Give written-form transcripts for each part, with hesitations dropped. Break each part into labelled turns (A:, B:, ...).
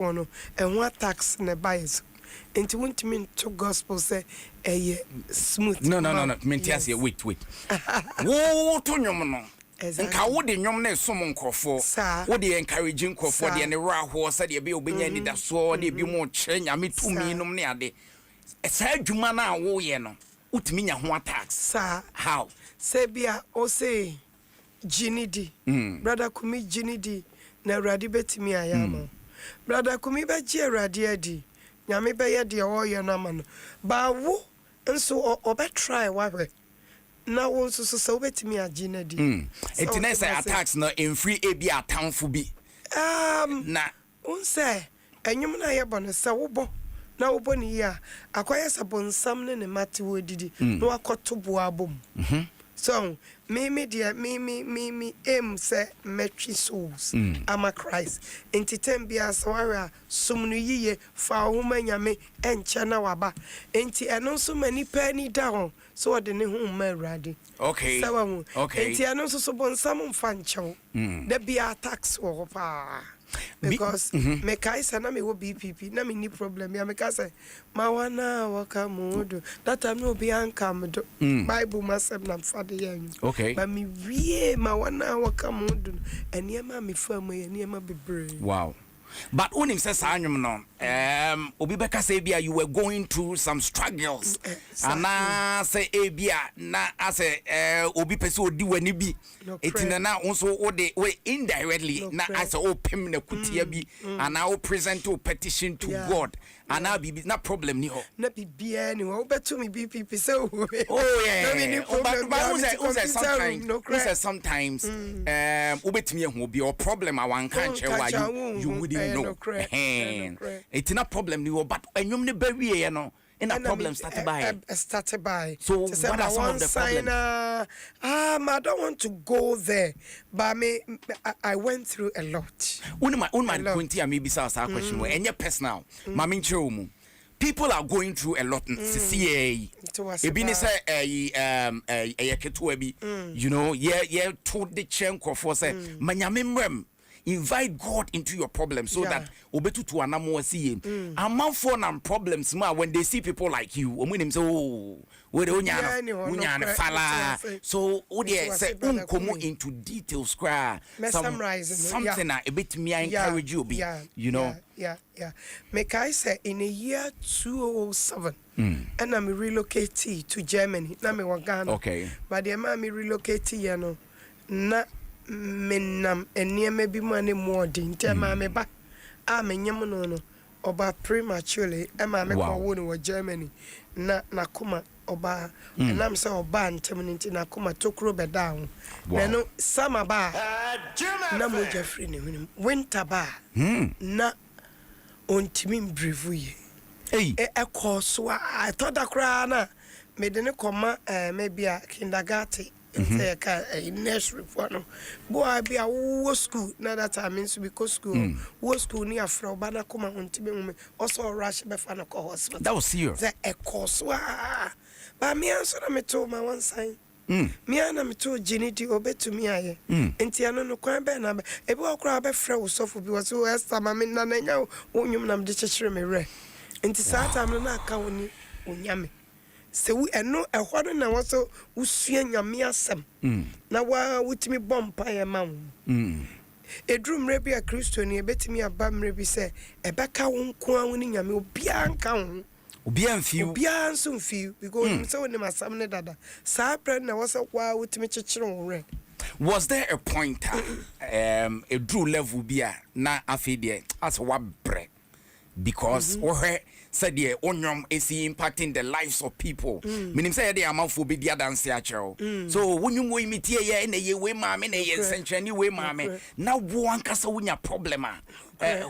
A: ono and what tax ne bias into want me to gospel say smooth.
B: No. Mentias wait. Wo to nyom no. Nka wo de nyom na som nkrofo. Wo de encouraging nkrofo de ne ra ho sa de be obenya ni da so de bi mo kire nyame tumi nom ne ade. Esa adwuma na wo ye no. Utimi nya ho tax.
A: Sir.
B: How?
A: Say bia o say Jinidi. Brother Kumi Jinidi na Awurade betimi ayama. Brother Kumi be je Awurade adi. Nyame be ye de o ye na ma no. Ba wo nso obe try wawe. Na wo nso so betimi aginadi.
B: Enti say attacks na free ebi atamfo bi. Na
A: unse enyum na ye bono se wo bo. Na wo bo ni ya akwaya sabonsam ne mate wo didi. No akoto bo abom. So me aim say metri souls. I'm a Christ. Enti bia sawara sumnu yiye fa homa nyame enche na waba. Enti eno so mani pani down so ode ne hu ma Awurade.
B: Okay. Okay.
A: Enti eno so bonsam mfa nchew. Da bia tax wo pa. Because me kai say na me wo BPP na me ni problem ya me ka say ma wana waka modo that time no be anka me do Bible masem na fade yan.
B: Okay.
A: But me wie ma wana waka modo eniema me fam eniema bebre.
B: Wow. But when him says no, obi beka say bia you were going through some struggles. And na say bia na ase obi pese odi wani bi. Etina na also ode we indirectly na ase o pem na kutia bi and now present to petition to God. And now be na problem ni ho.
A: Na bibia ni ho beto me BPP say
B: oh yeah. But sometimes obetimi ehu obi or problem awan kan che why you wouldn't know. It's not problem you but enyum ne bawie no and a problem started by. So what are some of the problems?
A: I don't want to go there, but I went through a lot.
B: Maybe question and your personal. People are going through a lot. You know, told the chenko for say manyamemrem. Invite God into your problems so that obetu to anamo see amount for nam problems ma when they see people like you when them say oh we the unya fala so odi say unkomo into details cry something that a bit me encourage you be you know
A: make I say in a year 2007 and I'm relocated to Germany na me Ghana
B: okay
A: but the man me relocated you know na menam eniema bi mu ane modi ntema me ba a menyem no oba prematurely e ma me ko wo no Germany na nakoma oba enam se oba ntem nti nakoma tokro be down na no summer ba na mo jafri ne hunim winter ba na ontimi mbrevu ye e ko so a toda kra na me de ne koma maybe a kindergarten say a nursery for no boy be a wo school na that time means to be go school wo school ni afro bana kuma ontime mu also rush be fa na ko hospital
B: that was serious
A: the a course wa ba me answer na me to my one sign me ana me to Jinidi obetumi aye enti ano no kwan be na e bi okra be frɛ wo sofo bi wo so Esther ma me na nya wonyum na me de kyekere me re enti saa time na aka woni onyame se we eno ehwado na woso usua nyame asem na wa wutimi bompa ye ma wo edrum rebi a Kristo ni ebetimi aba mrebi se ebeka wo nko a woni nyame obia nka wo
B: obia mfiu
A: obia nso mfiu because se woni masam ne dada sa brand na woso wa wutimi kyekere wo re.
B: Was there a point a drew level bia na afide as wa bre because said the onyom is impacting the lives of people. Meaning say the amount for be the dance so when you we meet here in a way mama in a century way mama now one kasa wunya problem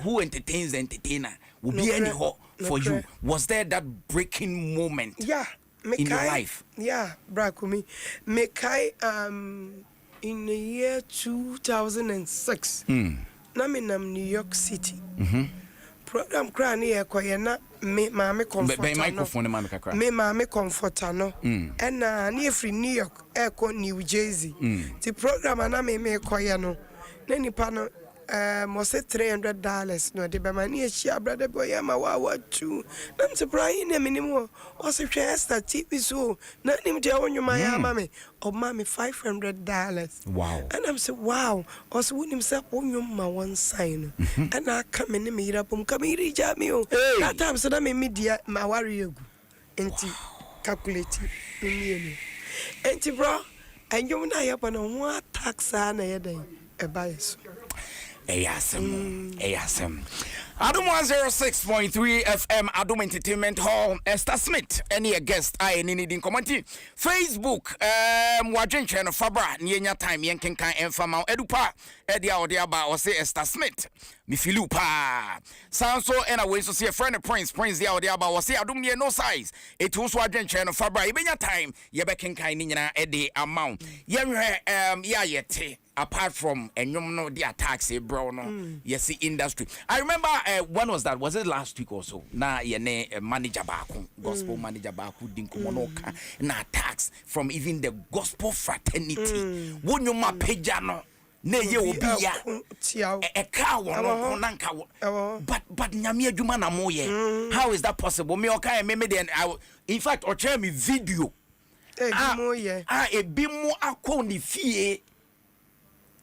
B: who entertains the entertainer will be any ho for you. Was there that breaking moment in your life?
A: Yeah, Brakumi. Mekai in the year 2006 naminam New York City. Program cran here koyena me mama comfort me mama comforter no and near free New York New Jersey the program na me koye no na nipa no was it $300 no de be mani share brother boy ma wa tu nam se brain na minimum was a Esther TV so na nim de onyu ma ya ma me o ma me $500.
B: Wow.
A: And I'm say wow was win himself onyu ma one sign and I come in me rapum come iri ja me o that time so na me media ma wari egu enti calculate me enti bro enyo na ya pa no ho tax na ye den e buy so
B: Ayasem. Adom 106.3 FM, Adom Entertainment Hall. Esther Smith, any guest, I need in commenting. Facebook, Wajen Channel Fabra, Nienya Time, Yankin Kan and Fama, Edupa, Edia Odiaba, or say Esther Smith, Mifilupa. Sound so, and I wait to see a friend of Prince, the Odiaba, or say Adom near no size. It was Wajen Channel Fabra, even your time, Yabekin Kainina, Eddie amount. Yete. Apart from the attacks, bro, no, yes, industry. I remember when was that? Was it last week or so? Na yene manager baku, gospel manager baku dinko monoka na attacks from even the gospel fraternity. Won you ma pejano ne ye obi ya e ka wono nanka but nyame adwuma na moye. How is that possible? Me okay me den in fact o share me video. E bi mo akọ ni fie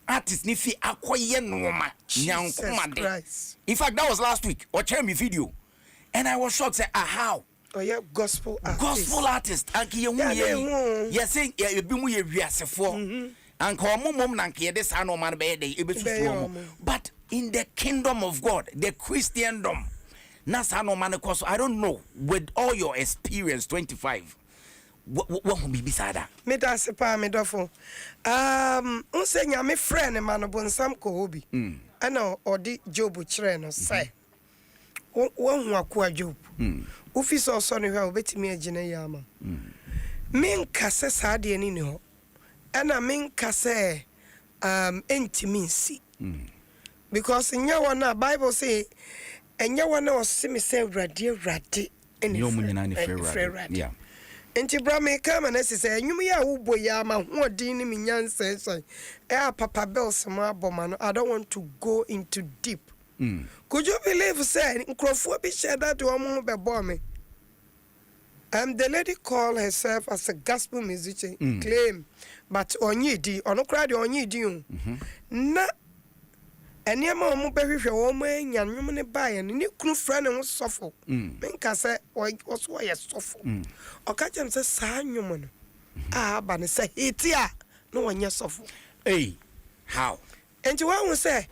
B: artist ni fi akoye noma nyankoma de. In fact, that was last week. Or check me video, and I was shocked. Say, how?
A: Oh yeah, gospel
B: artist. Anki ye yes, say ye bi mu ye wiasefo. Anka omo mom nanka ye this ano man be dey ebesusu. But in the kingdom of God, the Christendom, na sa no man cause I don't know with all your experience 25. What will be beside that?
A: Me da se pa me dofo. Unse nyame friend man bonsam ko obi. Ana odi Job kire no say. Wo hu akwa Job. Office so no hwa obetimi agina yama. Men kase saade ni ho. Ana men kase entimi nsi. Because nya wona Bible say enya wona osimi say rade eni.
B: Yo munyina ni favorite. Yeah.
A: Enti bra me come na say enwum ya wo boya ma hoodin ni me nyanse so papa bells ma aboma no I don't want to go into deep. Could you believe say nkrofo bi share that wo be bo me? The lady called herself as a gospel musician claim but onye di ono kra de onye di na eniema omo behwehwe wo ma nyanwum ne bae ne kunu fra ne ho sofo menka se oso ye sofo oka chem se sa nwum no ba ne se hitia no wonye sofo
B: how
A: enti wa hu se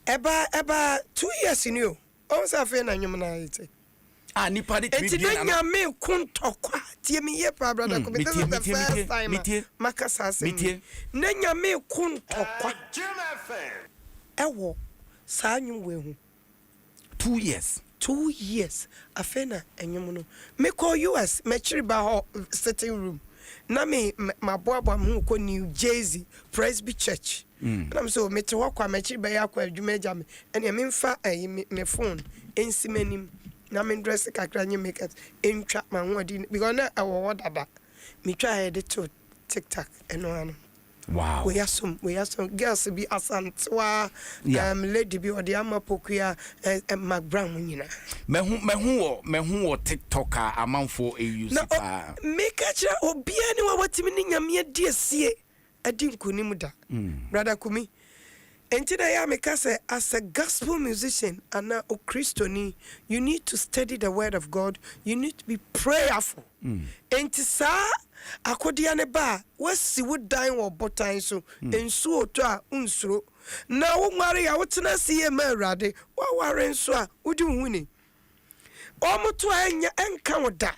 A: eba 2 years ni o se afi na nwum na hiti
B: nipa de
A: enti de nyame kuntokwa tie me ye pa brother ko because the first time makasa se ne nyame kuntokwa ewo sa anyu we hu 2 years afena enyum no me call US me chiri ba ho sitting room na me maboabo am ko New Jersey Presby Church and I'm so me te ho kwa me chiri ba ya kwa adwuma agya me ene me mfa me phone ensimanim na me dress kakra nye make it entwa ma ho adi because na awo dada me twa head to TikTok eno ano.
B: Wow.
A: We have some girls be asantwa lady be or the amapokuya and Mac Brown nyina.
B: Me hu TikTok amanfo use pa.
A: Make a obi ani wa watimi ni nyame die sie adi nkonimu da. Brother Kumi. Entina ya meka say as a gospel musician and a Christiani, you need to study the word of God. You need to be prayerful. Enti sa akodia ne ba wasi wo dan wo botan so ensu oto a unsuro na wo nware ya wotena sie ma awrade wa ware nso a wodi huni omoto anya enka woda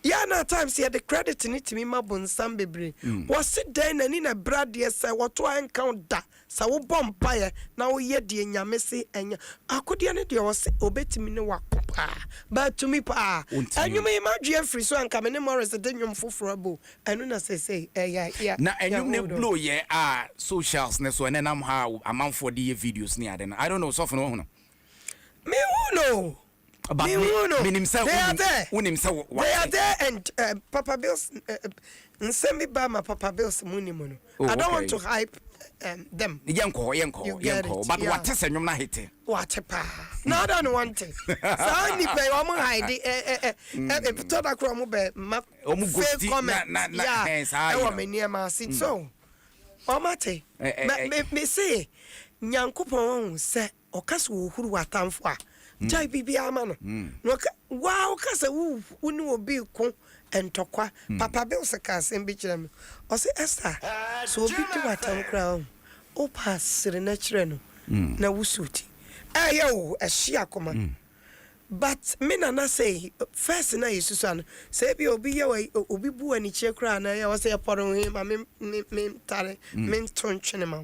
A: ya na times ya the credit ni timi mabonsam bebre wo se dan na ni na brade say woto enka woda sa wo bompaye na wo ye de nyame se enya akodia ne de wo se obetimi ne wakopa but to me pa anyuma ma dwe free so anka me ne more resident nwum foforo abo anu na say yeah
B: na enyum ne blow ye socials ne so ne nam ha amanfo de videos ni ade na I don't know so for no
A: me who know
B: But
A: they are there. They are there, and Papa Bill's send me by my Papa Bill's money. I don't want to hype them.
B: Yanko. But what is a na hit?
A: What a pa. No, I don't want it. So I need pay one hide. Total Chrome, my comment. Yeah, I want me near my seat. So, Omate, me say, Yankupon say, or Casu who are time for. Jai bibi amano. Wow, kasa unu obi ko entokwa. Papa Bill se kasa mbichem. O se Esther. So obi tu watam kra. O pass sire na kire no. Na wusuti. Yo, ehia koma. But me na say first na yesusu an. Say bi obi ye obi bu ani kire kra na ye o se poron he ma me tare me tonchene ma.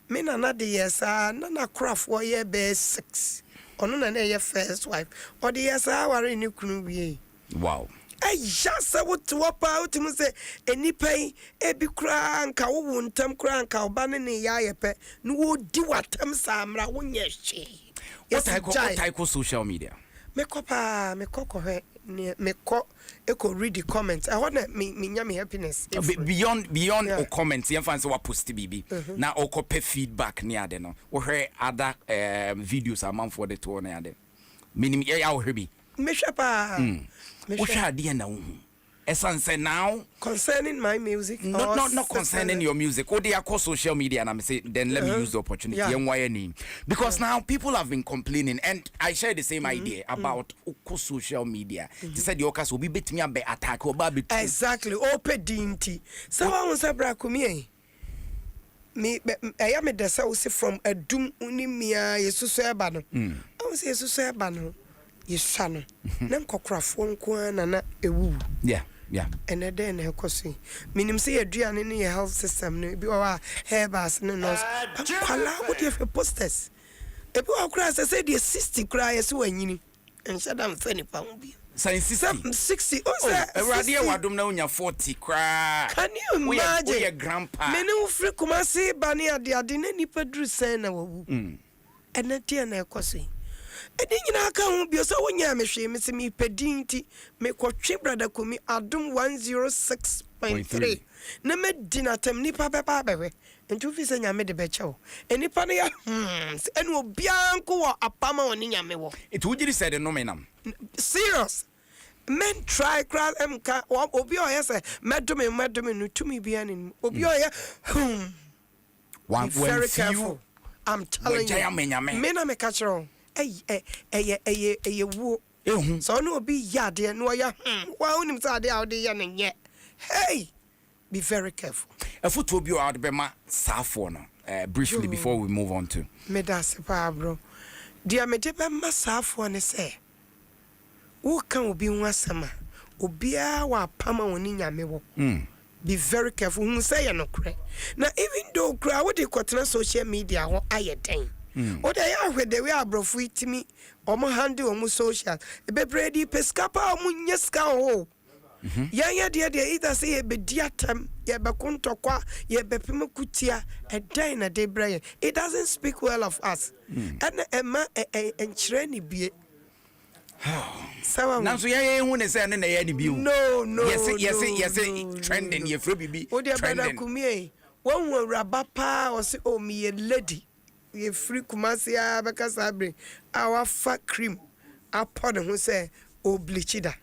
A: Me na de yesa na crafo ye be 6. Ono na na first wife or the yes aware ni kunu wie.
B: Wow.
A: Just what to wapa out to say any pay e bi kra nka wo ntam kra nka oba ne ne ya yepe no wo di watam samra wo nye hwe.
B: What I call social media?
A: Me ko echo read the comments. I want me nyame happiness.
B: Beyond or comments, you fancy what post bibi. Now or copy feedback near the no. Or her other videos among for the tour near the. Meaning yeah, I'll hear
A: Me shapa.
B: What shall the now? Essence now
A: concerning my music.
B: Not concerning your music. What they are called social media, and I'm saying then let me use the opportunity and why name. Because now people have been complaining, and I share the same idea about social media. They said your case will be bit me a attack or baby.
A: Exactly. Open dinty. So I was a bracumi. Me I am a desa from Adom unimia yesusu ebano. I was yesusu ebano. Yesano. Nem kokra phone kwa na ewu.
B: Yeah.
A: And then her cosi. Minim say a drian in your health system, no be our hair bars no nose. Pala, what you have posters? A poor crass, I said, the 60 cries when you and shut down 20 pound.
B: Say
A: 60.
B: Oh, a radio wadum na unya 40 cry.
A: Can you imagine
B: your grandpa?
A: Menu free kumasi bani adi adine ni pedru sena wawu. And a dear na cosi. I didn't know how so when you miss me pedinti, make what cheap brother could me Adom 106.3. Name dinner tem ni papa baby, and 2 fees and ya made the becho. And if I and will bianco or a pama on Yamewo.
B: It would you said a nominum.
A: Serious. Men try crowd MK or Obio, yes, madam, to me being Obio. One very careful. I'm telling you, men are a catcher. Wo so no be yade no ya wa unim sade out there and yet hey be very careful
B: a photo bi out be ma safo no briefly before we move on to
A: me das pa bro dia me de be ma safo ne say wo kan obi hu asema obia wa pama woni nyame wo be very careful who say you no kre na even though kra wo de kwotena social media ho ayeden o dey ahwe the way abrofu itimi omo handle omo social bebredi pescapa omo nyeska ho ya de either say ye be diatam ye be kontokwa ye be pem kutia eden na de brain it doesn't speak well of us and ema enchire ni bie
B: now so yeah hu ne say na ya ni bi
A: no
B: yes trending ye fro bibi
A: o de brother kumie won wuraba pa o say o me lady ye free kumasia beka sabre our fat cream upon who say o bleachida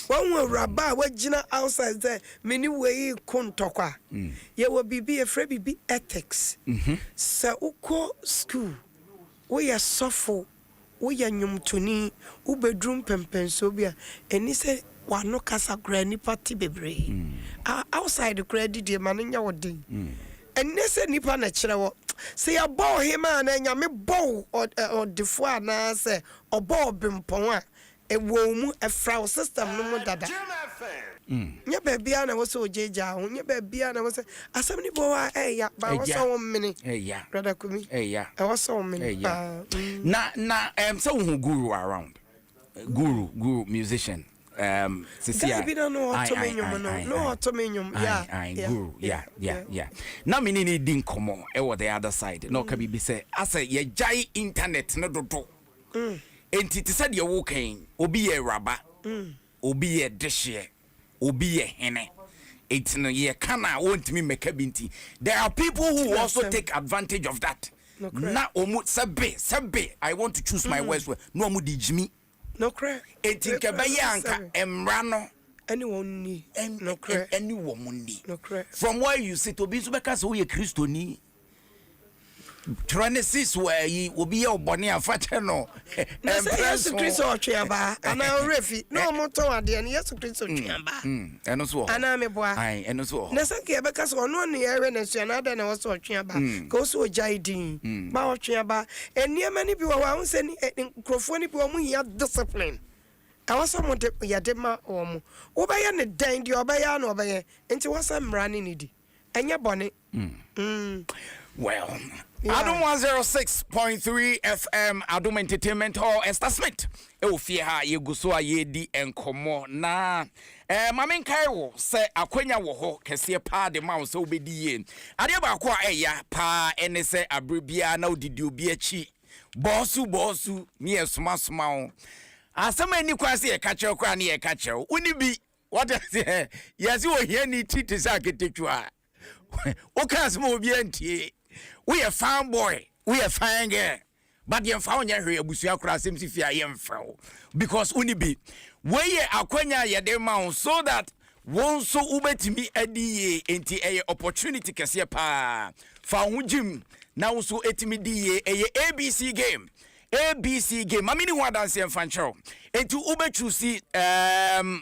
A: one raba wagina outside there many way kontokwa ye will be a free bibi ethics sa uko school we are suffer we are nyumtuni u bedroom pempenso bia eni say wano kasa granny party bebre outside the credit de mananya wodi and nese nipa na kire say a bow him and nyame bow or defo na say obo bimpon a e wo mu e fraw system no mu dada nya ba bia na wo so jeja ho nya ba bia na wo say asem ni bo wa ya ba wo so wo mini
B: ya
A: brother kumi
B: ya
A: e wo so wo mini
B: na so who guru around guru musician Cecilia
A: no automenyum
B: yeah na me ni din komo e wo the other side no ka bibi say asa ye jai internet no dodo enti te said ye woken obi ye raba obi ye dehye obi ye hene it's no ye kana won't me make binti. There are people who also take advantage of that. Na omu sebe I want to choose my words well. No omu dijimi.
A: No cre.
B: Enti kebe anka emrano
A: anyone ni no cre.
B: Anyone ni.
A: No cre.
B: From where you sit obi so beka so ye Kristo ni. Tranesis where ye obi ye obone afache no.
A: Yesu Kristo otweaba ana refi no moto ade ne Yesu Kristo otweaba.
B: Eno so.
A: Ana me boa.
B: Ai eno so.
A: Na sanke beka so ono ne yere na suana da na wo so otweaba. Ka so ojai din. Ma otweaba. Eniema ni bi wa hu se ni nkrofo ni bi wo mu ya discipline. Awasa mo de ya de ma omo. Wo ba ye ne dan de obaya na obaya. Enti wasa mra ne ni di. Enye bone.
B: Well, Adom 106.3 FM, Adom Entertainment Hall, Esther Smith. Fear ye go so ye di enkomo na mamen kai se akwanya wo ho kese pa de ma so obedi ye. Ade ba ko eya pa ene se abribia na odidi obi achi. Bosu ni esuma suma o. Asema ni kwase ye ka kire kwa na ye ka kire. Uni bi what say yes wo here ni titi sa ketetwa. O ka asema obi antie. We a fine boy, we a fine girl. But you found your abusia crassim if you are foul. Because unibi, where ye akwanya ya demand so that one so ubet me a da enti a opportunity kasia pa. Found Jim now so etimi a ABC game. ABC game. Mamini wa dance and fancho. Enti ube chusi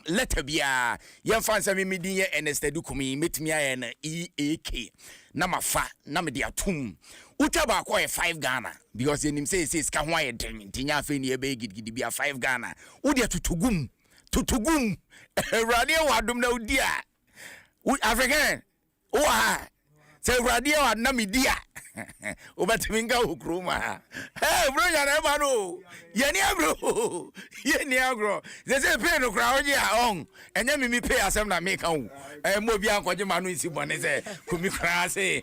B: letter bia. Yan fansa mi midiye and estedu kumi meet me and EAK. Nama fa na me dia tum ucha ba ko 5 Ghana because him say ska ho aye den tinya fa ni e be gidi bia 5 Ghana wo dia tutugum radio wadum na udia African wa say radio wa na me dia obatminga okroma bro ya na ba no ye ni agro they say pay no kra oje a on enya mi pay asem na me kan mo bi ankoje ma no isi bone say kumi kra say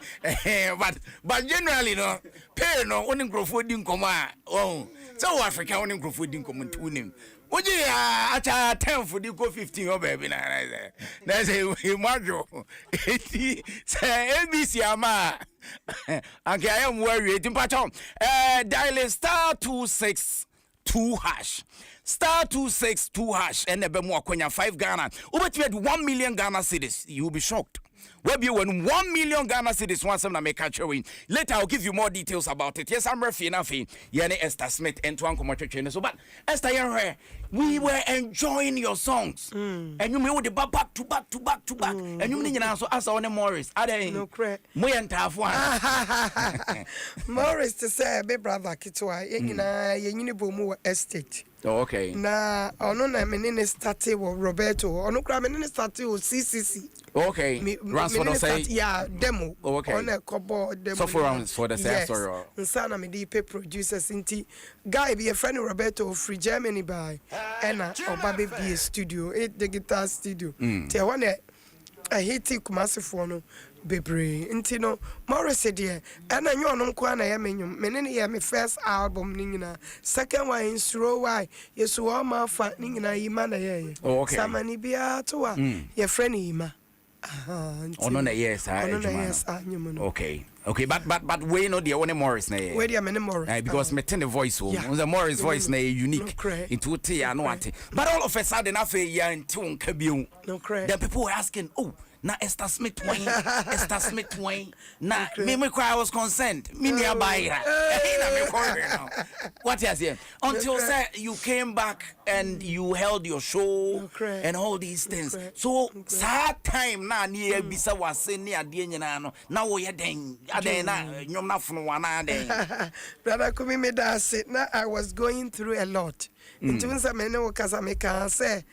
B: but generally no pay no oni nkrofo di nkomo a on so Africa oni nkrofo di nkomo ntunim oje acha 10 for di go 15 o baby na say we modro say ABC ama okay, I am worried. Dial star 262 hash. Star 262 hash and a more 5 Ghana. Over to 1 million Ghana cedis. You'll be shocked. Where you win 1 million Ghana cedis once I'm make a showing. Later I'll give you more details about it. Yes, I'm Rafi Nafi. Yane Esther Smith and Tuan Komacho. So, but Esther, we were enjoying your songs. And you know the back to back. And you mean also as on Morris. Are they
A: no credit?
B: Muy and tough one.
A: Morris to say, be brother Kitwa, Yenibomu estate.
B: Oh, okay.
A: Na ono na menene started with Roberto. Ono kra menene started with CCC.
B: Okay. Runs for the say.
A: Yeah, demo.
B: Oh, okay.
A: On a couple demo.
B: So for rounds for the say story.
A: Nsana me di pe producers inti guy be a friend of Roberto free Germany by Ena Obabe be a studio, the guitar studio. Te one a hiti kumasi for no bebre inti no Morris said yeah and I know no kwa na ya menum menene ya me first album ni nyina second one in slow why yesu wa ma fa ni nyina yima na ye samani bia to wa your friend yima
B: ono na yes okay but we know the one Morris na
A: we the many Morris
B: because me ten the voice the Morris voice na unique into te ya no ate but all of a sudden afa ya nti wonka biu the people were asking oh na Esther Smith Wayne na me cry I was concerned me near buy her what you say until say you came back and you held your show and all these things so sad time na near bisa wase ni ade nyina no na wo ye den ade na nyom na funu wana den
A: brother kumi me da say na I was going through a lot into some me no kasa me can say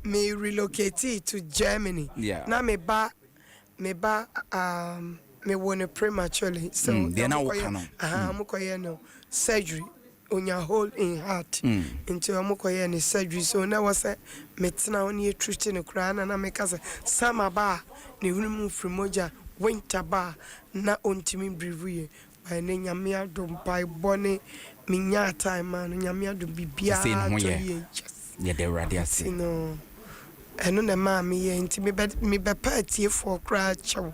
A: me relocate to Germany.
B: Yeah.
A: Now me ba me won prematurely. So
B: they now
A: no surgery on your hole in heart. Into amukoye ni surgery. So now was me tina oni truth in Ukraine na me kasa sama ba ni hunu frimoja winter ba na ontimi brivuye. By nenya me Adom by bone minya time man nyame adom bibia to ye
B: yeah the radius
A: no eno na ma me ye nti me be party for cra chew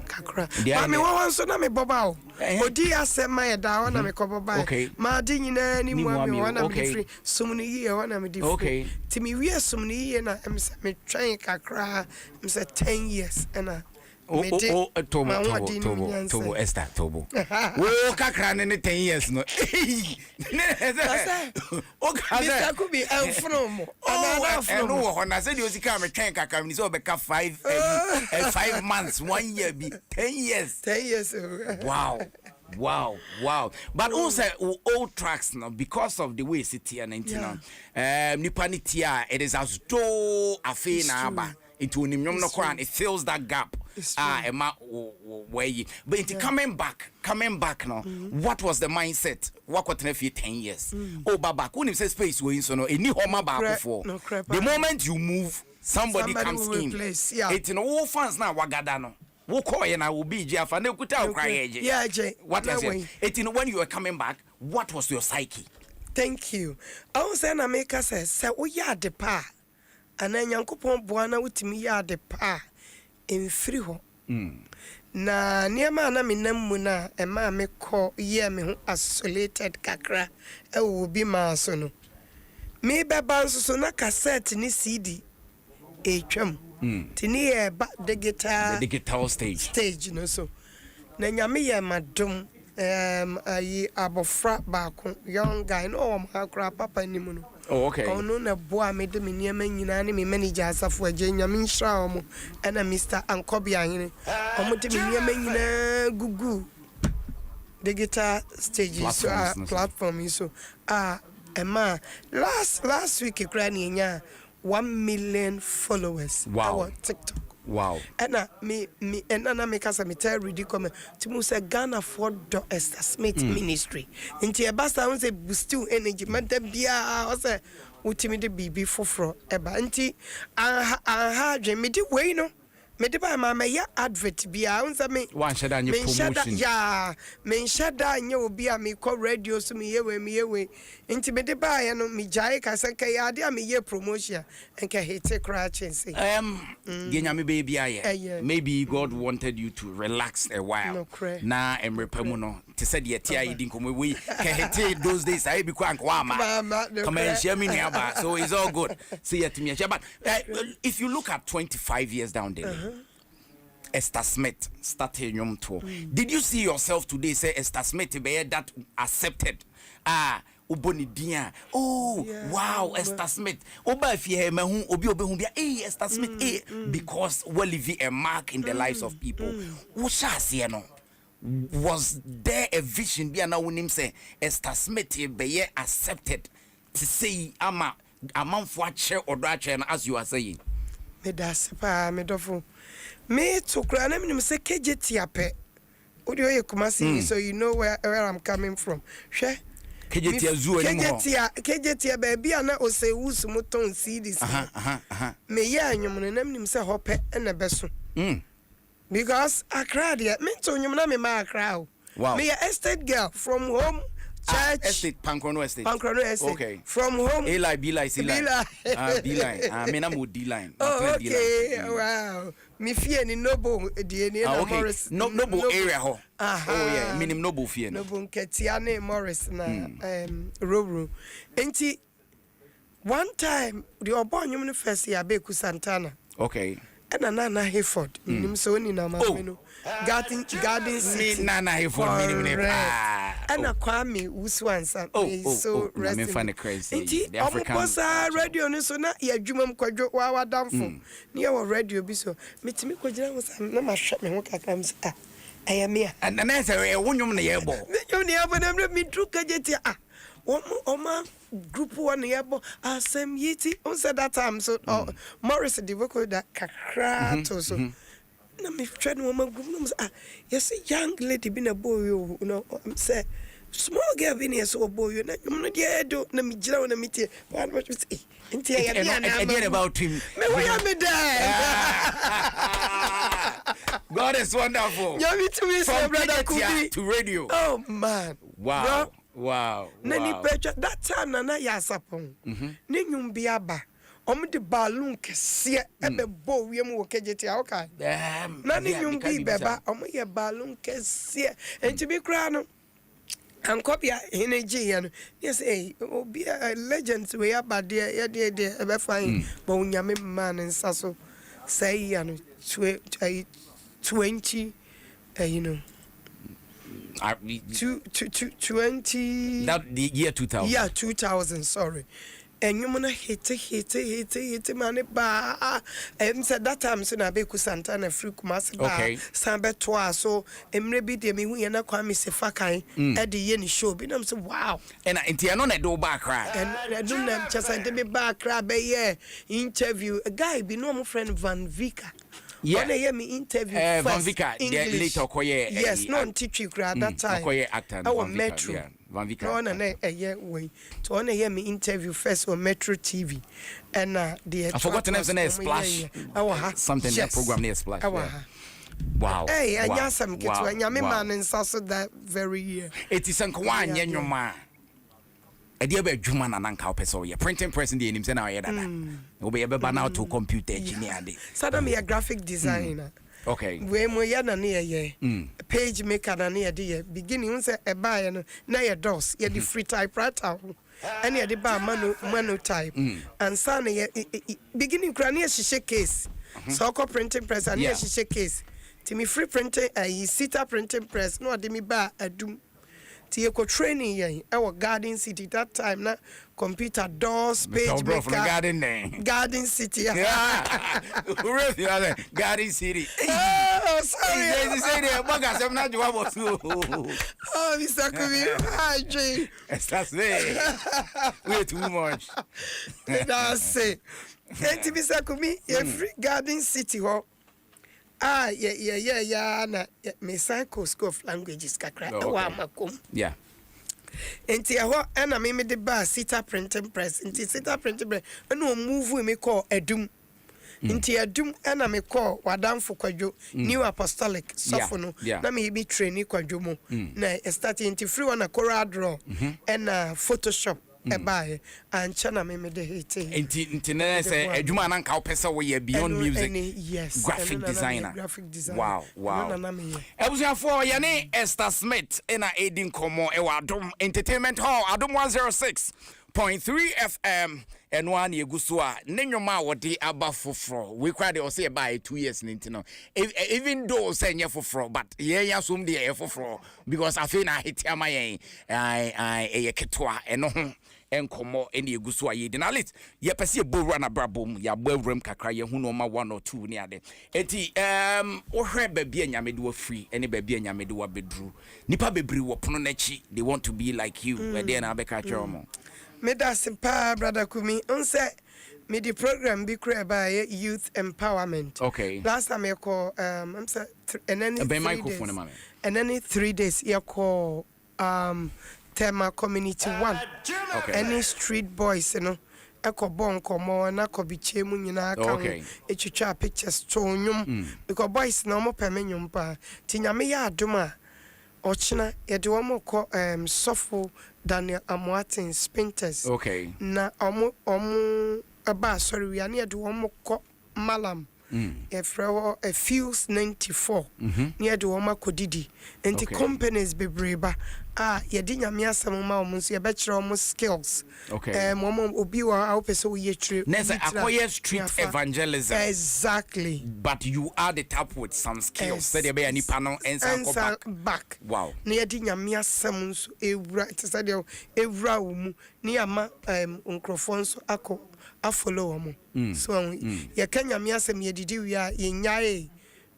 A: kakra ma me wan so na me boba o odi asema ye da na me koboba ma di nyina ni mu me wan na me free sumni ye wan na me di free ti me wie sumni ye na em se me twen kakra em se 10 years ena
B: Tobo Esther Tobo. Oh, kakra ne 10 years no.
A: Mr. Kubi from.
B: No, na say you see come train kakra ni so be ka 5 months, 1 year be 10 years.
A: 10 years.
B: Wow. But also old tracks now because of the way city and Nipanitia, it is as though a fe na aba into Nimyom no Kwan, it fills that gap. Emma way. But it coming back now. What was the mindset? What got 10 years? Oh, Baba, couldn't say space we so no any home back before. The moment you move, somebody comes in. It's in all fans now, Wagadano. And I will be Jeff and what is it? When you were coming back, what was your psyche?
A: Thank you. I was saying, America says, we are the pa, and then Yankupon Buana with me are the pa in Friho. Na near mana minamuna, and ma me call ye me isolated kakra, it will be my son. Me babanso so na cassette ni CD, HM. Tini the
B: digital stage
A: you know so na nyame ye madom ayi abofra baako young guy no akra papa ni mu no
B: okay
A: ono na boa me de me niam nyina ne me manager asafo agye nyame nhra omo na Mr. Ankobi ahene omo de me niam nyina gugu digital stage platform so ema last week kra ni nya 1 million followers.
B: Wow.
A: Our TikTok.
B: Wow.
A: And me make us a tell ready comment to move say Ghana for Esther Smith ministry. Into a basta on say boost energy. Man dem bia o say utimi de bibi foforo eba nti aha dwe me di we no me de ba ma ya advert bia on say me
B: one shada nye promotion
A: ya me shada nye obi a me call radio so me yewe nti me de ba ya no me jai ka say ka ya de me ye promotion enka hate cry chense
B: genyame baby aye maybe God wanted you to relax a while na emrepamu no te said ye tia yidi nkomo we ka hate those days I be kwa ma come and share me niaba so it's all good see yet me but if you look at 25 years down there Esther Smith started Yom Tour. Did you see yourself today say Esther Smith be that accepted? Uboni dia. Oh, yeah, wow, Esther Smith. Oba if you mehu obi obehu bia Esther Smith because we leave a mark in the lives of people. No? Was there a vision bia na wonim say Esther Smith be accepted to say ama amanfo ache odo ache as you are saying?
A: Me das pa me dofo. Me to kra na me say kejeti ape. Odi oye Kumasi so you know where I'm coming from. Hwe
B: kejeti azu animo.
A: Kejeti baby ana o say wusu moton CDs. Me ya anyum no na me say hope na beso. Because Accra there me to anyum na me ma Accra.
B: Wow.
A: Me a estate girl from home. Church
B: estate Pankrono estate.
A: Okay. From home.
B: Eli B-line. B-line. Me na mo D-line.
A: Oh, okay. Wow. Me fear ni noble DNA na Morris.
B: Noble area ho. Oh yeah. Minim noble fear.
A: Noble Ketiane Morris na Roro. Enti one time the obon you first year Beku Santana.
B: Okay.
A: And Nana Hayford. Minim so ni na mameno. Garden City.
B: Nana Hayford minim
A: and a Kwame Uswansa. So resting.
B: Crazy.
A: The African radio no so na ya dwumam kwadwo wa damfo. Ne ya radio bi so. Metimi kwagina was na ma hwe me ho kakam sa. Ayamia.
B: And na say wonwom na yebo.
A: Wonwom na yebo na mi tru kageti Oma group one yebo asem yiti on said that time so Morris the vocal that kakra to so na me try no ma group no yes young lady been a boy you know say small girl been here so boy na no dey do na me gira na metie one what say nti ya
B: na about him
A: me why me die
B: God is wonderful.
A: You me to me say brother Kubi
B: to radio.
A: Oh man.
B: Wow.
A: Na ni pecha that time na ya sapon. Ne nyum bi aba. Omo de balloon kese ebe bo wiem wo kejeti a okay. Na ni nyum bi beba omo ye balloon kese. Enti bi kra no. Ankopia energy ya no. Yes eh obi legends we aba de ebe fine. But unyame man nsa so say ya no 20 you know 20
B: that the year 2000.
A: Yeah, 2000, sorry. And you wanna hit man ba said that time so na be ku Santana free Kumasi ba sambe toa so emre bi de me hu ye na kwa me se fakan e de ye ni show bi na so wow
B: and enti no na do ba kra
A: and do na chasa de be ba kra be ye interview a guy bi no mo friend Van Vika.
B: Yeah,
A: hear me interview first.
B: Van Vika, later koye.
A: Yes, no on teach you at that time.
B: Koye actor.
A: Our Metro.
B: Yeah, Van Vika.
A: No, yeah, way. So on hear me interview first on Metro TV, and the.
B: I forgot the name. Splash. Something that program near Splash. Wow.
A: Hey, and yes, I'm getting when you're man and so that very year.
B: It is an kwan your man. A dear be juma na nanka opeso ye printing press in the name say na ye dada. Obe be ba now to computer engineer dey.
A: Sada me a graphic designer.
B: Okay.
A: We mo ya na ye page maker na ye dey beginning un say e ba ye no na ye DOS ye the free typewriter. And ye the ba manu type. And sana ye beginning kra na ye hihye case. So ko printing press and ye hihye case. Ti me free printing sita printing press no de me ba adum. Tie ko training yen our Garden City that time na computer DOS page maker Garden City
B: Garden City
A: oh sorry
B: they say they baga sem na jwa bo su
A: oh Mr. Kumi hi
B: that's way too much
A: that's it Mr. Kumi every Garden City ho yeah na me cycle school of languages kakra wa makom
B: yeah
A: enti ho na me de ba sita printing press enti sita printing press no move me call Adom enti Adom na me call wadamfo kwadwo new apostolic sofo no na me be trainee kwadwo mo na start enti free one Corel Draw and Photoshop ebae ancha me de hate
B: enti na say adwuma na nka opese wo ye beyond music
A: yes
B: graphic designer wow ebusuafo ye ne Esther Smith ina Edin Komo e wa Adom Entertainment Hall Adom 106.3 FM and one yeguso ne nwoma wodi aba foforo we kwa de o say by 2 years nintino even though say nye foforo but ye ya som de ye foforo because afi na hitiama yen ye ketwa eno ho enkomo ene eguso aye de na lit ye pese ye bowra na brabom ya bawram kakra ye hu no ma 1 or 2 ne ade enti wo hwe ba bia nyame de wa free ene ba bia nyame de wa bedru nipa bebri wo pono na chi they want to be like you and then abeka chomo
A: me da simpa brother Kumi unse me the program be created by youth empowerment.
B: Okay.
A: Last time I call I'm say and then 3 days you call Tema Community 1.
B: Okay.
A: Any street boys, you know. Eko bon komo na ko biche mu nyina aka etwitwa pictures to nyum because boys na mo pemenyum pa ti nyame ya adom a ochina ye de wo ko sofo Daniel Amoatin Spinters na omo aba sorry we na ye de wo ko malam efrewo a Fuse 94 near the Woma Kodidi and the companies be breba ye di nyame asem ma omo so ye be kire omo skills momo obi wa opeso ye true
B: nesa akoye street evangelism
A: exactly
B: but you are the tap with some skills said ye be ani pano ensa
A: back
B: wow
A: na ye di nyame asem so ewura tesa de ewura wo mu ne ama onkrofon so akọ afolo omo so ye kanya me asem ye didi wi a ye nyae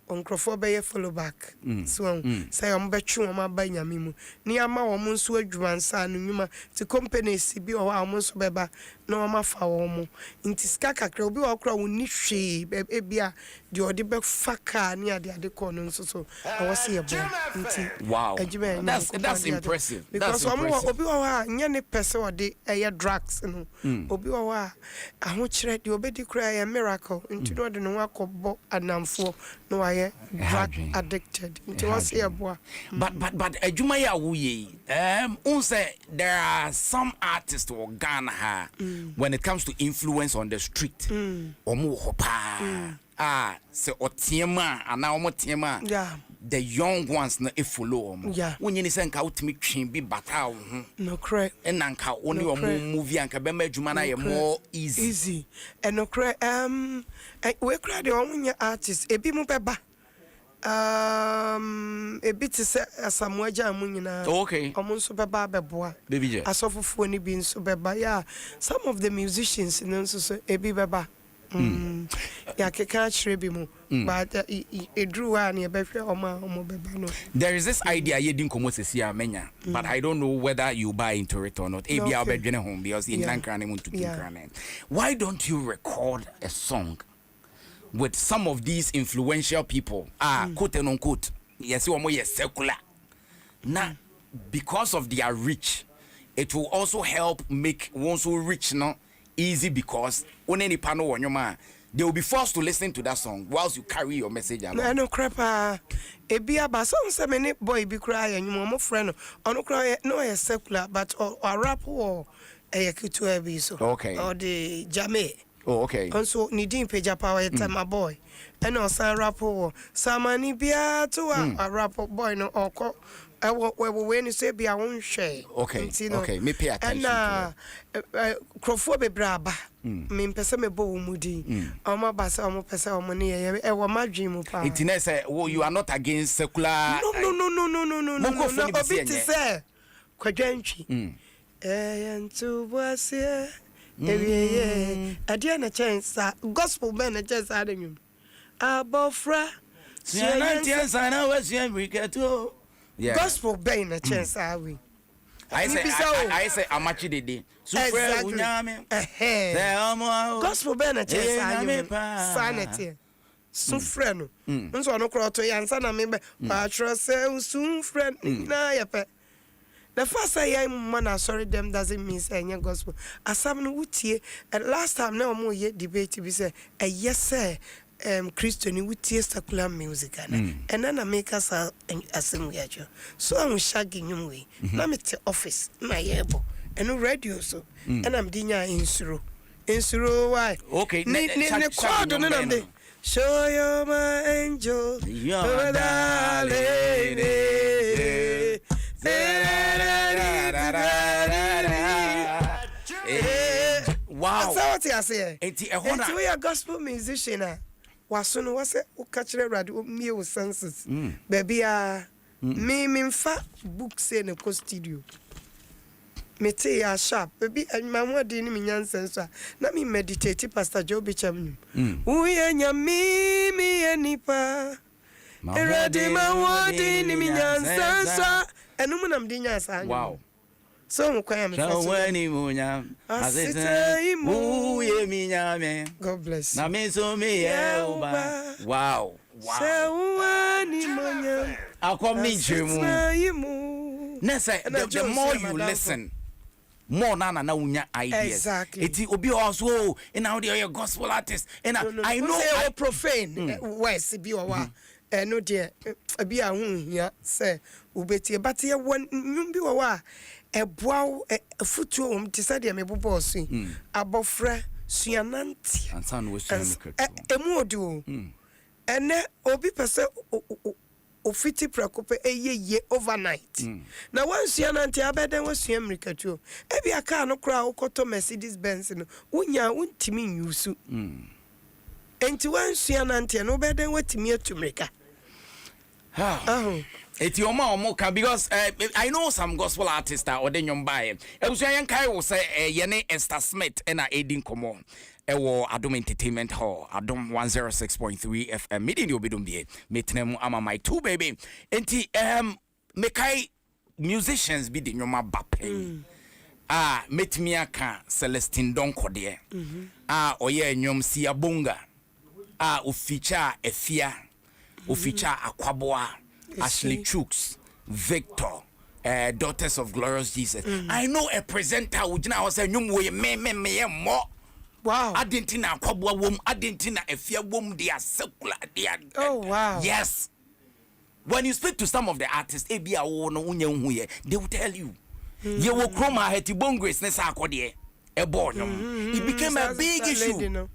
A: onkrofo be ye follow back so say om betwe om aba nyame mu ne ama om nso adwumansa no nwuma ti companies bi o om nso beba na om afa om nti ska kakra obi okra woni hwe e bia de odi be faka ne ade ko no nso so I say bo nti
B: wow that's impressive
A: because obi o ha nya ne pese odi eye drugs no obi o ha aho kire de obedi kra ya miracle nti no de no akobo anamfo no why drug addicted. It was here, boy.
B: But Jumaya wuye. Unse there are some artists or Ghana when it comes to influence on the street. Omu hopa. Se otiema ana omo tiema.
A: Yeah.
B: The young ones na follow omo.
A: Yeah.
B: When you say nka utimi twin bi bata wo ho.
A: No correct.
B: And nka oni omo movie anka be ma adwuma na ye more easy.
A: And no correct. We cry the omunya artist. Ebi mu beba. Ebi ti se asamoaja mu nyina.
B: Okay.
A: Omo nso beba beboa.
B: Baby je.
A: Asofofo ni bi nso beba. Yeah. Some of the musicians nso so ebi beba. Yeah, but
B: there is this idea but I don't know whether you buy into it or not. Why don't you record a song with some of these influential people? Quote and unquote. Yes, secular. Now, because of their reach, it will also help make one so rich now easy, because when any panel on your man, they will be forced to listen to that song whilst you carry your message along.
A: No crap. A beer bass on 7 minute boy be crying, you more friend on no cry, no a secular, but or rap or a kutu so.
B: Okay.
A: Or the jame.
B: Oh, okay.
A: Also, needing page up our my boy. And also rap or Samani Bia to a rap boy no or call. I will when you say be I won't share.
B: Okay. Okay. Me pay attention.
A: And Crawford braba. Me pesa me bo mudi. Oma basa omo pesa money. E wa my dream pa.
B: It say, oh, you are not against secular.
A: No. Obi ti say kwadwantwi. Yantu boasie. Adia na chance gospel man na chance adem. Abofra.
B: Yeah.
A: Gospel being a chance, are we?
B: I say, amachi dede.
A: Exactly. Gospel being a chance, sanity. Sufreno. Nso no crowd to yansa na me patro say sufren na yepe. The first I am man sorry them doesn't mean say any gospel. Asam no wutie. And last time na omo ye debate be say yes sir. Christian with secular music and then I make us a sing so I'm shagging you way. Now me to office my able and no radio so and I'm dinya in suru why
B: okay
A: show you my angel you're the lady.
B: Wow,
A: that's what I say.
B: It's
A: we are gospel musician. Wasono wase ukachire radio me wo senses baby me mfa book say no co studio me te ya sharp baby my de ni me nyansenso na me meditate pastor Joe Bicham we anya me anipa erade my de ni me nyansenso enu mu nam de nyansa.
B: Wow.
A: So God bless.
B: Wow. The more you listen, more na unya ideas.
A: Exactly.
B: It's obi also and now they are gospel artists. And I know
A: I profane words be wa. No dear be a ya say ubeti but ye one nyum bi wa e boa e futu ti say de me bobo so abofra suananti
B: ansa no suan
A: emu odu ene obi pese ofiti prekope ye overnight na wan suananti abeden wa suan mirikatu e bi aka no kra ukoto Mercedes Benz no unya untimi nyusu enti wan suananti no beden watimi atumrika.
B: It's your mom, because I know some gospel artists or then you buy it. I will say Yene Esther Smith and Adom Komo. Adom Entertainment Hall, Adom 106.3 FM. Meeting you be done be meeting ama my two baby. Enti mekai musicians be the nyoma bape. Met me aka Celestine Donko de. Oye nyom siabunga. Uficha efia. Uficha Akwaboa, Ashley Chooks, Victor, Daughters of Glorious Jesus. I know a presenter who now say, "You me more."
A: Wow.
B: Adentina kwabwa wom, adentina efia wom, they are secular. They are,
A: Oh wow.
B: yes. When you speak to some of the artists, they will tell you. You will chroma heti bongres nesa akodie. It became a big issue.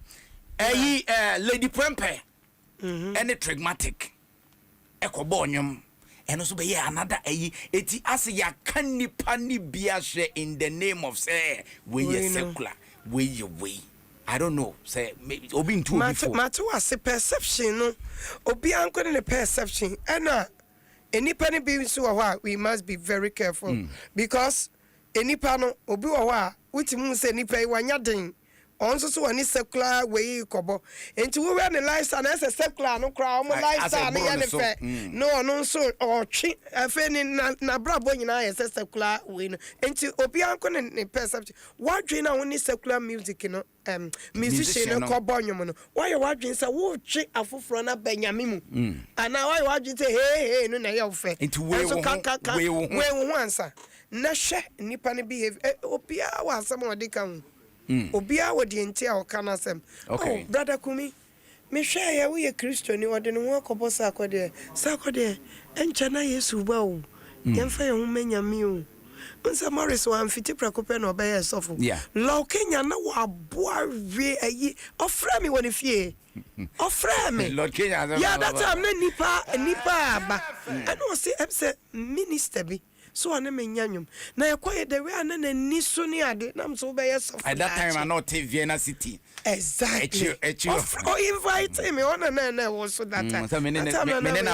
B: Lady Prempe and a trigmatic. Ekobonium. And also be another eti as ya canny panny biashe in the name of say we secular. Way. I don't know. Say maybe obin too before.
A: Matter was a perception. No, obi anko ne perception. Any penny being so we must be very careful because any panel obi which means any pay one yarding. Also, so any secular way kobo. And to wear the lifestyle as a secular no crown lifestyle no so or cheap a fan na brabo in I as a secular win. And to Obianco and perception. What do you know when secular music, you know, musician no cobonium? Why you watching so what chick a full front of Benjamin? And now I watch it say, hey, no, no, fair. Into where once, Nasha, Nippani behave. Opia was someone they come. Obia wo de ntia o kana sem.
B: Okay.
A: Oh, brother Kumi. Me hwe ya we Christian ni wode no ho kobosa akode. Sakode encha na Yesu ba o. Yemfa ye ho manyame o. Unsa Morris wa amfiti prakope na obaye sofo. Law Kenya na wa boa we ayi. Ofra me woni fie. Ofra me.
B: Lord Kenya.
A: Yeah, that time na nipa ba. And o say minister bi. So I never nyanyum. Na yakoye the way na niso ni ade na mso be yes of.
B: At that time I not Vienna City.
A: Exactly. Invite me on na was so that time.
B: So me na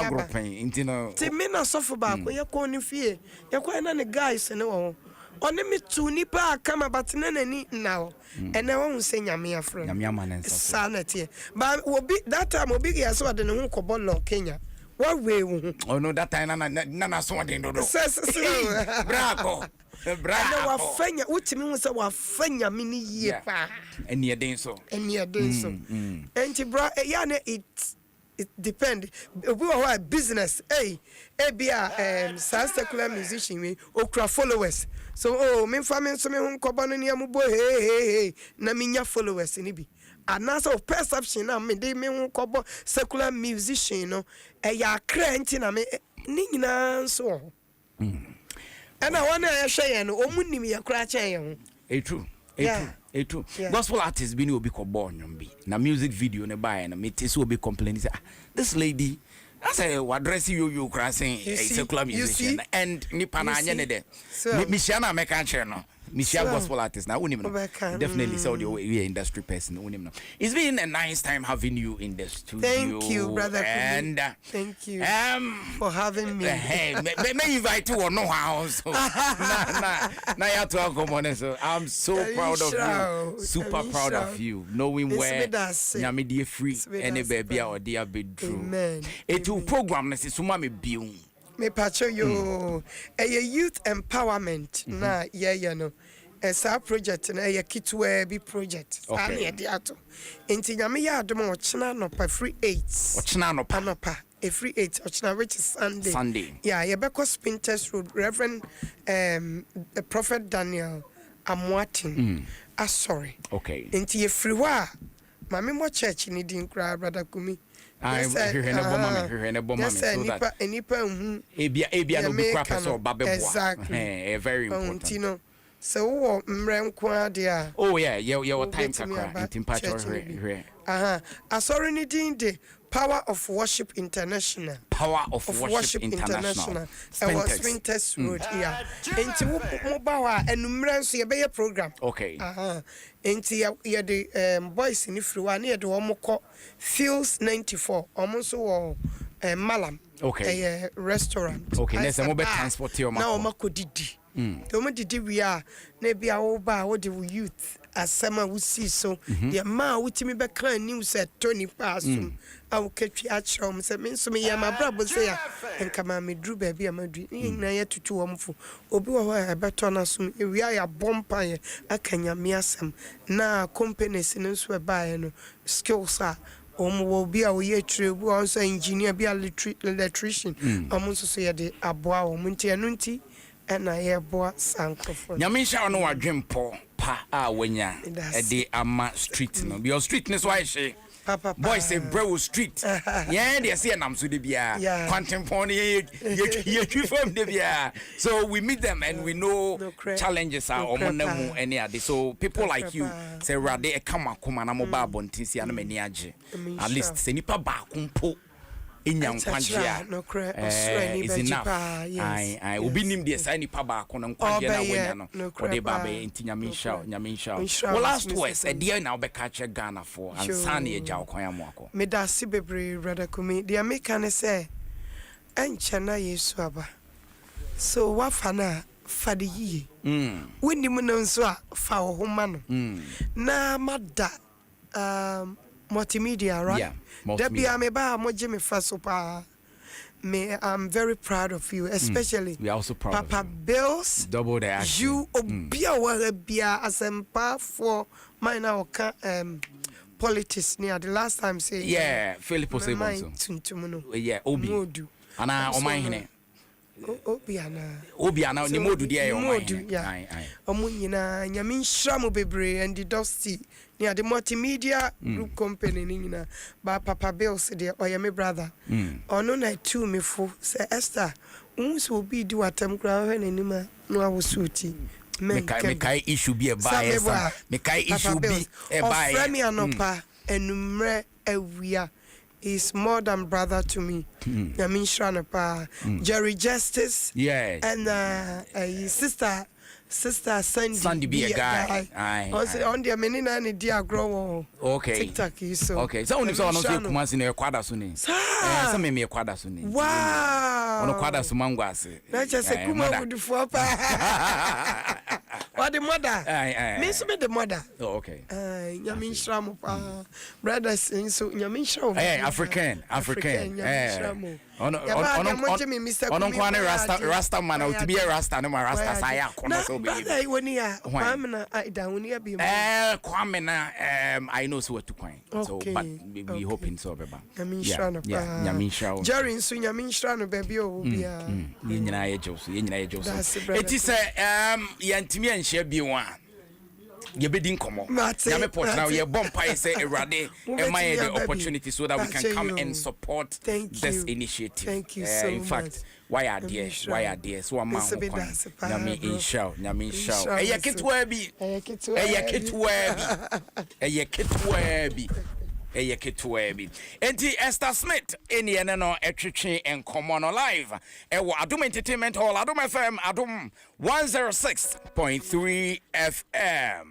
B: group intino.
A: Ti me na sofo ba ko ye ko ni fie. Yakoye na ne guys ne wo. Oni me tu nipa kama but na nani now. And na won say nyame afro.
B: Nyame amanen so.
A: Sanity. But obi that time obi ya so ade ne ho kobo Law Kenya. What way?
B: Oh no, that time na so ade no. Bravo.
A: Bravo. Wa fanya utimi hu say wa fanya mini yie pa.
B: Eni eden so.
A: Enti bra ya na it depend. We are business. Bia secular musician we okra followers. So me family so me hu koba no niam bo hey na minya followers ni bi. And as of perception na me dey me hu kobo secular musician no ya krenti na me ni nyina so. And I wanna share no omunim ya kra chen ye
B: ho. True. Gospel artists bi ni obi ko born bi. Na music video ne buy na me te so obi complain say this lady I say what dress you crossing a secular musician and nipa na anya ne de. Me share na me kan share no. Michelle gospel artist now definitely so we are industry person. It's been a nice time having you in the studio.
A: Thank you, brother.
B: And
A: thank you for having me.
B: Hey, may invite you or no house. Now you have to come on. So I'm so proud of you. Super proud of you. Knowing where Nyame free any baby or dear be true.
A: Amen.
B: It will program this is suma me biu.
A: Me pacho yo a youth empowerment na no esa project na ye kitwe bi project ani e de ato enti nyame ya adom ochina no pa free 8
B: ochina no
A: pa a free 8 ochina which is Sunday yeah ye be ko Spinters Road Reverend the Prophet Daniel Amwatin sorry
B: okay
A: enti ye free wa mame mo church ni din kra brother Kumi
B: I hear a bomb so that ebia no be crap so babebo
A: exactly
B: very important
A: so wo mrenko ade a
B: oh yeah your time kakra intimpacho here
A: asori ni din de Power of Worship International.
B: Power of Worship International.
A: Spinters Road here. Enti mo ba wa enumra nso ye be ye program.
B: Okay.
A: Enti ye the boys ni free wa na ye de wo ko Fields 94. Omo so wo Malam.
B: Okay.
A: Restaurant.
B: Okay, next mo be transport your
A: na o makodidi. To mo didi we are na bia wo ba wo de youth asama wo see so the ma wo timi be kan news at 20 past awu ketwi achrom se me nso me ya mabrabo se ya enka ma me dru ba bia madru na ya tutu wo mfo obi wo ha beto na so we ya bompa ye akanya me asem na companies no so ba ye no skills a wo bi a wo ye trebu on so engineer bi electrician nso so ye de aboa wo nti enu nti ena ye boa sankofo
B: nyame sha no wadwempo pa wenya de ama street no because street ne so I say
A: Papa
B: boys say bro street yeah they say nam so de bia contemporary ye from de bia so we meet them and we know challenges are omonamu any ade so people like you say rade e kama kuma na mo ba bontinsi ana mani age at least say nipa ba kumpo enyankwanjia is enough I obi nim de say nipa ba ko no nkwanjia na wanya no ode ba ba nyaminsha well last words e dey na obeka che Ghana for and san e ja okwan amako
A: me da si bebre brother kumi de ameka ne say enche na Yesu aba so wafana fade yi winnim no nso a fa wo homa no na mada multimedia right Debbie me ba mo Jimmy Fasopa me I'm very proud of you especially
B: we are also proud
A: Papa
B: of you.
A: Bills
B: Double the action
A: you obia wa bia asempa for mine oka politics near the last time say
B: Philip Osebonso
A: tuntum no
B: obi
A: modu
B: ana omanhene obiana ni modu dia yo omanhene
A: omunyina nyaminhira mo bebre and the dusty near the multimedia group company ni nyina ba Papa Bills de oya me brother ono na tu me fo say Esther unso obi di watam kra hwe nanima no awosuti
B: me kai issue bi e ba esa me kai issue bi e ba
A: e frame anopa enumre awia is more than brother to me. Yaminshra anopa Jerry Justice and sister Sandy be a guy. Also on the menina ni dia grow.
B: Okay.
A: TikTok you so.
B: Okay. So only so no say Kumasi na kwada so ni. So me kwada so ni.
A: Wow.
B: Ono kwada so mangwase.
A: Na just say Kuma would for pa. What the mother? Me so me the mother.
B: Oh okay.
A: Yaminshra mo pa. Brothers so Yaminshra.
B: African.
A: Yaminshra mo.
B: Ono kwane rasta man o to be a rasta no rasta saya kono so be.
A: Brother woni a kwamna aida woni a be.
B: Kwamna I know so to kwan. So but we hoping so be ba.
A: Yaminshra. Jerry so Yaminshra no baby o bia.
B: Ye nyina ye joso. Eti se yantimi anhia bi wa. Ye bedin komo ya me port now ye bompa say erade e my the opportunity so that we can come and support this initiative.
A: Thank you so
B: in fact
A: much.
B: why are there so am nyame inshallah eye ketwa bi enti Esther Smith eni ene no etwetwe enkomo no live wo Adom Entertainment Hall Adom FM Adom 106.3 FM.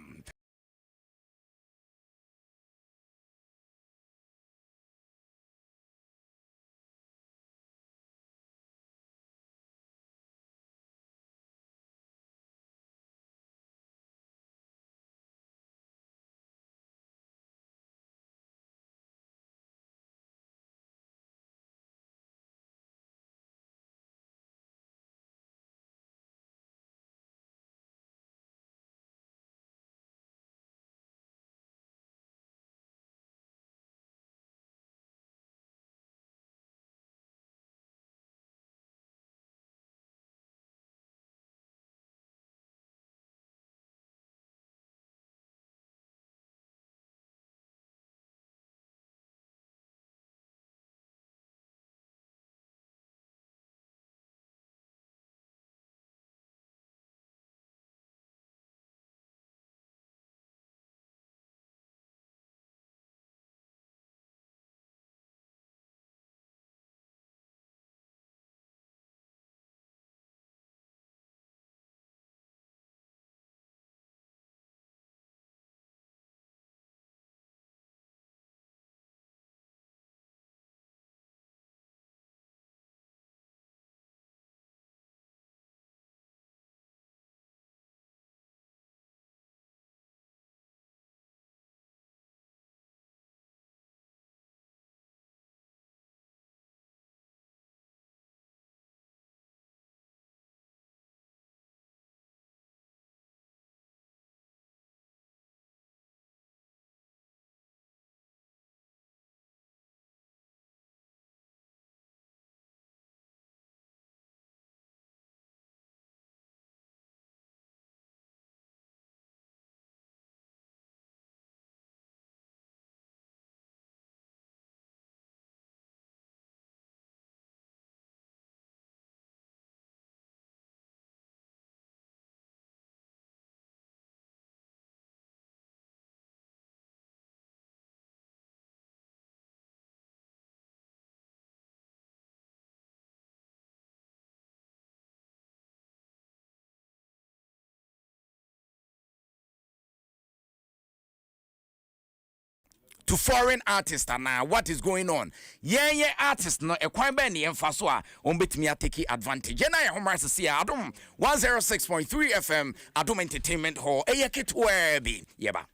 B: to foreign artists and what is going on. Yeah, artists no e kwan ba ne emfa so a on betimi atake advantage. Na ye homra se see Adom 106.3 FM Adom Entertainment Hall. Eye ketwa bi. Yeba.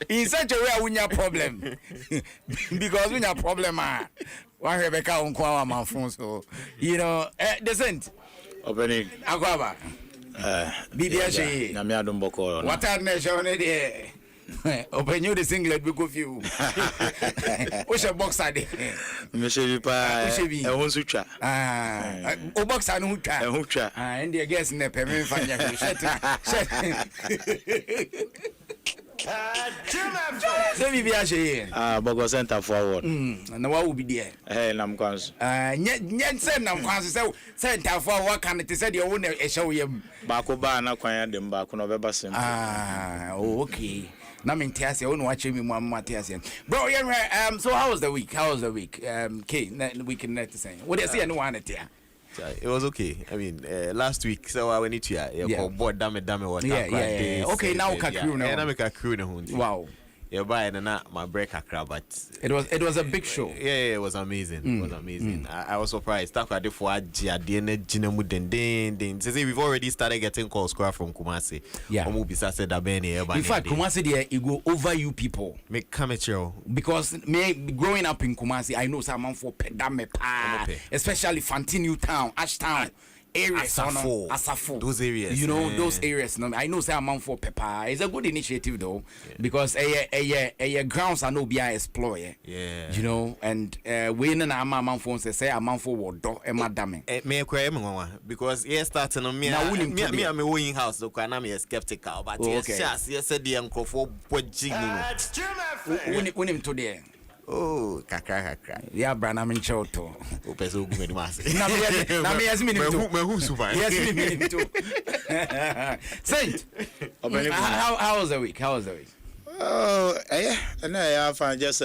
B: in such a way we have problem because we have problem one Rebecca on kwa man phone so you know decent
C: opening
B: akwaba BBH
C: na me Adom boko
B: what are nation there open you the singlet we go few what's your boxer there
C: me se bi pa e won su twa
B: o boxer no twa
C: e ho twa
B: and the guess na pe me fanya shirt say BBH
C: boko center forward
B: na wa will be there
C: nam kwanso
B: nye say nam kwanso say center forward kan te say the won e hye wo yam
C: ba ko ba na kwan ya dem ba ko no be ba sem
B: okay na me ntiase wo no wa chemi mu amatiase bro so how was the week K we can net say what do you see anyone at here.
D: It was okay. I mean, last week, so I went to yeah, board damn was
B: okay, now crew now.
D: And I crew now.
B: Wow.
D: Yeah, by and my break a but
B: it was a big show.
D: Yeah, it was amazing. It was amazing. I was surprised. Talk about the for then. Say we've already started getting calls from Kumasi.
B: Yeah.
D: In
B: fact, Kumasi there it go over you people.
D: Make come
B: because me growing up in Kumasi, I know someone for pedame pa, especially Fantinu Town, Ashtown. Areas, Asafo,
D: those areas,
B: you know, those areas. No, I know say amount for pepper. It's a good initiative though, because a grounds are no be explore.
D: Yeah,
B: you know, and we na amount for say amount for what do madame.
D: Me because starting on me I'm a wooing house. So I'm a skeptical, but yes, said the uncle for what jig.
B: When him today.
D: Oh, kakra.
B: Yeah, Branham in Choto.
D: Opeso gumeni masi.
B: Na me yes minute too.
D: Me who super.
B: Yes minute too. Saint. How was the week?
C: Oh, and I find just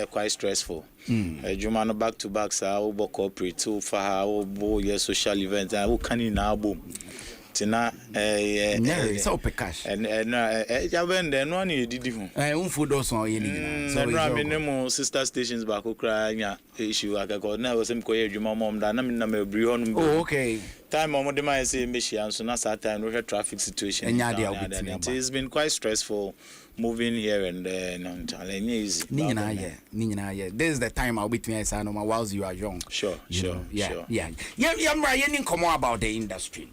C: quite stressful. Juma no back to back sa wo corporate to for how bo social events and wo can na boom. Tina
B: so pe cash
C: and ya ben de no na edidi hu
B: unfo do so ye ni
C: so na me nemo sister stations ba ko kra nya issue akako na wo sem ko ye adwuma mom da na me na me bri honum
B: oh okay
C: time mom de my say me shia so na that time no traffic situation it's been quite stressful moving here and there no challenge easy
B: ni nyina ye this is the time I'll be between us and whilst you are young
C: sure
B: yeah mra ye ni come about the industry.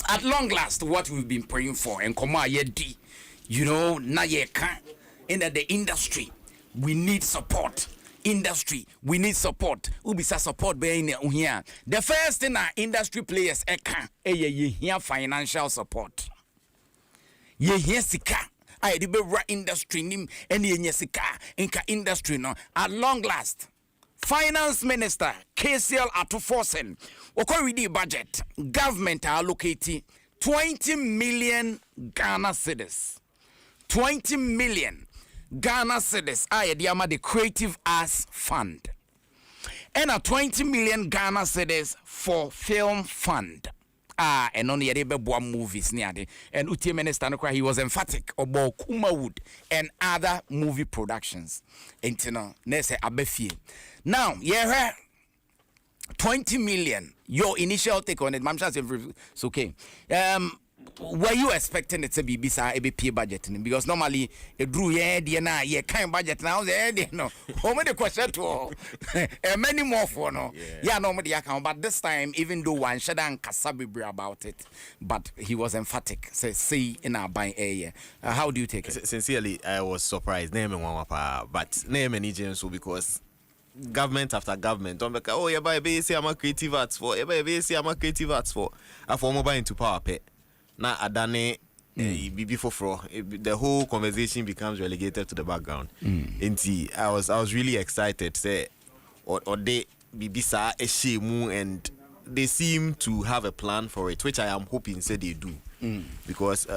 B: At long last, what we've been praying for, and come on, you know, na ye can in the industry, we need support. Industry, we need support. Ubisa support being here. The first thing our industry players ye here financial support. Ye here sika. I the be industry nim and ye sika inka industry no. At long last. Finance Minister KCL Atuforsen with the budget government allocating 20 million Ghana cedis 20 million Ghana cedis the Creative Arts Fund and a 20 million Ghana cedis for film fund and on the Adebo movies near the and Uti Minister he was emphatic about Kumawood and other movie productions and Nese Abefi. Now, 20 million. Your initial take on it, I'm sure it's okay. Were you expecting it to be beside ABP budget? Because normally a drew ye kind budget now. No, how many question to many more for no. Yeah, normally account, but this time, even though one shadan kasabi about it, but he was emphatic. Say, see in our buying area. How do you take it?
D: Sincerely, I was surprised. Name but name any agents because. Government after government don't be oh yeah by say I'm a creative arts for say I'm a creative arts for mobile into power pay now adane before the whole conversation becomes relegated to the background I was really excited say or they bibisa a shemu and they seem to have a plan for it which I am hoping say they do because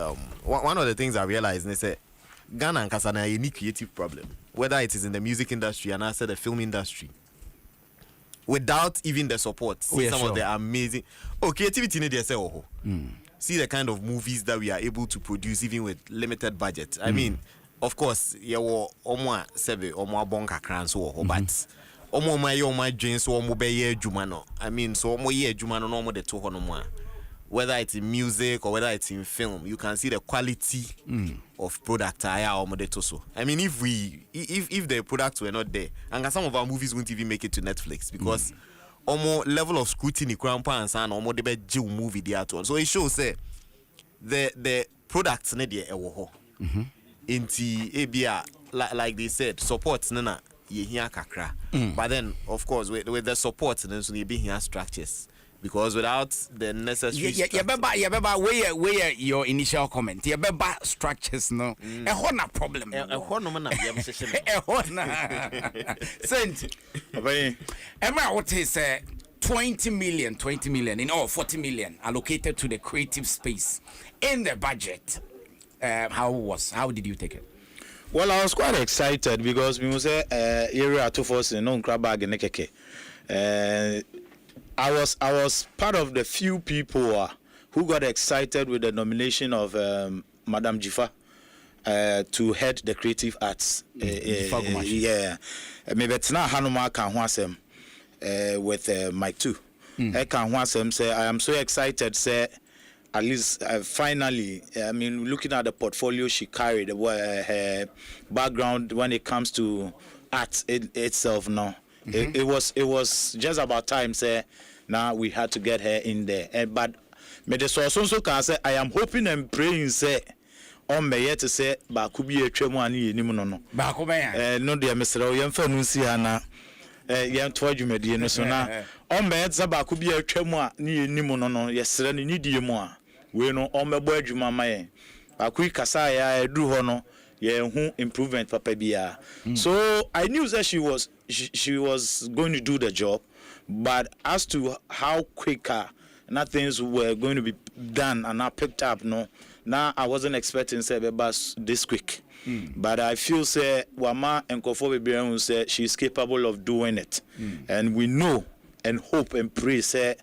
D: one of the things I realized they say Ghana and Kasana a unique creative problem, whether it is in the music industry and also the film industry. Without even the support, some of the amazing creativity need they say see the kind of movies that we are able to produce even with limited budget. I mean, of course, you omwa sebe omwa bonka kranso but omo my dreams so omo be ye juma no. I mean, so omo ye juma no omo de to hono mo whether it's in music or whether it's in film, you can see the quality of product. I mean, if the products were not there, and some of our movies wouldn't even make it to Netflix because almost level of scrutiny, and almost the best movie there. So it shows the products need there. Inti ebia like they said, support nana ye here kakra. But then of course with the support then so you be here structures. Because without the necessary
B: where your initial comment. Structures no. A problem. Sent. Emma what is 20 million in all 40 million allocated to the creative space in the budget. How did you take it?
C: Well, I was quite excited because we must say area to force no crab bag in keke. I was part of the few people who got excited with the nomination of Madam Jifa to head the creative arts. Yeah, maybe it's not Hanuma Kanwasem with Mike too. Kanwasem say I am so excited. Say at least finally, I mean, looking at the portfolio she carried, her background when it comes to art itself now. It was just about time. Say now we had to get her in there. But me the so can say I am hoping and praying say on me yet to say ba could be a tremo ani ni no.
B: Ba ko be
C: no dear Mr. O yem fa nu si ana yem to adwumadi no so na on me yet ba could be a tremo ani ni no no yesre ni die mu a we no on me bo adwuma ma yen ba ku kasa ya edu ho no ye hu improvement papa bia. So I knew that she was going to do the job, but as to how quicker things were going to be done and not picked up, no, now I wasn't expecting say bus this quick. But I feel say Wama and Kofo Bebian say she's capable of doing it, and we know and hope and pray say.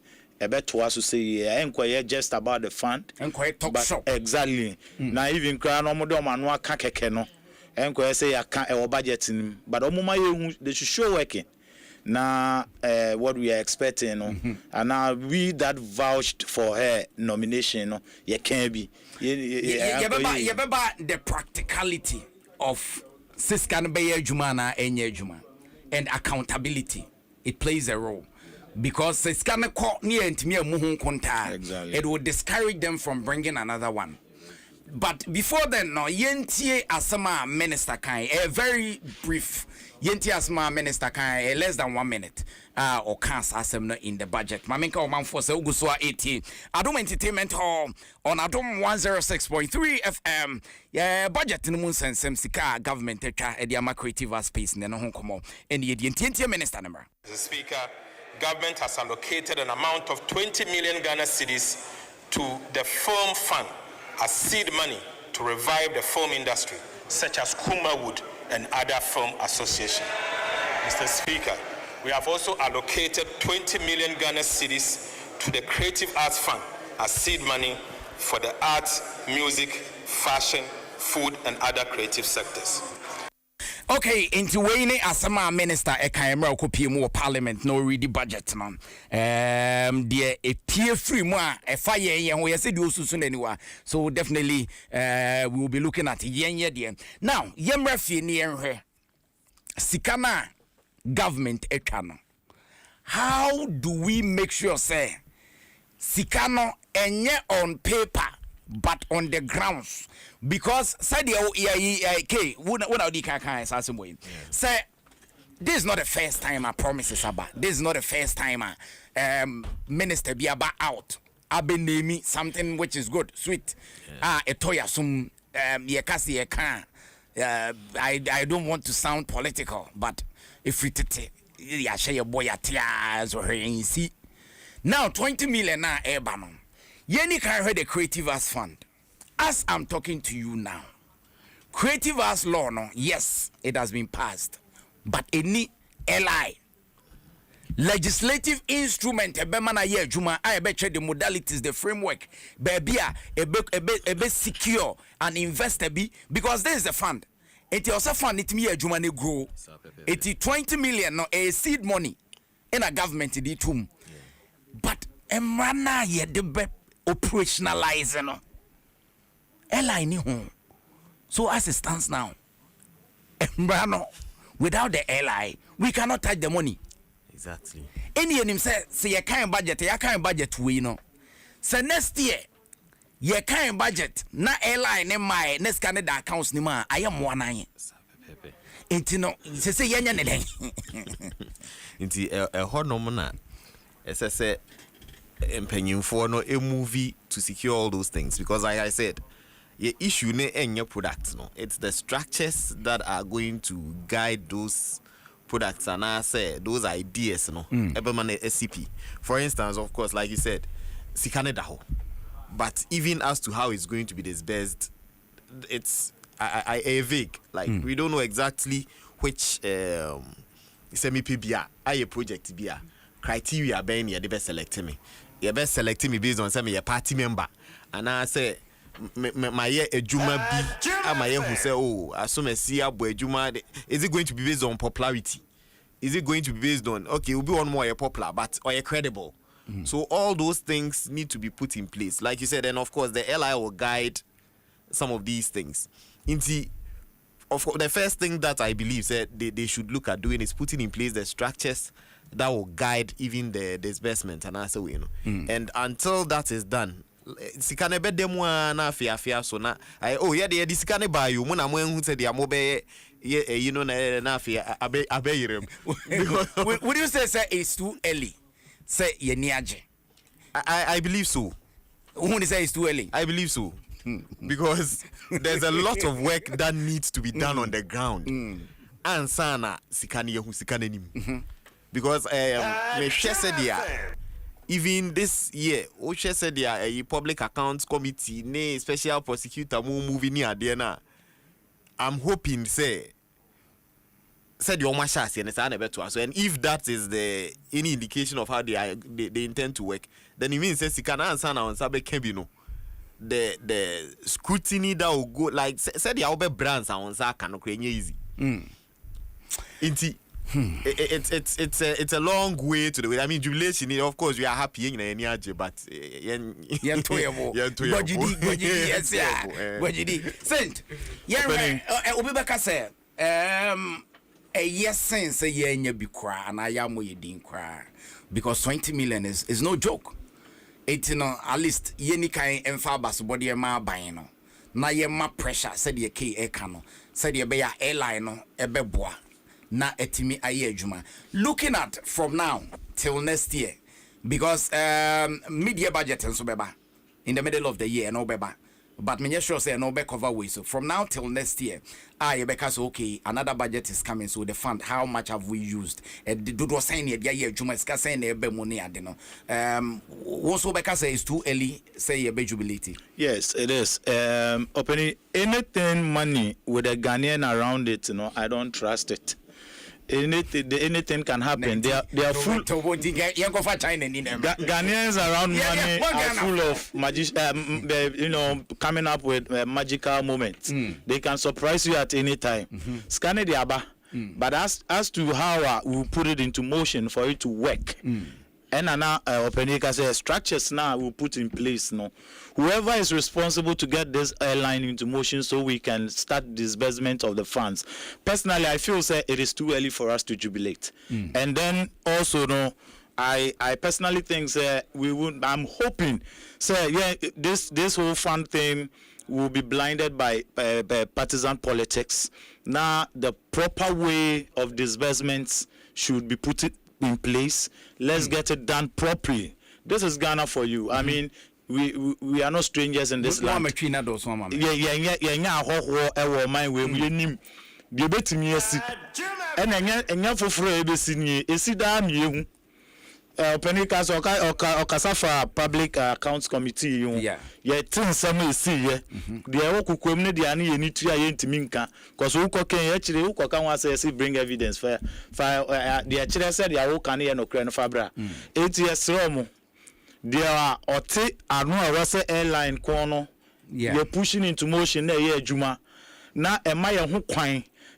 C: I bet to us to say inquire just about the fund.
B: Inquire talk shop.
C: Exactly. Now even cry no more man wa kakeke no. Inquire say I can't our budget in but omuma they should show working. Now what we are expecting no. And now we that vouched for her nomination no. You can't be.
B: You remember the practicality of Siskan Beye Jumana Enye Juma and accountability. It plays a role. Because it's gonna call near and me a muhun konta.
C: Exactly.
B: It would discourage them from bringing another one. But before then, no, Yentie Asama Minister Kai, a very brief Yentie Asama Minister Kai, less than 1 minute, or cast Asama in the budget. Maminka Oman for Uguswa 80. Adom Entertainment Hall on Adom 106.3 FM. Yeah, budget in the moon sense, Sika government, Ediama creative space, and then Hong Kong, and the Yentie Minister number.
E: Mr. Speaker, government has allocated an amount of 20 million Ghana cedis to the film fund as seed money to revive the film industry, such as Kuma Wood and other film associations. Mr. Speaker, we have also allocated 20 million Ghana cedis to the Creative Arts Fund as seed money for the arts, music, fashion, food, and other creative sectors.
B: Okay, into Wayne Asama Minister Ekaimra Kopi more Parliament no read the budget man. Dear a peer free moi a fire and we said you soon anywhere. So definitely we will be looking at yen dear. Now, Yemrafi near her Sikana government ekano. How do we make sure say Sikano enye on paper but on the grounds? Because said the when the kaka is asking way say this is not the first time I promises about this is not the first time minister be about out I've been naming something which is good sweet a toya some yakasi can I don't want to sound political but if we ya share your boy at see now 20 million na ebanon yeni can heard the Creative Arts Fund. As I'm talking to you now, Creative Arts law, no, yes, it has been passed, but any LI legislative instrument, a bemana ye juma, I bet the modalities, the framework, baby, a bit secure and investor be because there is a fund. It is also fund it me a juma ne grow. It is 20 million no a seed money in a government di tum, but emrana ye de operationalize no airline ni ho. So as it stands now, without the airline, we cannot touch the money.
D: Exactly.
B: Any him say you can't budget, you can't budget we know. So next year, you can't budget. Na airline my next Canada accounts ni ma. I am one eye. Inti no, say yanya ne den.
D: Inti honom na. Say empanyimfo no a movie to secure all those things, because like I said, your issue ne enya products no. It's the structures that are going to guide those products, and I say those ideas no. Everyone SCP. For instance, of course, like you said, sikane daho. But even as to how it's going to be disbursed, it's I vague. Like we don't know exactly which semi PBA I project be criteria being the best selecting me. You best selecting me based on some your party member, and I say my year a juma be my year who say oh as soon as see a juma, is it going to be based on popularity? Is it going to be based on okay we'll be one more popular but or credible? So all those things need to be put in place, like you said, and of course the LI will guide some of these things. Of course, the first thing that I believe said they should look at doing is putting in place the structures that will guide even the disbursement and also and until that is done, sikane be demo na afia so na oh yeah the sikane buy you na mo hu say the amobe you know na afia abeyirem.
B: Would you say it's too early? Say yeniaje.
D: I believe so.
B: Who say it's too early?
D: I believe so. Because there's a lot of work that needs to be done on the ground. And sana sikani yehu sikane nim. Because me said even this year, Oshe said a public accounts committee, ne special prosecutor moving near Diana. I'm hoping say said your mashas and if that is the any indication of how they intend to work, then it means he can answer now on Sabe Kebino. The scrutiny that will go like said the Albert brands on Zaka no easy. It's a long way to the way. I mean, jubilation. Of course, we are happy in any age, but
B: Saint, Obibaka said, a yes sense a year in your bikra, and I am with you cry because 20 million is no joke. 18 at least yeni kind and fabas body a ma buying. Na ye ma pressure, said ye K Ekano, said ye be a airline, a beboa. Na etimi aye juma. Looking at from now till next year, because media budget and so beba in the middle of the year no beba, but me sure say no be cover way. So from now till next year, because okay, another budget is coming. So the fund, how much have we used? Do was saying year juma is saying be money adeno. Also because it's too early say a jubility.
C: Yes, it is. Opening anything money with a Ghanaian around it, I don't trust it. Anything can happen. They are full. Ghanaians around money are full of coming up with magical moments. They can surprise you at any time. Scan the aba, but as to how we put it into motion for it to work. And now, Openika says structures now will put in place. No, whoever is responsible to get this airline into motion, so we can start disbursement of the funds. Personally, I feel say it is too early for us to jubilate. And then also, no, I personally think we would. I'm hoping, this whole fund thing will be blinded by partisan politics. Now, the proper way of disbursements should be put in place. Let's get it done properly. This is Ghana for you. I mean, we are not strangers in this land. Penicas or Casafa Public Accounts Committee, yeah, 10 some see ye. The Oko community and you need to minka, because Uko can actually Uko say bring evidence for the actually said the Aokani and Okran Fabra. 8 years Romo. There are Ote and no airline corner. You're pushing into motion there, Juma. Now, am I a hook?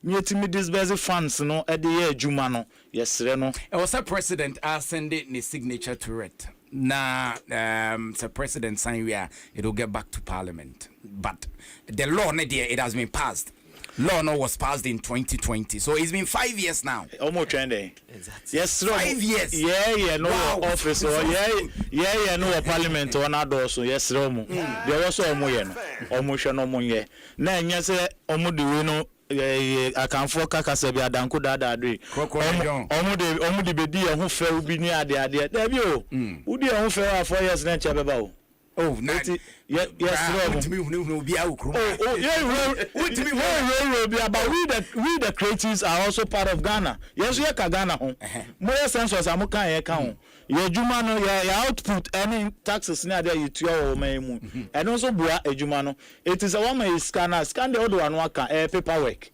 C: Nyetimi disburse funds no at the year Jumano. Yes, Reno.
B: I was a president sending the signature to it. Now, the president sign we are, it will get back to parliament. But the law, it has been passed. Law no was passed in 2020, so it's been 5 years now.
C: Almost trending.
D: Exactly.
C: Yes,
B: 5 years.
C: Yeah, no
B: Wow.
C: office or no parliament or not also. Yes, Romo. There was almost no money. Now, yes, almost the no. I can focus as a danko dada adri. Omo de bedi who fell be near the idea. There you. Who do you fell 4 years then chababa?
B: Oh, yes,
C: yes,
B: no, be out.
C: Oh, yeah, but we the creatives are also part of Ghana. Yes, we are Ghana home. More sense Amuka account. Your Jumano, your output, any taxes near there you to your moon. And also Bua a Jumano. It is a woman scan the other one paperwork.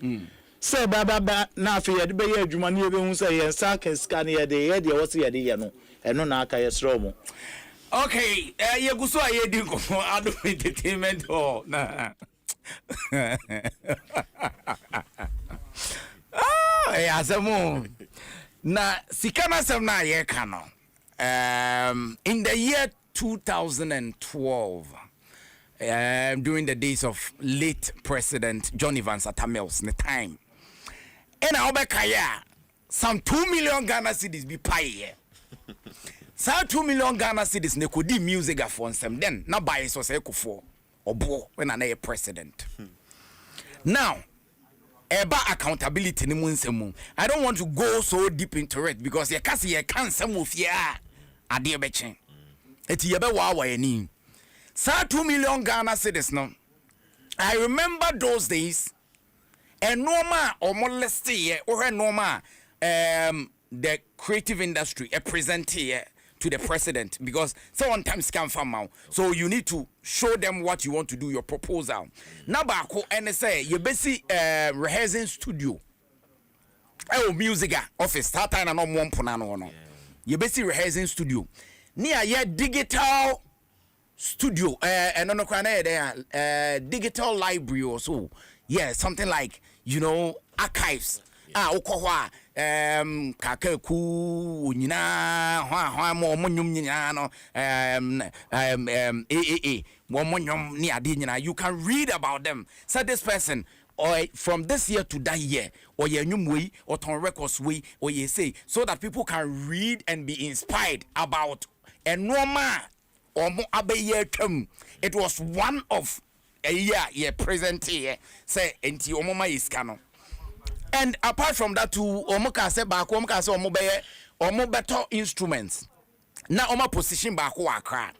C: Say Baba na fi yede be Jumani who say yes, scan here the head, what's the idea? And no Naka yes Romo.
B: Okay, you go so I did go for Adom entertainment or nah. Ah, Azamo. Na sikana sem na ye kano. In the year 2012, during the days of late President John Evans Atamels, the time, and Obekaya, some 2 million Ghana cedis be pay. So 2 million Ghana cedis ne could do music for some then not buy so say for or bo when an president. Now, about accountability ni munsemu. I don't want to go so deep into it because you can see you can't some of ya adie bechen. Eti yebe wa ni. So 2 million Ghana cedis no. I remember those days and normal or molesty ye or normal the creative industry a present here to the president because sometimes can farm out. So you need to show them what you want to do, your proposal. Now bako and say you basic rehearsing studio. Oh music office start time and no one punano no. You basic rehearsing studio. Near your digital studio and no there digital library or so. Yeah, something like archives. Okohwa kakeku nyina hwa mo monyum nyina no mo monyum ni ade nyina you can read about them. So this person or from this year to that year or ye nyum we or ton records we or ye say so that people can read and be inspired about a normal or mo abaye twam. It was one of a year present here say enti omoma iskano. And apart from that, too, omuka se back, omuka se omo better instruments. Now omo position back wakra.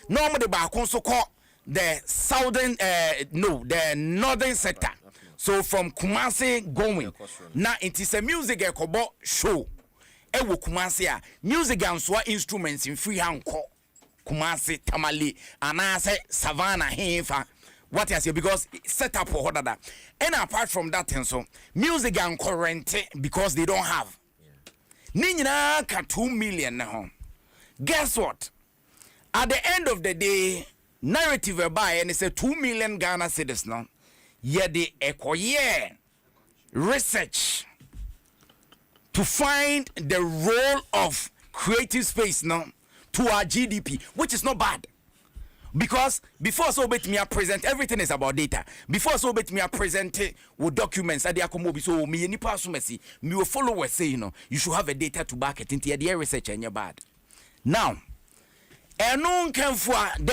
B: No omo the back so called the southern, the northern sector. So from Kumasi going. Now it is a music ekobo show. Ewo Kumasi a music and swa instruments in free hand ko Kumasi Tamale and I say Savannah Hefa. What I say because set up for that. And apart from that, and so music and current because they don't have. Nina ka 2 million now. Guess what? At the end of the day, narrative by and it's a 2 million Ghana cedis now. Yeah, the ecoye research to find the role of creative space now to our GDP, which is not bad. Because before so bet me I present everything is about data. Before so bet me I present with documents at the akomobi so me any person me will follow what say you should have a data to back it into the research and you're bad. Now, there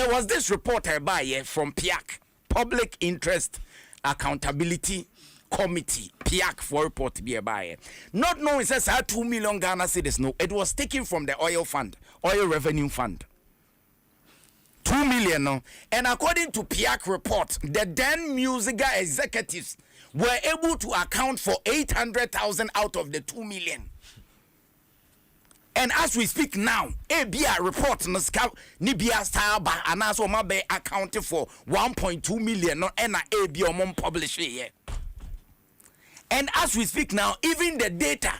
B: was this report by from PIAC, Public Interest Accountability Committee, PIAC for report to be a buyer. Not knowing it says 2 million Ghana cedis. No, it was taken from the oil revenue fund. 2 million no. And according to PIAC report, the then musical executives were able to account for 800,000 out of the 2 million. And as we speak now, ABI report no Nibia Starba and also Mabe accounted for 1.2 million no and ABI on publish here. And as we speak now, even the data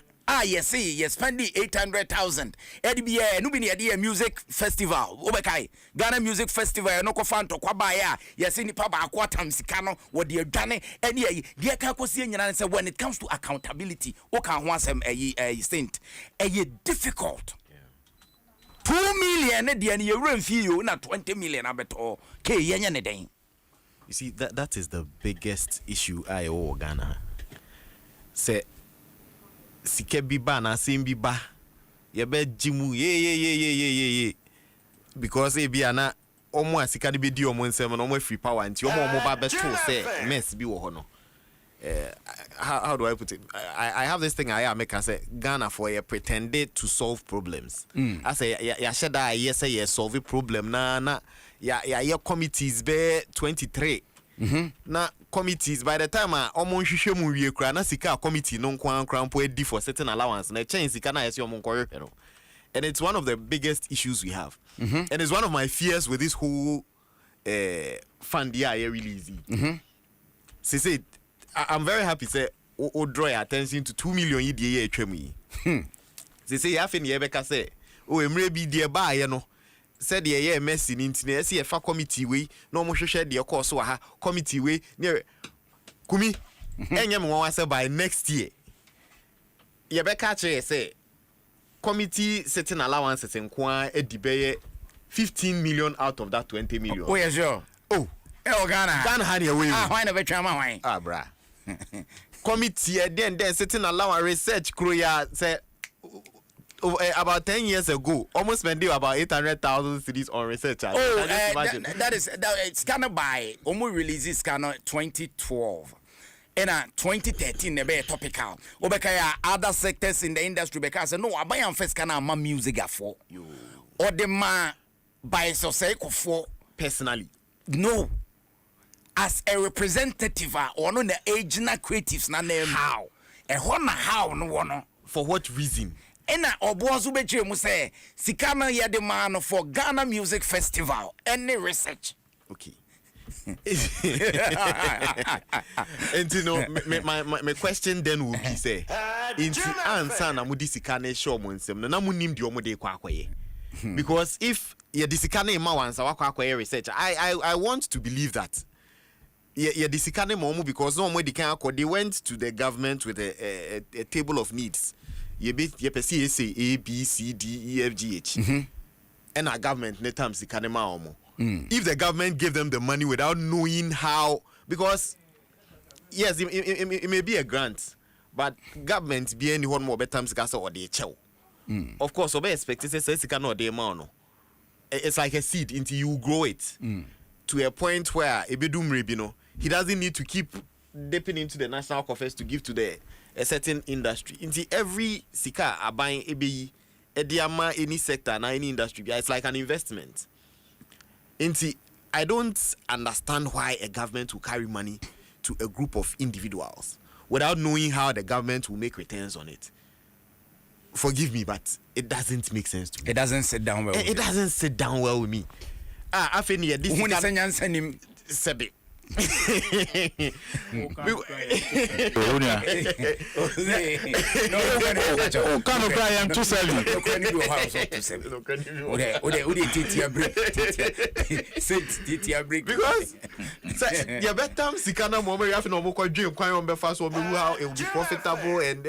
B: yes, see, you're spending 800,000. EDBA, Nubini Adia Music Festival, Obekai, Ghana Music Festival, Noko Fanto, Kwabaya, yes, in the Papa Aquatam Sikano, what you're done, and yeah, dear Kakosi, and say when it comes to accountability, Oka wants a saint, a difficult 2 million ne de ne yewura mfi yo na 20 million abeto ke yenye ne den.
D: You see, that is the biggest issue I owe Ghana. Say, sike biba na simbi ba. Yebe jimu ye. Because e bia na omo asika de bedi omo nsem na omo free power nti omo ba besto say mess bi wo ho no. How do I put it? I have this thing I make. I say Ghana for you pretended to solve problems. I say ya sheda yes say solve problem na ya committees be 23. Na committees by the time omo hwehwe mu wie kra na sika committee no nkwan edi for certain allowance na change sika na yes omo nkore no. And it's one of the biggest issues we have. And it's one of my fears with this whole fund here really easy. Say I'm very happy say o draw your attention to 2 million EDA atwam. Say you have in Yebeka say o emre bi de ba ye no said the ye mercy nti see fa committee we no mo hwehwe de course wa ha committee we near kumi enye me wan say by next year Yebeka che say committee setting allowances nkwa edibeye 15 million out of that 20 million.
B: Oh yes sure.
D: Oh
B: Ghana
D: had your way.
B: Why never try my wine?
D: Bra. Committee then sitting allowance research Kroya say about 10 years ago almost spending about 800,000 cedis on research.
B: That is scanner by almost releases scanner 2012. In 2013 they be topical. Obekaya other sectors in the industry because no I buy first scanner my music for you. Or the man by so say for
D: personally.
B: No. As a representative or no the agent creatives na name how how no one
D: for what reason
B: and obozu beche mu say sikana ya the man for Ghana Music Festival any research
D: okay. And you know my question then will be say into answer na mudi sikana show mo nsem na munim de omo de kwa akoye because if ya disikana ma wansa wakwa akoye research I want to believe that yeah, the Sikane Momu because no more they went to the government with a table of needs. You say A, B, C, D, E, F, G, H. And our government net time Sikane Momu. If the government gave them the money without knowing how, because yes, it may be a grant, but government be any one more better times or they chow. Of course, obey expected say Sikane or the amount. It's like a seed until you grow it to a point where Ebedum Rebino. He doesn't need to keep dipping into the national coffers to give to a certain industry. Into every sika are buying EBE, Ediama, any sector, na any industry. It's like an investment. Into I don't understand why a government will carry money to a group of individuals without knowing how the government will make returns on it. Forgive me, but it doesn't make sense to me.
B: It doesn't sit down well.
D: It doesn't sit down well with me. I think this Sebe. Because you better sikana mo we have no more dream kwan on be fast so how it will be profitable and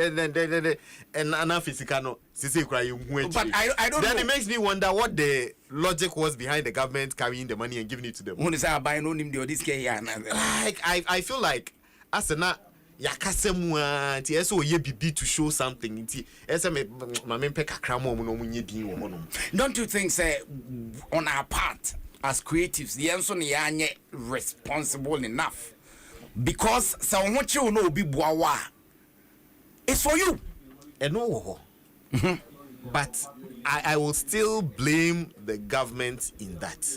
D: sikano sisi kra you
B: but I don't
D: then
B: know.
D: It makes me wonder what the logic was behind the government carrying the money and giving it to them.
B: When is I buy no nim this here
D: like I feel like as na yakasemu anti eso ye bibi to show something nti ese me mame pe kakra mo no munye din wo no.
B: Don't you think say on our part as creatives the enso ne yanye responsible enough because so what you know be boawa it's for you
D: and no but I will still blame the government in that.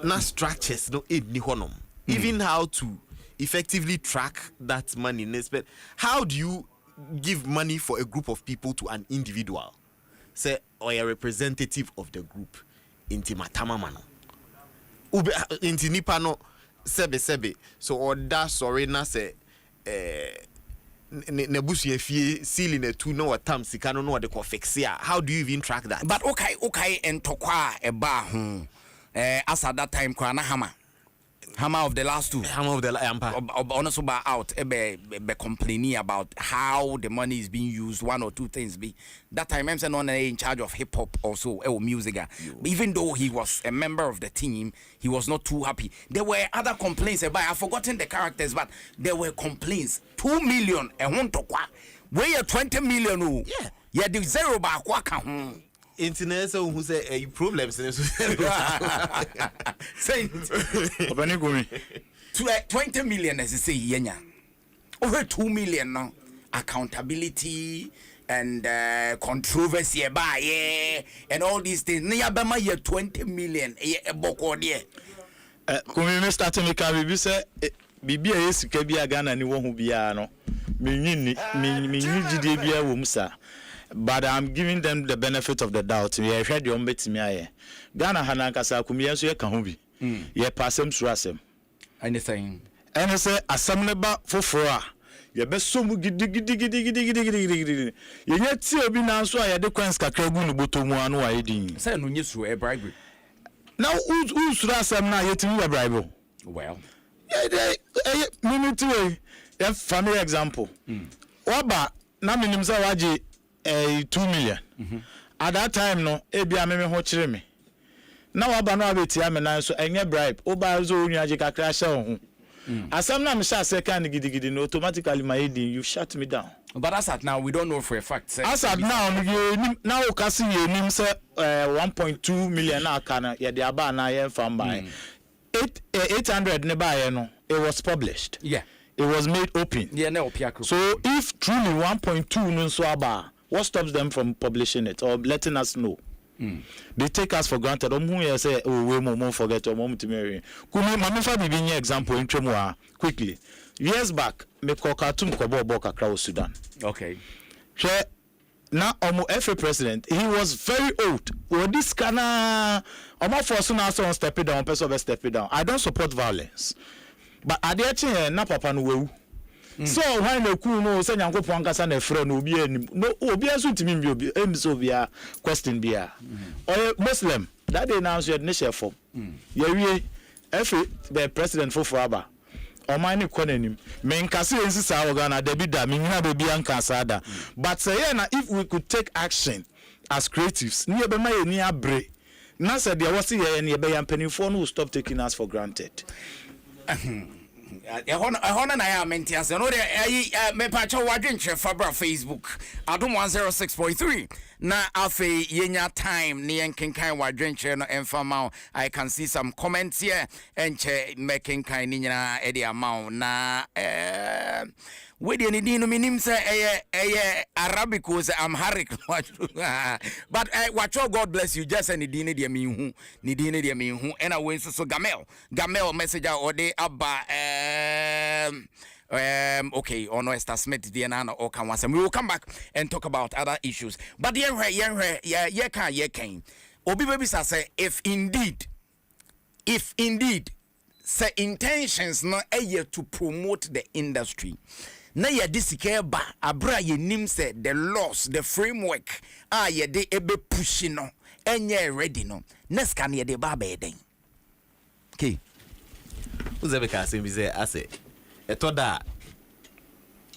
D: Na structures no aid ni honom. Even how to effectively track that money. How do you give money for a group of people to an individual? Say or a representative of the group. Inti matama mano. Inti nipa no sebe. So or da sorry na say nebusu yefie seal in a two no atam sika no de confexia. How do you even track that?
B: But okay entokwa eba ho as at that time kwa na hama Hammer of the last two.
D: Hammer of the Empire.
B: Also by out be complaining about how the money is being used. One or two things be that time I'm saying on in charge of hip hop also music. Even though he was a member of the team, he was not too happy. There were other complaints about I've forgotten the characters, but there were complaints. 2 million and one to qua. Where 20 million? Yeah, the zero by quaka.
D: Internet who say problems in
B: say 20 million as you say yenya over 2 million now accountability and controversy by and all these things near bema ye 20 million e boko there
C: kumi start me ka bibi say bibi e sika bia Ghana ni wo hu bia no menyi gidie bia wo musa. But I'm giving them the benefit of the doubt. We have heard your betimi aye. Ghana hanankasa kumiya so ye ka ho bi. Ye passem surasem.
B: Anything.
C: And say asem ne ba foforo a ye be so mu gidi. Ye nya ti obi na so a ye de kwens kakra gu no botomu anu a ye din.
B: Say no nyesu e bribe.
C: Now who surasem na ye timi bribe?
B: Well.
C: Yeah, minute way. A family example. Oba na minim say waje 2 million. At that time no ebia me ho kire me na waba no abeti am na so enye bribe oba zo onyu age kakra sha ho asam na me sha second gidigidi no automatically my head you shut me down.
B: But as at now we don't know for a fact.
C: As at now now o kasi ye nim say 1.2 million na kana ye de aba na ye fam by 800 ne ba ye no it was published.
B: Yeah,
C: it was made open.
B: Yeah, no opiako.
C: So if truly 1.2 no so aba, what stops them from publishing it or letting us know? They take us for granted. Who say, oh, we won't forget or mom to marry. Kumi, mama fa bibi nye example in Tremua quickly. Years back, me kokatum kobo boka kraw Sudan.
B: Okay.
C: Now, every president, he was very old. Well, this kana, for soon as on step it down, person step it down. I don't support violence, but I did na papa no. So when the cool no say Yankopon kasa na frɛ no obi anim no obi aso timi bi obi emso bia question bia or Muslim that day now so ne share form ye every the president for aba o man ni konanim men kase ensi sa organa da bi da me nyina be bia nka sa da but say na if we could take action as creatives ni be ma ye ni abre na say there was ye ne be yan penifo no stop taking us for granted.
B: I want na maintenance no dey me pa cho wadwenche fabra Facebook Adom 106.3 na afi yenya time ne yenkenkan wadwenche no emfama I can see some comments here enche mekenkan ni nyina e dey amount na we dey ni no minim say Arabic was Amharic but wacho God bless you just any din dey me hu ni din dey me hu and away so Gamel messenger or dey aba okay or no Esther Smith Diana or can we will come back and talk about other issues but yeah can obi baby say if indeed say intentions no to promote the industry na ye disike ba abra ye nim say the laws the framework ye de ebe push no enye ready no next can ye de ba be den okay
D: Uzebeka say be say ase etoda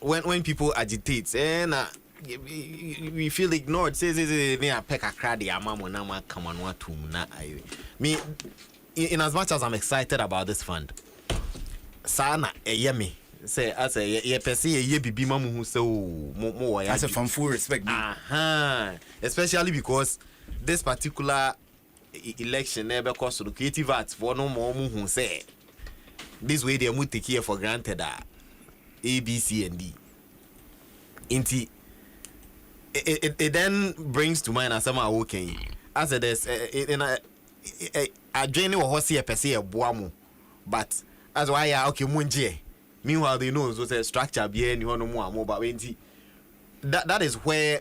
D: when people agitate and we feel ignored say me a peck akra de amamo na ma come on what na me in as much as I'm excited about this fund sana eyemi say as a ye pese ye bibi mamu hu say mo
B: as a from full respect
D: especially because this particular election never cost to creative arts for no more who say this way they would take care for granted A, B, C, and D. Inti it then brings to mind as someone working as it is in a journey or horse a boamu, but as why okay munje. Meanwhile they know so structure be any one more but that is where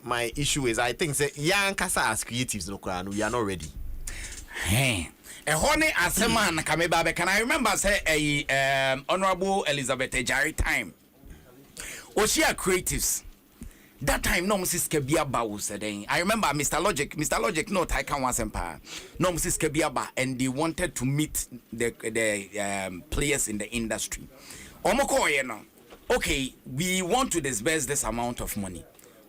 D: my issue is. I think say young kasa as creatives no we are not ready.
B: A honey as a man Kamebabe. Can I remember say Honorable Elizabeth Ejari time? Oshia creatives that time no Mrs. Kebiaba was saying. I remember Mr. Logic no I can once empire. No Mrs. Kebiaba, and they wanted to meet the players in the industry. Omoko you know. Okay, we want to disburse this amount of money,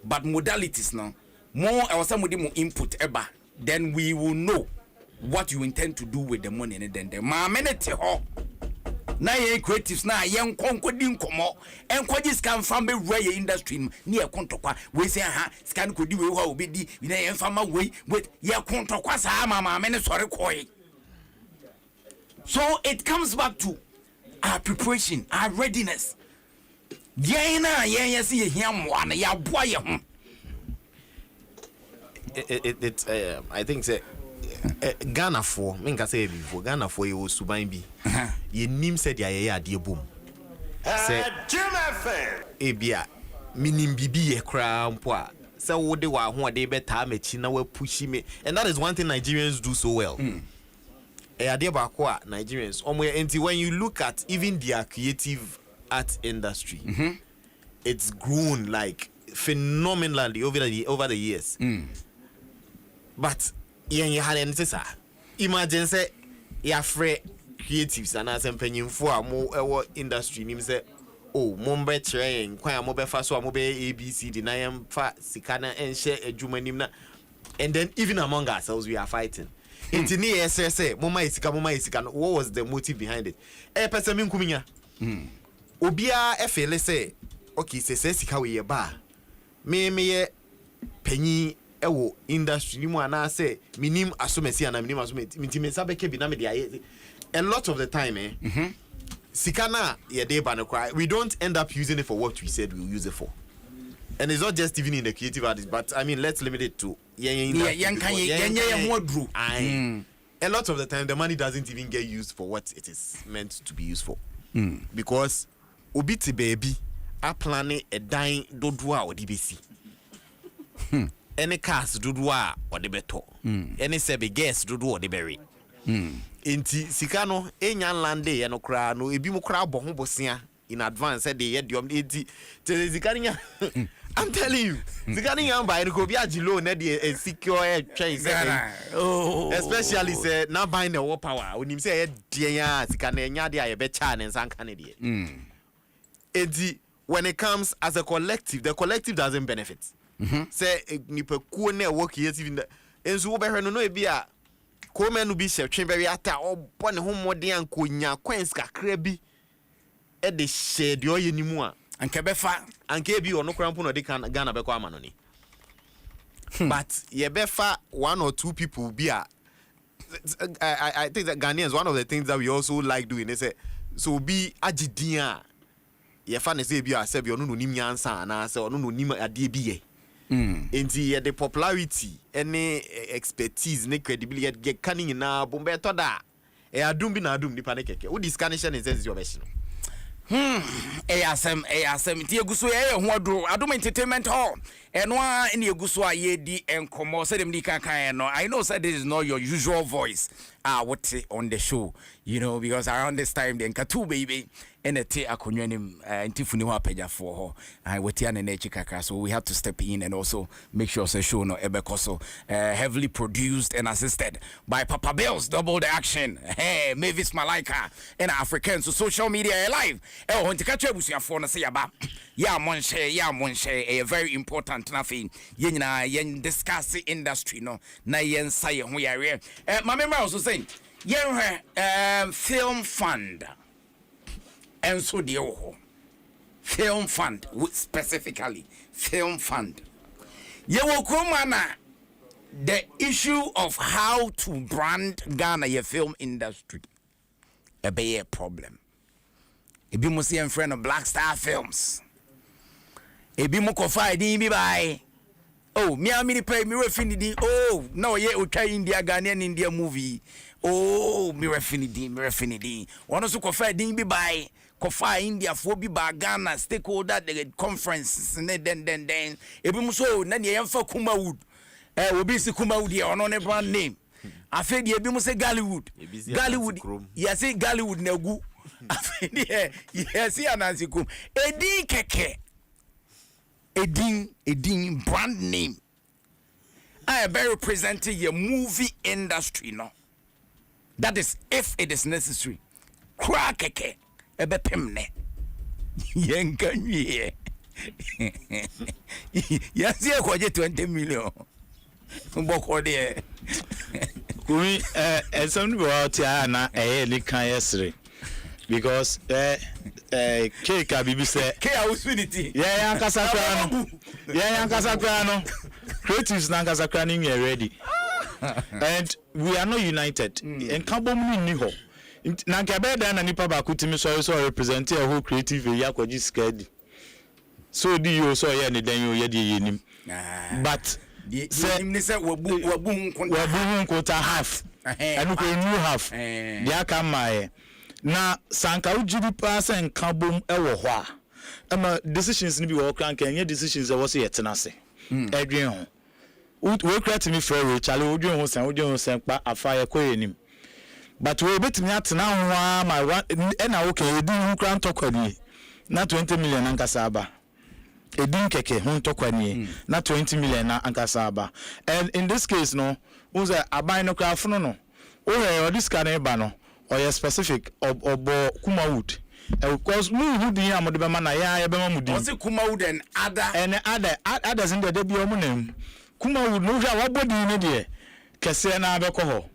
B: but modalities now more or somebody more input ever, then we will know what you intend to do with the money. And then the minute na ye creatives na ye nkonkodi nkomo enkoji scan from be where industry ni e kontokwa we say aha scan kodi we ho obedi na ye fama we with ye kontokwa sa mama me ne sori koi. So it comes back to our preparation, our readiness. Ye na ye see hia mwa na ya boa ye ho.
D: I think say Ghana for minka say before Ghana for you suban bi ye nim said ya ye ade bom say ebia minim bibi ye kra mpo a say wo de wa ho de beta machi na wa pushi me, and that is one thing Nigerians do so well. Ade ba ko a Nigerians enti when you look at even their creative art industry, it's grown like phenomenally over the years. But yen had anything, imagine say ya free creatives and as empenyim for more industry nim say oh mombe train kwa mo be fa so mo be abc the na fa sikana en share adwuma na, and then even among ourselves we are fighting. Inti ni say moma isika, what was the motive behind it? Person min kuminya obia efele say okay say sika we ye ba me penyi ewo industry ni mu ana say minim asomesi ana minim asometi mitime sabeke bi na me dey a lot of the time sikana ye dey ba no cry, we don't end up using it for what we said we'll use it for. And it's not just even in the creative artists, but I mean let's limit it to a lot of the time the money doesn't even get used for what it is meant to be used for. Because obiti baby are planning a dying dodua or DBC. Any cars dodua or the beto. Any sebe guess dodua or the berry. Inti sikano enyan lande no kra no ebi mo kra bo ho bosia in advance said the yediom enti zikania. I'm telling you, zikania buy no be agilo na the secure trace, especially say now buying the war power when him say dia zikana nya dia ye be cha ne sanka ne die. Enti when it comes as a collective, the collective doesn't benefit. Say nipa ku na work creative in the enso wo be hwe no e bia ko menu bi hye twen be ata obone ho modern ankonya kwens kakra bi e de hye de oye ni mu a anke be fa anke bi ono krampo no de kan Ghana be kwa ama no ni. But ye be fa one or two people bi a I think that Ghanaians, one of the things that we also like doing is so be agidin a ye fa ne say bi a se bi ono no nim nyansa na se ono no nim ade bi ye. Inti the popularity any expertise ne credibility get canning na bombe to da e adum bi na adum nipa ne keke wo discussion is your version. Asem ti eguso ye ho adro adum entertainment hall enwa ene eguso a ye di enkomo say dem di kan no. I know say this is not your usual voice what on the show, you know, because around this time the nkatu baby enete akonwanim ntifuni ho apeja for ho wetia ne nechi kakra, so we have to step in and also make sure say show no ebekoso heavily produced and assisted by Papa Bills Double the Action, hey Mavis Malaika and Africans, so social media live hontika twabusuafo no say yaba ya monshare a very important nothing yenyina yen discuss industry no na yen say ho yare my member also saying yen film fund. And so the film fund, specifically film fund. The issue of how to brand Ghana your film industry be a problem. Ebi mo see friend of Black Star Films. Ebi mo kofa din bi bai. Oh, me pay me refinidi. Oh, no ye utwa India Ghanaian India movie. Oh, me refinidi. One also kofa din bi bai. Kofa India for bi ba Ghana stakeholder the conference then ebi muso na ne yemfa Kumawood obi si Kumawood e ono ne brand name afi de ebi muso Gallywood yes Gallywood na gu afi de yes Anansi Kum edi keke
B: edin brand name. I better represent your movie industry no. That is if it is necessary. Krakeke ebe pemne. Yenka nwie. Yes, you go 20 million. Mboko de.
C: We some about na kan yesre because cake abibi say
B: K ausfinity.
C: Yeah, yankasa kra no. Creatives na yankasa kra ni ready. And we are not united. And kabom ni ho. Na nka be da na nipa ba kutimi so represent a whole creative yakwaji skadi. So di you so ye ne dan you ye de yenim. But
B: say wabu
C: nkota half. And we new half. Dia ka my na sanka ujidi pa se nka bom ewo ho a. Ama decisions ni bi wo kran kan ye decisions e wo se yetenase. Edwen ho. We create me for we chale odwen ho san pa afa ye koyenim. But we betimi atena ho my one na okay edi hu kran tokwani na 20 million ankasa aba. Edin keke hun tokwani na 20 million na ankasa aba. And in this case no uze aban no craft no o this can eba no or specific obo Kumawood because who din amode be na ya be mamudi
B: was Kumawood and
C: others in the dey be omunem Kumawood no hwa wabodi ni de kese na abekọ ho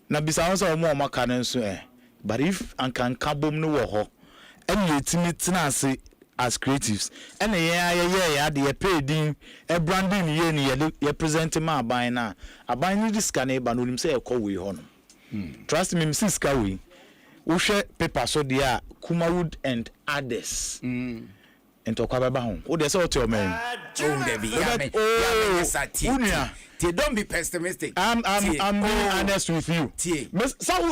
C: na bisa won so omo maka no nso but if ankan kabom no wo ho and yetimi tenase as creatives and yeah the pay din e branding ye ni ye present ma aban na aban ni diska na eba no nim say e ko we ho no trust me mrs kawi wo hwe paper so dia Kumawood and others ento kwa baba ho wo de say o te o man
B: don't be pessimistic.
C: I'm being honest with you. So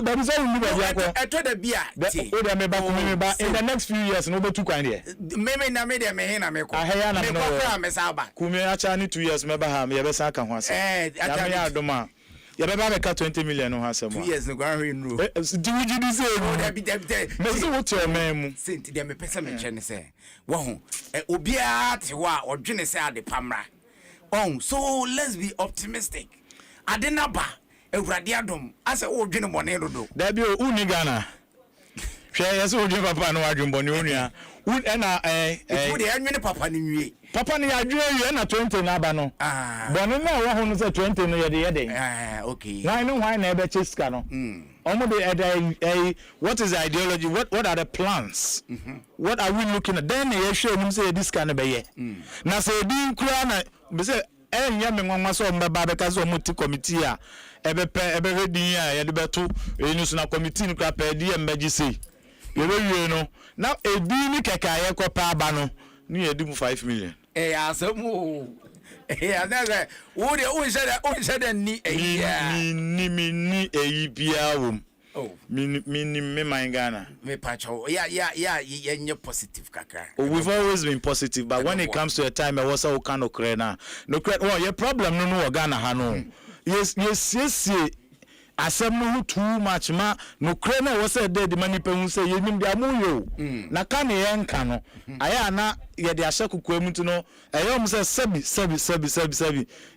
C: that is all you need.
B: I told the beer.
C: In the next few years, no be too kind here.
B: Maybe na me de me hina me ko.
C: Ahaya na
B: me ko me saba.
C: Kumi acha ni 2 years me ba ha me be sa kan ho ase. Ya me Adom a. Ya be ba be ka 20 million ho ase mo.
B: 2 years no go hwe nro.
C: Do you do say no? Me say what your man mu.
B: Sent dem me pesa me che ne say. Wo ho obi a te ho a odwene say ade pamra. Oh, so let's be optimistic. Adenaba, Ewurade Adom, ase o dwene bone dodo.
C: Da bi o uni Ghana. Hwe yes o dwene papa no adwene bone onua. Un na
B: wo de anwene papa ni nwie.
C: Papa ni adwene wie na 20 na aba no. Bone na wo ho no say 20 no ye de.
B: Okay.
C: Why na ebe chiska no. Omo de what is the ideology? What are the plans? What are we looking at? Then ye show him say this kind of be ye. Na say di nkura na be say enya me nwanwa so mbeba be ka so muti committee a ebe redin a ye de beto enu so na committee nkura pa di embaji say. Ye be wie no. Na edi ni keka ye ko pa aba no ni ye di mu 5 million.
B: Asemu. Another wo de o shada ni
C: ni eyi bia wom.
B: Oh,
C: me Ghana.
B: Me pacho. Yeah, positive kakra.
C: We've always been positive, but when it comes to a time I was so kind of crena. No credit. Oh, your problem no Ghana ha no. Yes. Asem no too much ma no crena was said the money pe say yenim dia mo yo. Na ka ne yenka no. Aya na ye de ahye kokoamu tu no. Eyom say sebi.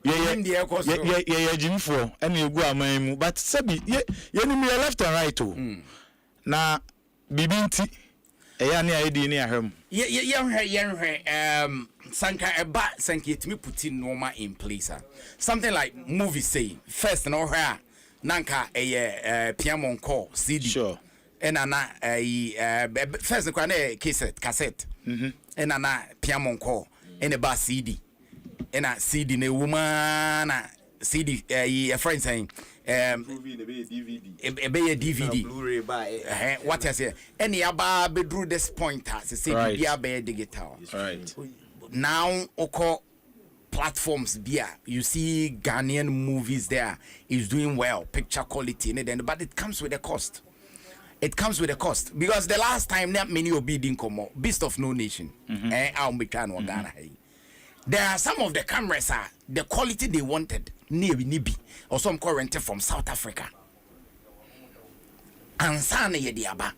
C: Ye jimfo ene egu aman mu. But sebi ye nim ye left and right o. Na bibinti eya ne ayedi ne ahwem.
B: Ye sanka yetimi put in normal in place. Something like movie say first no hwɛ nanka piano call CD.
C: Sure.
B: And ana first kwa na cassette. And ana piano call and a CD. And a CD ne woman CD a friend saying movie a DVD
D: Blu-ray buy
B: what I say any aba be drew this point as say be digital.
C: Right.
B: Now oko platforms beer you see Ghanaian movies there is doing well, picture quality but it comes with a cost. Because the last time that many obi didn't come Beast of No Nation Ghana. There are some of the cameras the quality they wanted nibi or some current from South Africa and sana yediaba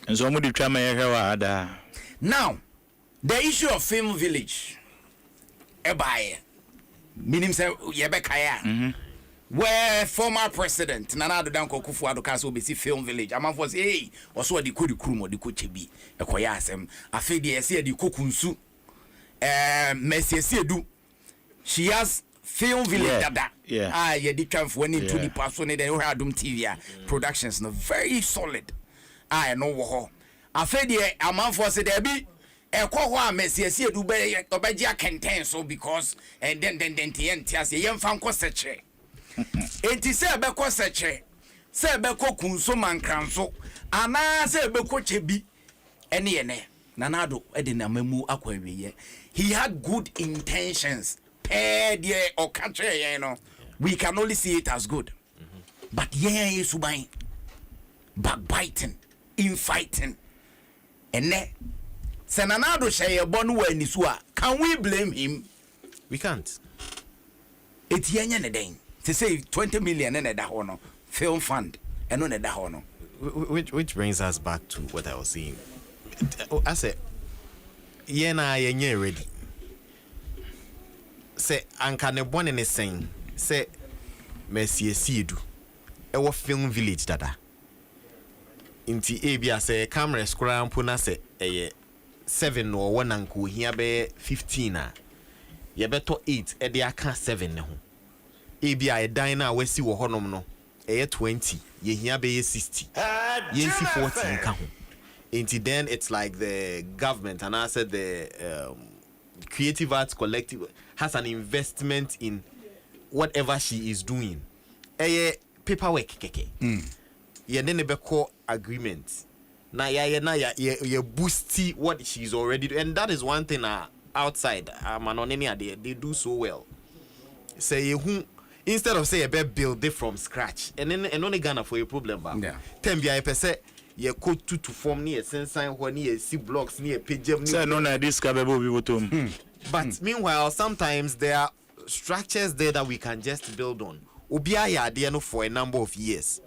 C: And so mo di twa ma ye hwe wa ada.
B: now the issue of Film Village ebaye minim say yebekaya where former president Nana Adom Kufuor ka so be see film village amanfo say hey oso de kodi krum de ko chebi ekoya asem afi de ese de kokunsu Messi Edu she has film village dada ye di twamfo ni to the paso ne de Adom TV productions no very solid no wo ho afi de amanfo say de bi ekwo ho a Messi Edu be obeji akenten so because and then tias ye mfa nko seche enti se be ko seche se be ko kunso mankranso ana se be ko chebi ene ye ne nanado e de namamu akwawiye he had good intentions per the or country you know we can only see it as good but yeah subai backbiting infighting ene se nanado sheye bonu wa nisu a can we blame him?
D: We can't.
B: It's yenye ne den to say 20 million in that hono film fund and on that hono,
D: which brings us back to what I was saying. I said yena yenye ready say anka ne bone ne sen say Messi Edu ewo film village dada inti ebia say camera scram puna say 7 or 1 anko hia be 15 a ye beto 8 e de aka 7 ne ho ebia e dan na wasi wo honom no 20 ye hia be 60 ye si 40 nka ho inti then it's like the government and I said the creative arts collective has an investment in whatever she is doing paperwork keke ye ne be call agreement na ya boosty what she's already doing. And that is one thing outside they do so well. Say who instead of say a build it from scratch and then only Ghana for a problem ba tembia per se ye code to form near sense when near see blocks near page say
C: no na this capable people to
D: but meanwhile sometimes there are structures there that we can just build on obia ya there no for a number of years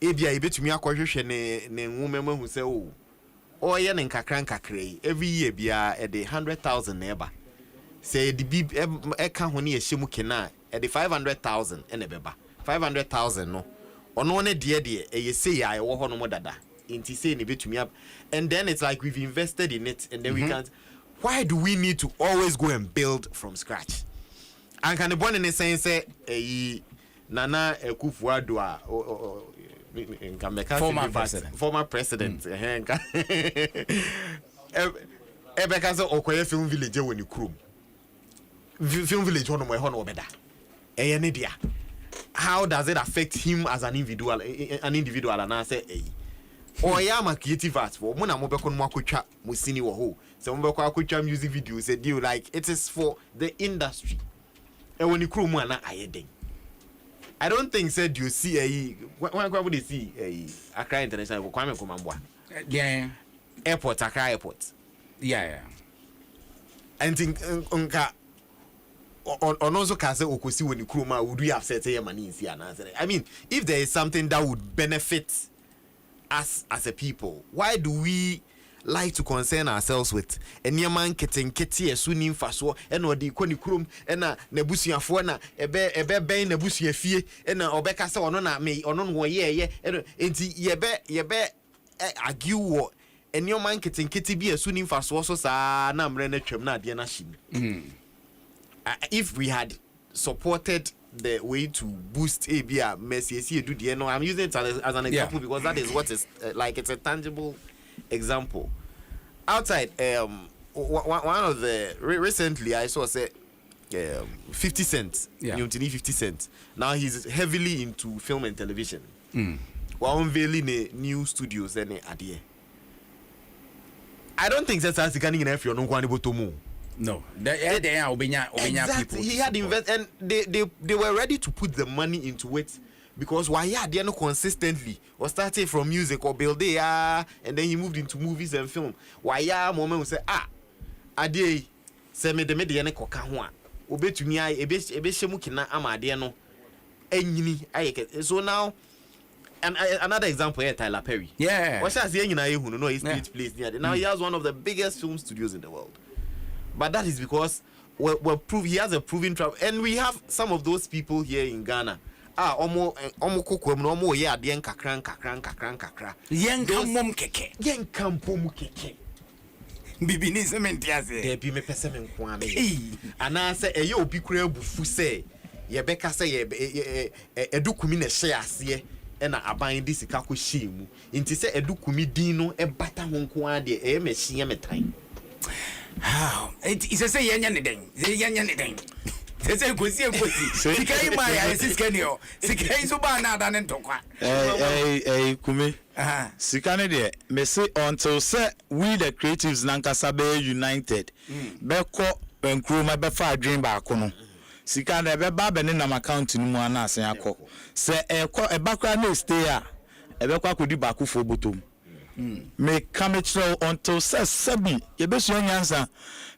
D: ebia ebetumi akwahwehwe ne nwumemu hu say oh ye ne nkakra every year bia e de 100,000 neba say the bib e ka ho ne ye hyemu kena e de 500,000 ene beba 500,000 no ono ne de e ye say ya e wo ho no mo dada inti say ne betumi up and then it's like we've invested in it and then we can't. Why do we need to always go and build from scratch? And can the born in the sense say Nana Kufuor former president Ebeka say Okoye film village when you krum film village one mo hono obeda ne dia. How does it affect him as an individual and I say or I am a creative arts for Mona Mobekon Makucha Musini Waho. So Mobekwa music videos said you like it is for the industry. And when you crew mana ayeding. I don't think said you see a when would see a Accra International Kwame Kumambwa.
B: Yeah.
D: Airport, Accra Airport.
B: Yeah.
D: And think unka on also can say Okosi when you crew ma would we have said money in I mean, if there is something that would benefit us as a people, why do we like to concern ourselves with enyaman ketenkete esunim faso ena odi koni krom ena nebusuafo na ebe ben nebusuafie ena obeka se ono na me ono no ye enti yebe argue wo enyaman ketenkete bi esunim faso so saa na mre na twam na ade na him. If we had supported the way to boost ABR Messi Edu the no, I'm using it as an example because that is what is like it's a tangible example. Outside one of the recently I saw say 50 Cent. Yeah. 50 Cent. Now he's heavily into film and television. We're unveiling a new studios and idea. I don't think that's as can if you're not going to move.
B: No, they are people.
D: He had invested, and they were ready to put the money into it because why they are not consistently or started from music or build and then he moved into movies and film. Why moment will say ade say me de ne koka ho a obetumi ebe shemu kina amade no enyini ayeke. So now and another example here, Tyler Perry.
B: Yeah.
D: What shall say nyina no his stage place near. Now he has one of the biggest film studios in the world. But that is because he has a proven track, and we have some of those people here in Ghana. Omo kokom no omo ye ade nkakran.
B: Yen kamom keke.
D: Yen kampom keke.
B: Bibi ni se mentiase.
D: There be me pese me nko ame. Ana se eye obi kura bufu se ye beka se ye edukumi na hye ase e na aban di sika ko hye mu. Nti se edukumi din no e bata ho nko ade e me hye metan.
B: It is a say yan den. Yan den. Say go see. Sika yi ma ya sika ni o. Sika yi so ba na da ne ntokwa.
C: Kumi. Sika ne de me say until say we the creatives nankasa be united. Be ko enkroma be fa adwen ba ko no. Sika na be ba be ne nam account ni mu ana asen akọ. Say e ba kwa na stay a e be kwa kodi ba ko fo botom. Me come through until says sabi ye be so nyansa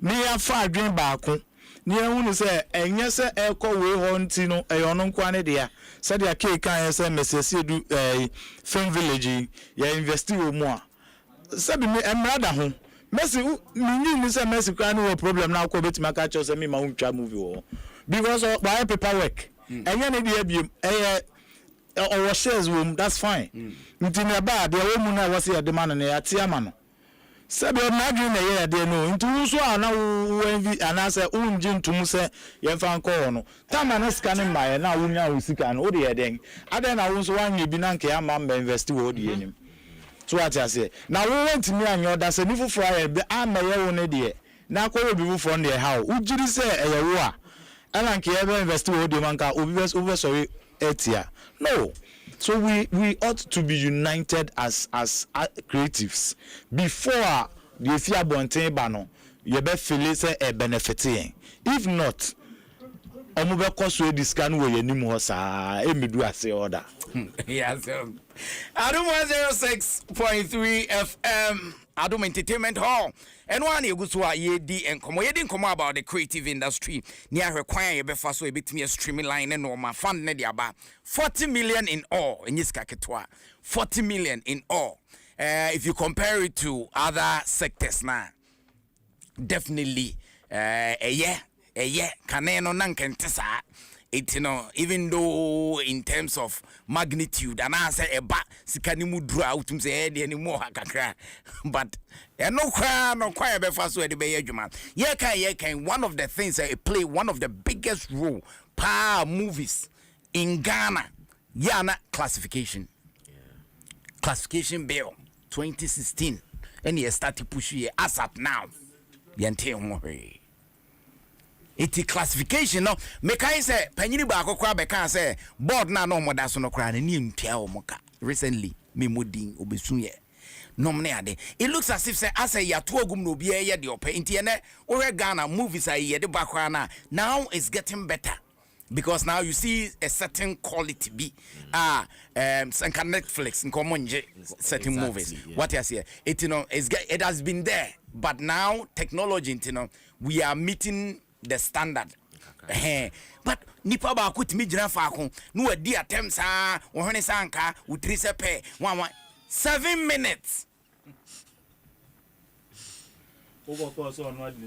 C: ni ya fa adwen ba ko ni ehunu se enye se ekọ we ho nti no eyono nkwa ne dia se dia ke kan se mesesi edu film village ya invest wo mu a sabi me emrada ho Messi ni se Messi kwa no problem na akọ betima ka cho se me ma untwa movie wo because why paperwork enye ne dia biem or shares room, that's fine. Nti na ba de wo mu na wo se ya de ma no na ya tie ama no. Sabe o na dwun na ye de no. Nti so ana wo envi ana se unji ntum se ye fa nko no. Tama na sika ne ma na wo nya wo sika no. O de ye den. Ade na wo so wan bi na nke ya ma invest wo de enim. So what I say. Na wo want me anyo da se ni fufu aye be ama ye wo ne de. Na ko bi fufu on de how. Ujiri se eye wo a. Ala nke ye be invest wo de man ka obi sorry etia. No. So we ought to be united as creatives before the fear bonten ba no you be feel say e benefiting. If not omo be koso discan we yanim ho saa emedu ase order.
B: Yes. Adom 106.3 FM Adom Entertainment Hall. And one you go to a nkomo about the creative industry. Near require you be fast so a bit me streamline and no my fund ne about 40 million in all in this kaketwa. 40 million in all. If you compare it to other sectors now, definitely kaneno nankentesa. It even though in terms of magnitude and I say eba sikanimu draw out to say anymore kakra but no cry be fast way the be juma one of the things that play one of the biggest role movies in Ghana classification bill 2016 and you start to push here as at now Iti classification no make I say panyini ba akokwa be kan say board na no moda so no kra na ni ntua o moka recently me modin obesun ye nom ne ade it looks as if say ya to agum no bia ye de opa nti ene o Ghana movies are ye de bakwa na now it's getting better because now you see a certain quality be Netflix nkomonje certain exactly, movies what you say it it has been there but now technology we are meeting the standard. But nipa ba ko timi gina fa ko no adi atem sa wo hwene sanka wo tri sepe 7 minutes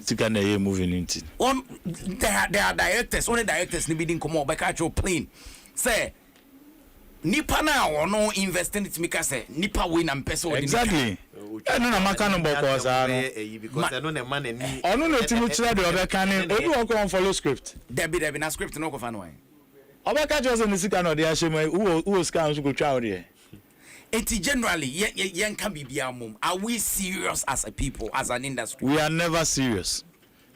C: tika na ye moving into
B: on there are directors only directors ni bidin komo ba ka cho plane say nipa na wono investing it mika say nipa we na mpese
C: exactly eno na maka no boko sa no
D: because eno na man ni
C: ono no timi kira de obeka ni obi won ko follow script
B: there be na script no ko fa no
C: obeka just ni sika no de ahye who scan so go twa de
B: Eti generally yen can be mum. Are we serious as a people, as an industry?
C: We are never serious,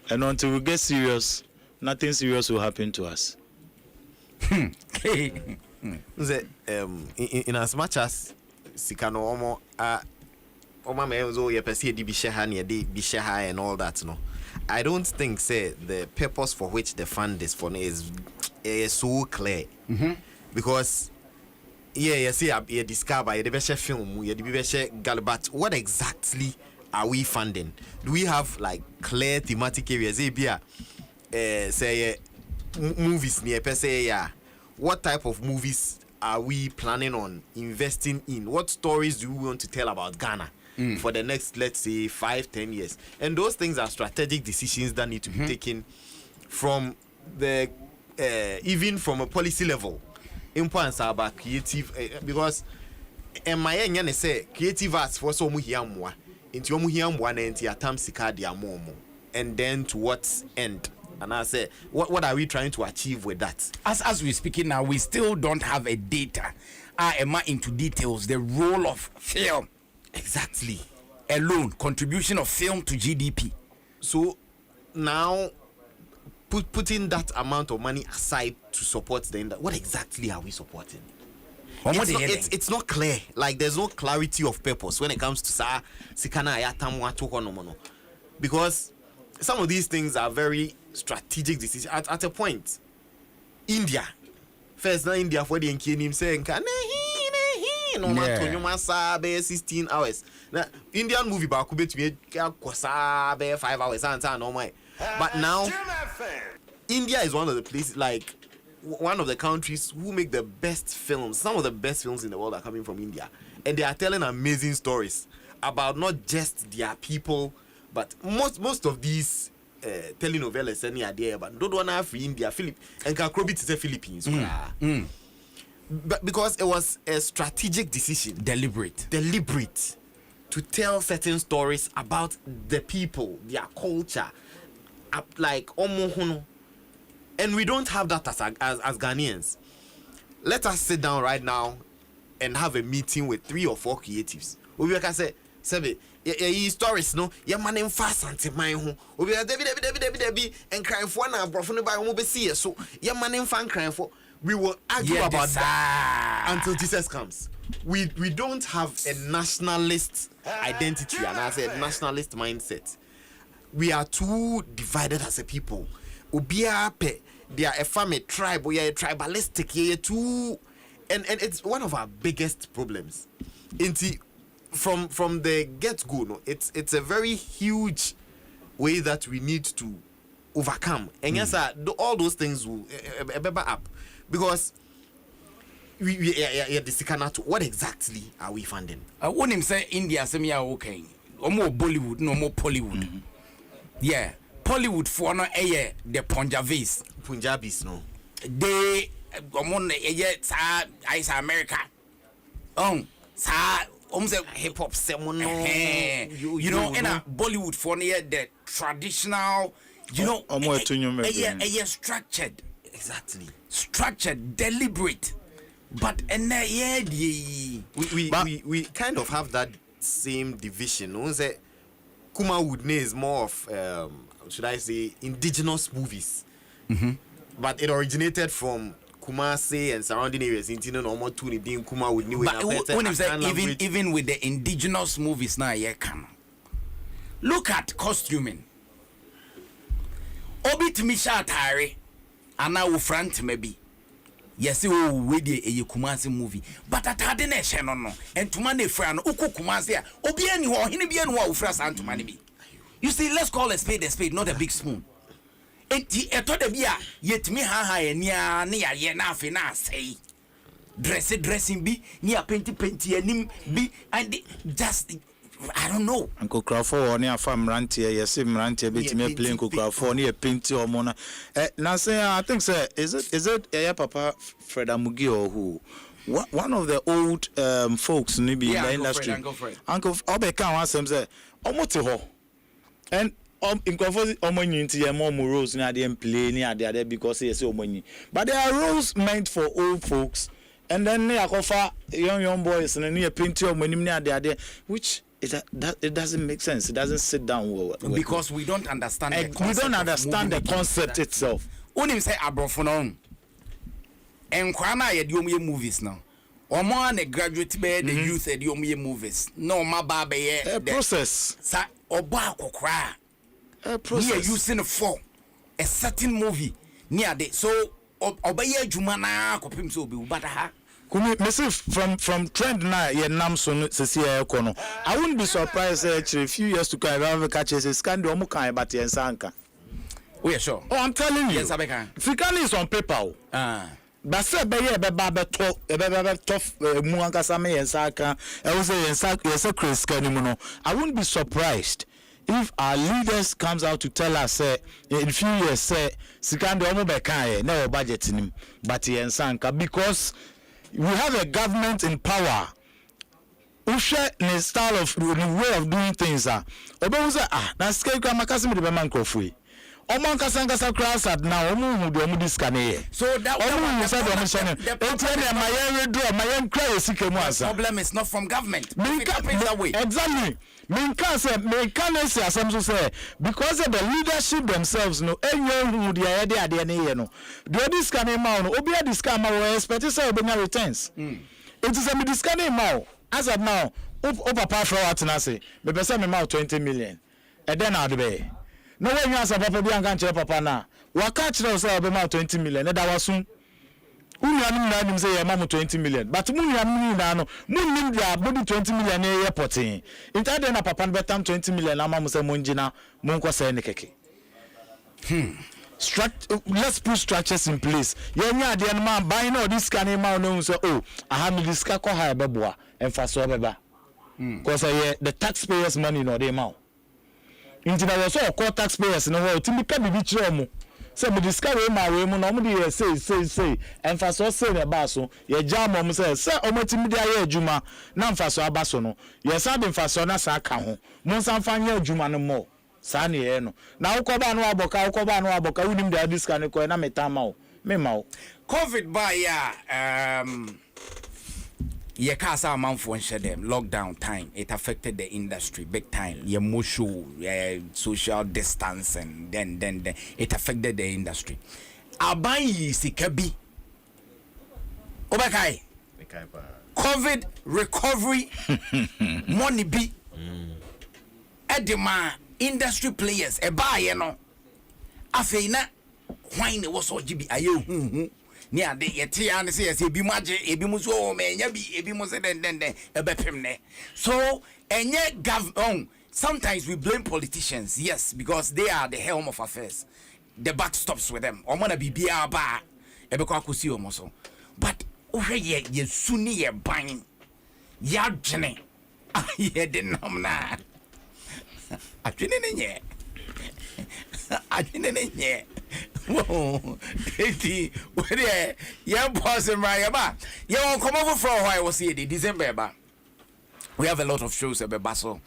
C: and until we get serious, nothing serious will happen to us.
D: In as much as Sikano Oma Menzo Yapesi di Bishahani di Bishaha and all that, no, I don't think say the purpose for which the fund is for is so clear. Because you see you discover you the film you the Galabat. What exactly are we funding? Do we have like clear thematic areas? Say movies near per se, yeah. What type of movies are we planning on investing in? What stories do we want to tell about Ghana for the next, let's say, 5-10 years? And those things are strategic decisions that need to be taken from the even from a policy level, importance about creative because my say creative arts for so muhiamwa into muhiamwa and atam sikadia momo, and then to what end? And I say, what are we trying to achieve with that?
B: As we're speaking now, we still don't have a data. Am I into details? The role of film.
D: Exactly.
B: Alone, contribution of film to GDP.
D: So now, putting that amount of money aside to support the industry, what exactly are we supporting? It's not clear. Like there's no clarity of purpose when it comes to sikana ayatamwa tokonomono, because some of these things are very strategic decisions. At a point, India first now India for the him saying no matter 16 hours. Now Indian movie back to me 5 hours and no my. But now India is one of the places, like one of the countries who make the best films. Some of the best films in the world are coming from India, and they are telling amazing stories about not just their people, but most of these telenovelas any idea but don't want to have India, and Kakrobi to the Philippines. But because it was a strategic decision,
B: deliberate
D: to tell certain stories about the people, their culture, like omohono. And we don't have that as Ghanaians. Let us sit down right now and have a meeting with 3 or 4 creatives. We can say, Sebe, your stories, no, your man in fast anti mine who we are Debbie and crying for now, bro, from the Bible, so your man in fan crying for. We will argue about that until Jesus comes. We don't have a nationalist identity and as a nationalist mindset. We are too divided as a people. They are a family tribe, we are tribalistic, too, and it's one of our biggest problems. From the get-go, no, it's a very huge way that we need to overcome. And yes, all those things will up because we what exactly are we funding?
B: I want him say India, say me okay. Or more Bollywood, no more Pollywood. Yeah. Pollywood for no the Punjabis
D: no
B: they on is America say
D: hip hop someone
B: you know and Bollywood for the traditional you know structured
D: exactly
B: structured deliberate but
D: we kind of have that same division. No say Kuma Wood is more of should I say indigenous movies, but it originated from Kumasi and surrounding areas. Kuma Wood knew.
B: But when you say even with the indigenous movies now, yeah, can look at costuming. Obit Misha Tari, and now front maybe. Yes, oh, we did a Kumasi movie, but at Hadination no, and to money friend, Uku Kumasi, Obian, or Hinibian, who first and to money. You see, let's call a spade, not a big spoon. I told the beer, yet me ha near na fina say. Dressing be near painty and him be and just I don't know.
C: Uncle Crawford near farm rantier, yes, him rantier bit me playing Uncle Crawford near painty or mona. Now say I think sir, is it Papa Fred Amugio who one of the old folks maybe in the industry. Uncle Obeka wants him say, Omotiho. And in conference, more roles near the play near the other because he is so many. But there are roles meant for old folks, and then they offer young boys and near painting of money near the other, which it doesn't make sense. It doesn't sit down well.
B: Because we don't understand.
C: We don't understand the concept itself.
B: When you say Abrofonon, and Kwana ye movies now. Or more than a graduate bed, the youth at your movies. No, my baby,
C: a process.
B: Sa Obako cry.
C: A process.
B: We are using for a certain movie near the so obey Jumana copim so be but ha.
C: From trend now, yeah, Namson Cecilia Kono. I wouldn't be surprised actually a few years to come. I have a catch a scandal, Mukai, but yes, Sanka.
B: We are sure.
C: Oh, I'm telling you.
B: Yes, I can.
C: Fikani is on paper. But say be tough muanka same yensaka e wo say yensa Chris Kanimuno. I wouldn't be surprised if our leaders comes out to tell us in few years say sikande omo be kan na budget nim but yensanka because we have a government in power who share the style of the way of doing things obo say na sikeka makasi me de be man krofui omo nkasa class at now omo hu de omo diskane
B: so that
C: omo say de omo share
B: the problem is not from government.
C: Exactly. Me can say asem say because of the leadership themselves no enyo hu de ade no the diskane ma no obi diskane ma we expect say obenya returns it is a me diskane ma as of now o papa for what na say be say me ma 20 million e den na be no when you answer papa bi anka nche papa na waka kire say be ma 20 million e da wasun unyanum na nim say e ma 20 million but munyanum na no munnim dia body 20 million e reporting intade na papa no betam 20 million na ma say monjina monko say ne keke let's put structures in place yenya ade no man buy no this can ma no say oh aha me this ka ko ha beboa emfa so beba because the taxpayers money no dey ma into na so call taxpayers no wo timi ka bibi kire omo say me discover ma we mu no omo dey say emfa so say ne ba so ye jam omo say omo timi dey aye adwuma na emfa so aba so no ye sa be emfa so na sa ka ho mo san fa nya adwuma no mo sa ne ye no na ukoba no aboka unim dey discount ko na metama o me ma o
B: COVID by ye kasa amanfo nhye dem lockdown time it affected the industry big time ye mosho social distance and then it affected the industry aban yi sikabi obakai COVID recovery money bi edema industry players e ba ye no afei na hwan ne wo so gibi aye hu ni ade yete ya ne se yesi ebi maje ebi mu so me nya bi ebi mu se den ebepem ne so enye sometimes we blame politicians, yes, because they are the helm of affairs, the buck stops with them omo na bibia ba ebekwa akosi omo so but ohwe ye suni ye ban ya dwene ye de nom na atwene ne nye whoa, Katie, where you pause and right about you won't come over for a while. Was here December. We have a lot of shows at Basel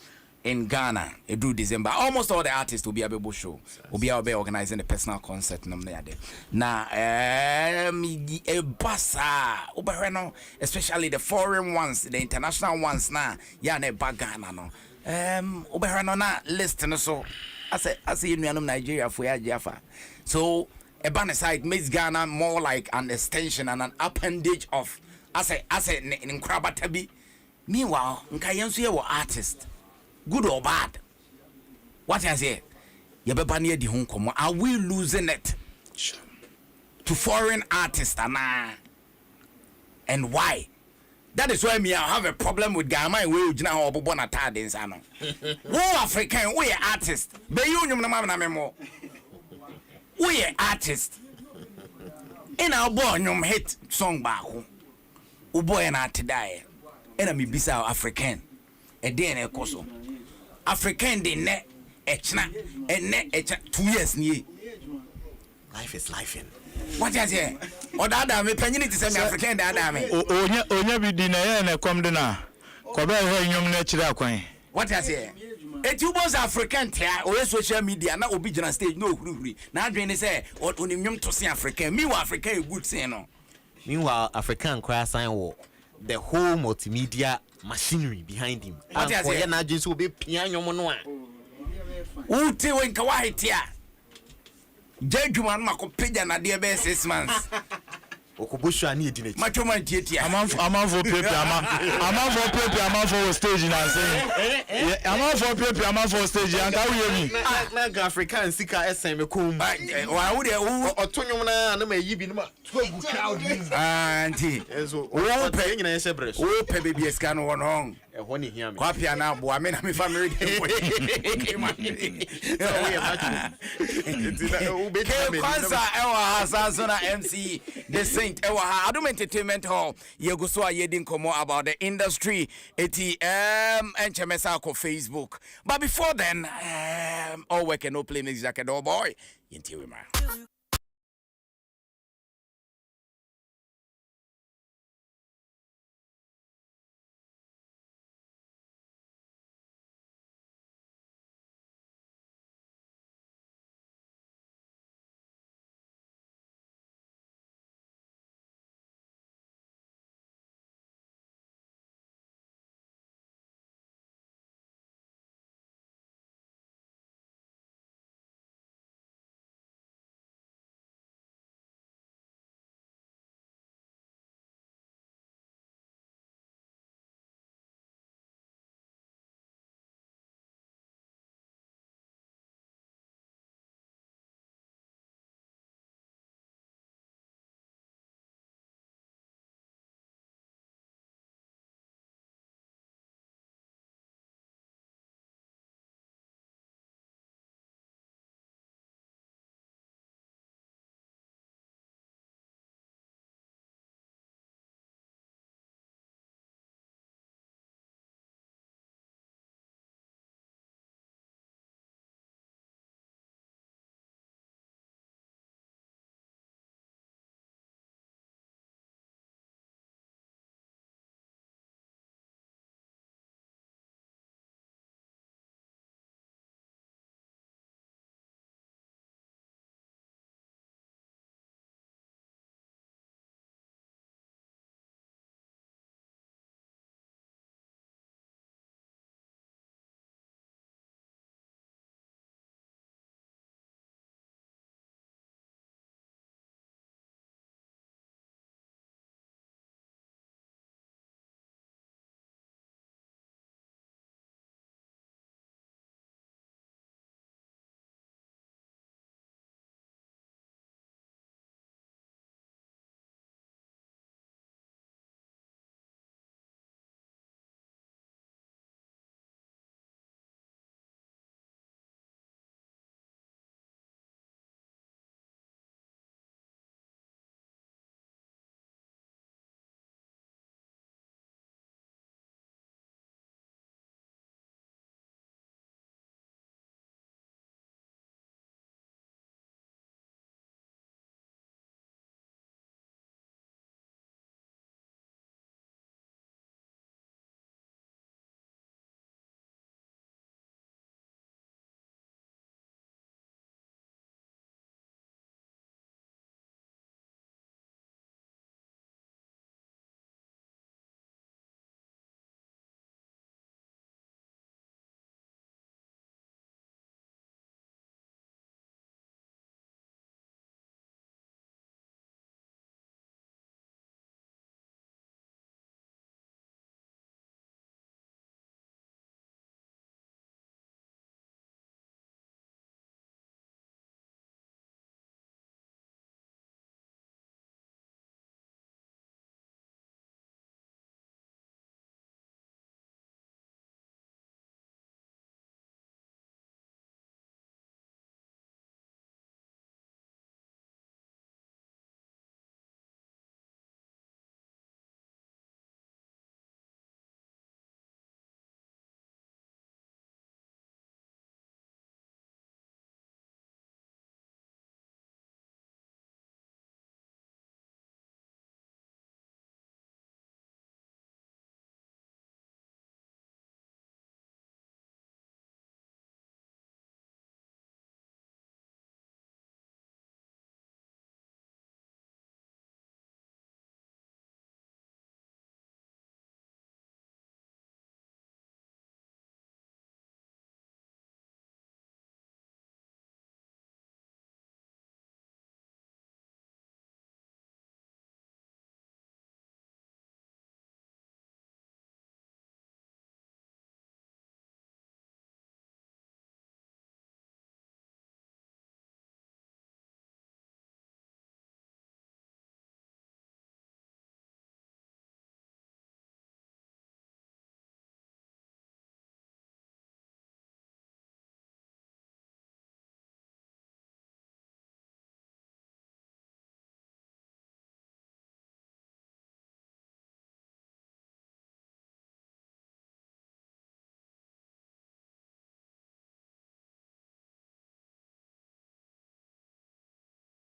B: in Ghana. It do December. Almost all the artists will be able to show. Will be able to organizing a personal concert. Now, basa, especially the foreign ones, the international ones. Now, yeah, ne bagana no. Uberano na list so. I say in Nigeria for Jaffa. So a banner side makes Ghana more like an extension and an appendage of I say in Krabatabi. Meanwhile, Nkayansu were artist, good or bad. What I say, Yababania di Hong Kong, are we losing it to foreign artists and why? That is why me I have a problem with Ghana and we now born at Tadensano. Who African, we are artists. Be you na memo. We are artists. In our born hit song back. Uboy and art die. Enemy bisa African. A day and a coso. African de net echna and net 2 years near.
D: Life is life in.
B: What is it? Or that I penny to send me African that I mean.
C: Onya bi dinner and come dinner. Kobe nyom natural kwan.
B: What is it? It was African or social media na obi jana stage no hurry. Na adwen say onimnyom to see African. Meanwhile African good say no.
D: Meanwhile African cry sign war. The whole multimedia machinery behind him.
B: What is it?
D: Na adwen so be pia nyom no a.
B: Ute wen ka wa hitia. Jadjuman mako peja na dia be 6 months.
D: Okoboshu ani edine.
B: Macho man tietia.
C: Amount for paper amount for stage na say. Amount for paper amount for stage and how you mean?
D: Na African sika SM kom.
B: Wa wo de wo
D: otonyom na ma yibi no ma. Twagu crowd ni.
B: Auntie.
D: Enso wo pe nyina ye sebres.
B: Wo pe baby eska no won hon.
D: ɛhɔ ne hia me
B: Kwapia na bo amena me family dey. Kwanza ewa hasanso na MC The Saint ewa ha Adom Entertainment Hall yegu so ayedin komo about the industry eti enchemesa ko Facebook. But before then all work and no play music jacket oh boy yinti we man.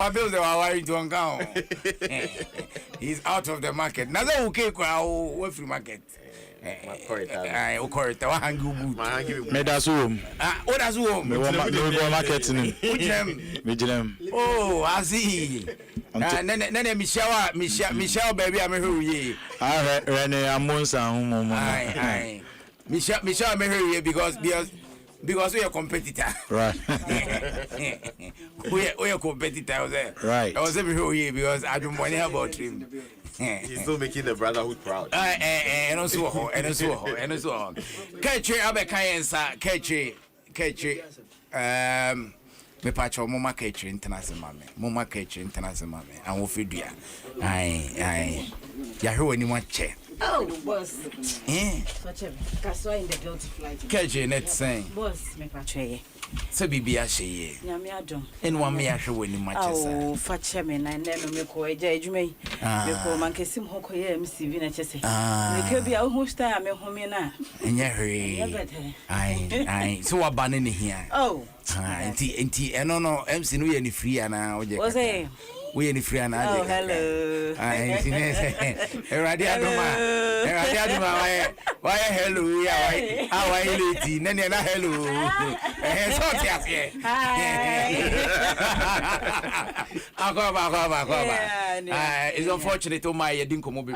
B: bills they were worried to account. He's out of the market. Now they okay, what free market? I correct. I hang you boot.
C: Me that's home.
B: What that's home?
C: Me want marketing.
B: Oh, I see. Nene Michelle baby I'm here.
C: Ah, Rene Amonsa home.
B: Aye. Michelle I'm here because we are competitor.
C: Right.
B: we are competitor there.
C: Right.
B: I was here because I don't want to hear about him.
D: He's still making the brotherhood proud.
B: And also. Catch Abe Kayensa, catch me patch Mama catch international Mama catch international and we'll feed you. Aye. Yahoo, anyone check.
F: Oh, boss. That's why in the guilty flight.
B: Catch net saying,
F: Boss, me patch.
B: So be she.
F: Adom.
B: And one me actually when you match.
F: Oh, fetch me and then me call a judge me. Because man can see Hoko MC Vinachese. Me could be a host time at home now.
B: And yeah, aye. So what banning here?
F: Oh,
B: auntie, and no, MC no any free now.
F: Was it?
B: We any free and
F: oh, hello.
B: Eradi Adoma, why hello, how are you lady? Nene na hello. It's unfortunate to my Yedin Komo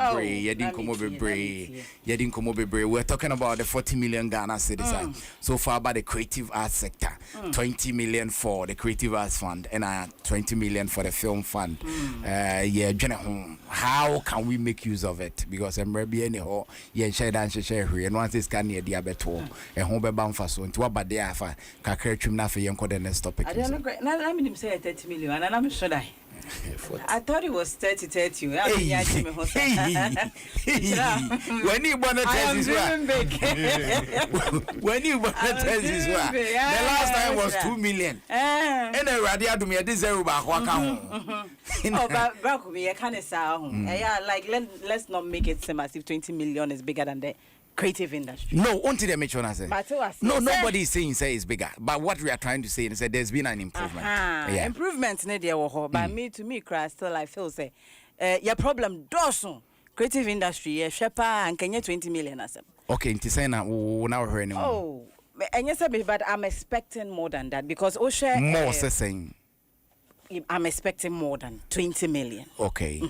B: be brave. We're talking about the 40 million Ghana citizens so far by the creative arts sector. 20 million for the creative arts fund and 20 million for the film fund. How can we make use of it? Because I'm ready anyhow. Share and once this can near diabetes and home bound for so into what they are for Kakrim na for young the next topic.
F: I don't know. Let me say 30 million and I'm sure I thought it was 30. When
B: you want to tell this one, when you want to tell this one, the last time was 2 million. And the radio to me at this zero back. Oh,
F: but back me, I can't say, yeah, like let's not make it seem as if 20 million is bigger than the creative industry.
B: No, until they mention us.
F: No,
B: nobody is saying it's bigger. But what we are trying to say is that there's been an improvement. Yeah.
F: Improvement, but to me, still I feel say, your problem does creative industry, Shepa and Kenya 20 million as
B: okay, in Tisana, we now hear anymore.
F: Oh, and yes, but I'm expecting more than that because Osha
B: more saying.
F: I'm expecting more than 20 million.
B: Okay.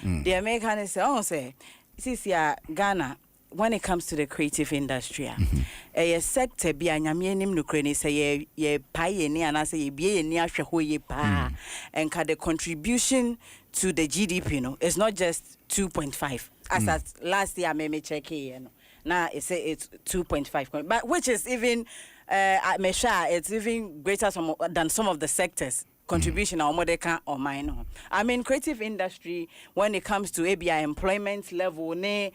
F: The Americans say, this year Ghana. When it comes to the creative industry, a sector be a nyamienim nukreni say ye pioneer and I say be a near shahoye pa and the contribution to the GDP is not just 2.5 as last year I may check here now it's 2.5 but which is even it's even greater than some of the sectors contribution or modeka or minor. I mean, creative industry, when it comes to ABI employment level, the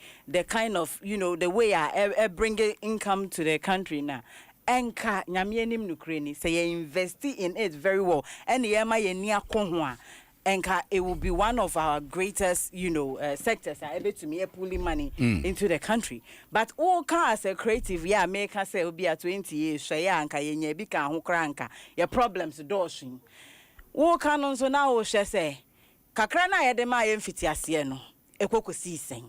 F: kind of, the way I bring income to the country now. Enka nyamienim nukreni say invest in it very well. And the near konwa. Enka it will be one of our greatest, sectors able to me pulling money into the country. But all as a creative, make us say will be at 20 years, shaya anka yenye bika hukranka, your problems doshin. Wo kanon so na wo hwe se kakra na ye de ma ye mfiti ase no ekokosi sen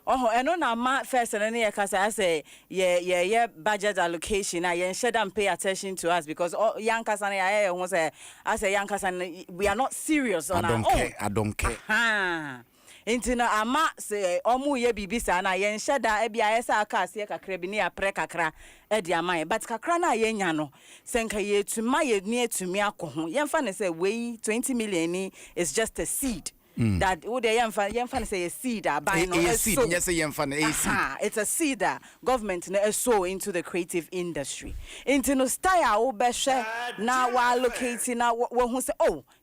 F: eno na ma first na ye kasa say ye budget allocation na ye should pay attention to us because young kasa na ye ho say I say young kasa we are not serious on our own.
B: I don't care.
F: Intina ama se omu ye bibisa na ye nhyeda e bia ye sa aka ase kakra bi ne apre kakra e di amaye but kakra na ye nya no senka ye tuma ye ne atumi akoho ye mfa ne say we 20 million ni is just a seed that wo de ye mfa ne say a seed abai no
B: a seed yes ye mfa ne a seed
F: it's a seed that government na sow into the creative industry intino style wo be hwe na wa allocate na wo hu say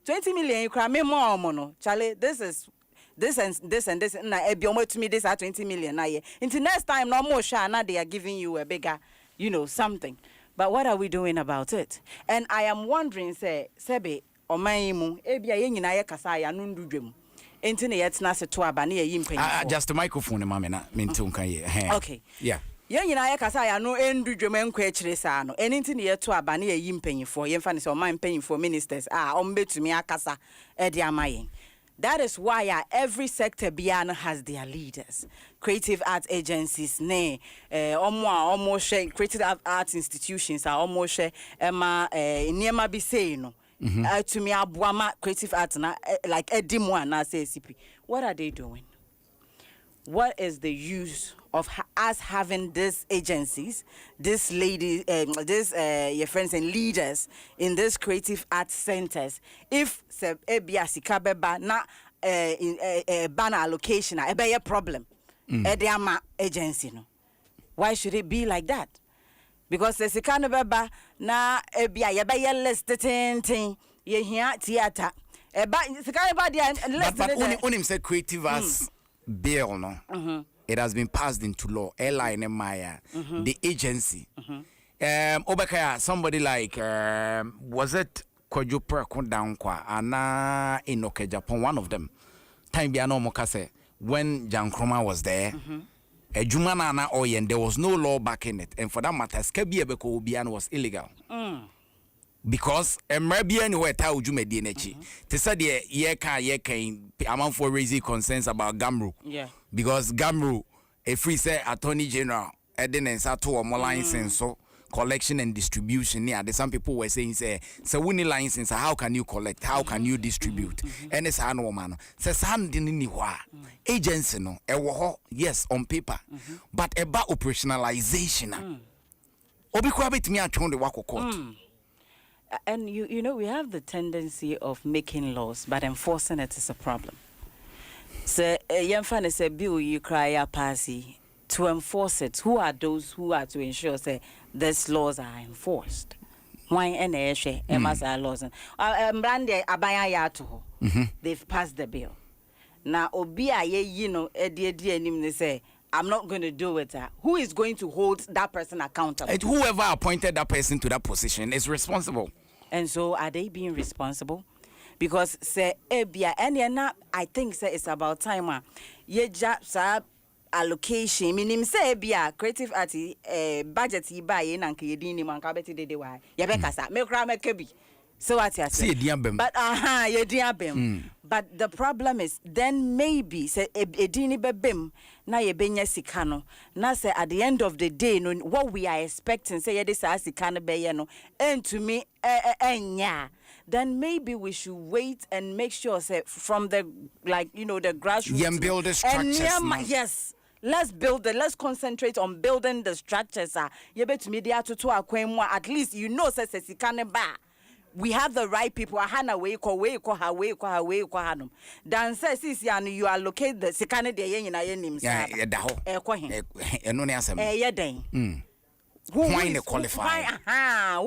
F: 20 million kra me mo no chale this and this na ebiomo to me this are 20 million na ye until next time no more sha na they are giving you a bigger something but what are we doing about it and I am wondering say sebe oman mu ebia ye nyina ye kasa ya no ndudwem enti na ye tena se to aba na ye yimpanyi
B: just the microphone mama na mentu kan ye
F: okay
B: yeah
F: Yen yina ye kasa ya no endu dwom enko akire saa no. Eni nti ne ye to aba na ye yi mpanyifo. Ye mfa ne se o man mpanyifo ministers ombetumi akasa e de amayen. That is why every sector beyond has their leaders. Creative arts agencies, almost creative arts institutions are almost niema bi say no. To me abuama creative arts like Adom and say CP. What are they doing? What is the use of us having these agencies, these ladies, your friends and leaders in these creative arts centers? If sika beba na ban allocation, a be a problem. Ediama agency no. Why should it be like that? Because the sika beba na ebia ye be list tin ye here theater. Sika beba dia list.
B: But unim say creative arts bill no. It has been passed into law. Airline Maya, the agency. Obakaya, somebody like was it Kojupra Kundankwa Ana Inoke Japan, one of them. Time Biano Mokase, when Jan Kroma was there, a Jumana Oyen, there was no law backing it. And for that matter, Skebiabeko Ubian was illegal. Because maybe anywhere tell you made the Te said ye amount for raising concerns about Gamru.
F: Yeah.
B: Because Gamru, a free say Attorney General, Eden and Sato or more license so collection and distribution. Yeah, there's some people were saying say so we need license, how can you collect? How can you distribute? And it's a no man. Says agency no yes on paper, but about operationalization. Obikwabit me at the Wako court.
F: And you know, we have the tendency of making laws, but enforcing it is a problem. So, Yemfane say, bill you cry a passy to enforce it. Who are those who are to ensure say these laws are enforced? Why any laws? Brande abaya yato. They've passed the bill. Now, Obia ye no edi say, I'm not going to do it. Who is going to hold that person accountable?
B: Whoever appointed that person to that position is responsible. And
F: so, are they being responsible? Because say ebia and I think say it's about time. Ye sa allocation. Minim say ebia creative arty budget yi buy na nke yedi ni man ka beti de wa. Ye be kasa me kra me kebi. So what you say? But ye diabem. But the problem is then maybe say edini bebem na ye benya sika no. Na say at the end of the day no what we are expecting say ye this sika no be ye no and to me enya. Then maybe we should wait and make sure say from the the grassroots
B: build the structures.
F: Yes. Let's build it. Let's concentrate on building the structures. You bet me at least you know say sikane ba. We have the right people. Ahana we ko. Dan says you allocate the sikane de yen na yenim sa. Who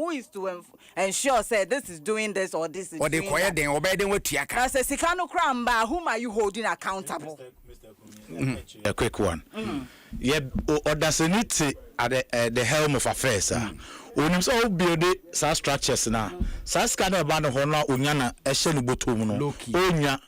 F: is to ensure say this is doing this or this is
B: or they quiet them obey them with tiaka.
F: As a sikano cramba, whom are you holding accountable?
C: A quick one. Yeah, or does it at the helm of affairs? When you all build such structures now, such kind of band of honor, Unyana, a Shenubutum, Unya,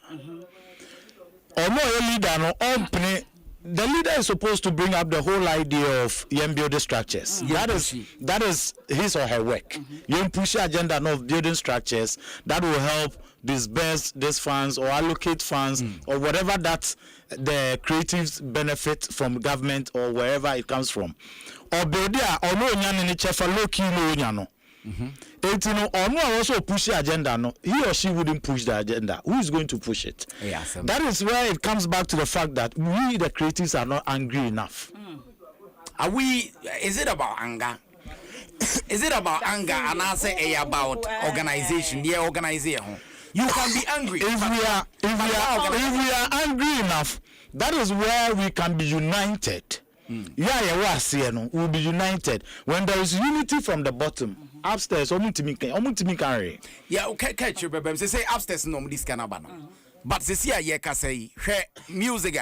C: or more leader, no opening. The leader is supposed to bring up the whole idea of young building structures. That is his or her work. Young push agenda of building structures that will help disburse these funds or allocate funds or whatever that the creatives benefit from government or wherever it comes from. Or build or no nyani chefa loki no nyano. Or no also push the agenda. No, he or she wouldn't push the agenda. Who is going to push it? That is where it comes back to the fact that we, the creatives, are not angry enough.
B: Are we? Is it about anger? Is it about anger? And I say about organization. Yeah, organization. You can be angry if we are angry enough. That is where we can be united. We'll be united when there is unity from the bottom. Upstairs, yeah, okay, catch you, baby. Say upstairs, no, this can happen. But see, I can say, music.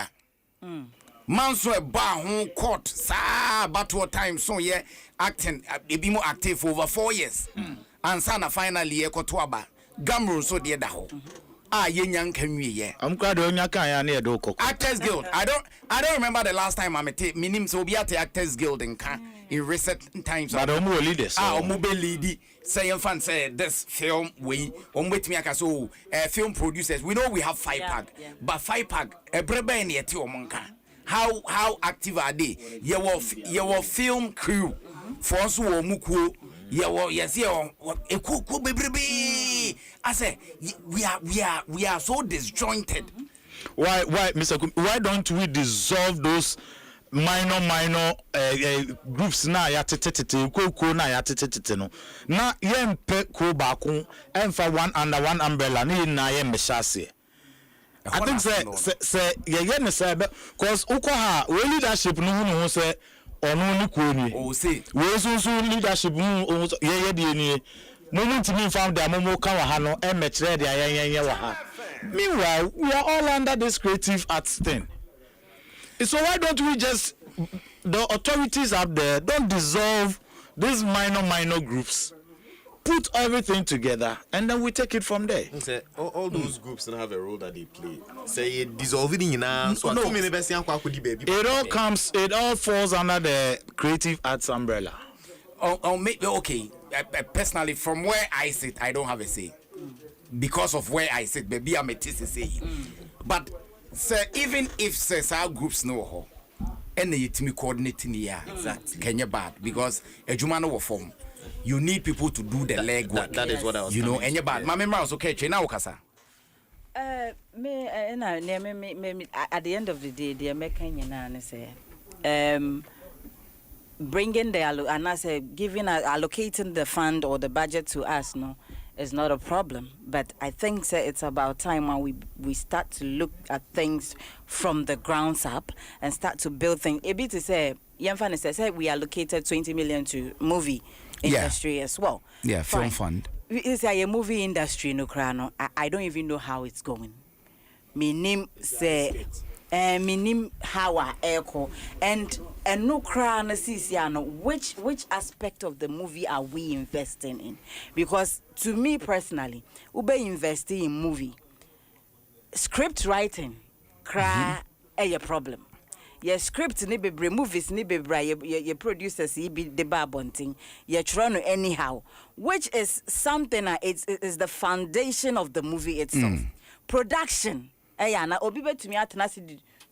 B: Man, so a bar home court, sa, but what time so, yeah, acting, be more active for over 4 years. And sana finally, Ekotuaba, Gamru, so dear, yenyan kanwie ye.
C: I'm glad on your can near do cook.
B: Actors Guild. I don't remember the last time I'm at minim so be at the Actors Guild in recent times.
C: But I'm leaders.
B: Mobile lady say fan say this film we wait me so film producers. We know we have 5 pack, but 5 pack a brebe in the monka. How active are they? Your film crew for us who muku. Yes, I say we are so disjointed.
C: Why, Mr. Why don't we dissolve those minor groups na ya tetete ko na ya tetete no na yempe ko ba ko emfa one under one umbrella na yem behase. I think say ye say because ukoha we leadership no hu say onu ni ko ni
B: o say
C: we so leadership ye de ni moment me found the momo kan wa ha no e mekere de ayen wa ha. Meanwhile, we are all under this creative arts thing. So why don't we just, the authorities out there, don't dissolve these minor groups, put everything together, and then we take it from there.
D: All those groups don't have a role that they play. Say dissolving in so no.
C: It all falls under the creative arts umbrella.
B: Okay. Personally, from where I sit, I don't have a say. Because of where I sit, maybe I'm a TCC. But sir, even if our groups know how, and the team coordinating here, exactly, Kenya bad because a Jumano will form. You need people to do the legwork.
D: That is what I was.
B: You know, and you bad. My memory was okay. Now, Kasa.
F: At the end of the day, the American say, bringing the and I say giving allocating the fund or the budget to us, no. Is not a problem, but I think it's about time when we start to look at things from the grounds up and start to build things. A bit to say, Yamfan says we allocated 20 million to movie industry as well.
B: Yeah, film fund.
F: It's a movie industry, no crano. I don't even know how it's going. My name say, my name how echo and no crown which aspect of the movie are we investing in? Because to me personally, ube investing in movie script writing a problem. Your script ni bebre movies ni bebre your producers be the babonting you're trying to anyhow, which is something that is the foundation of the movie itself. Production na obi betumi atena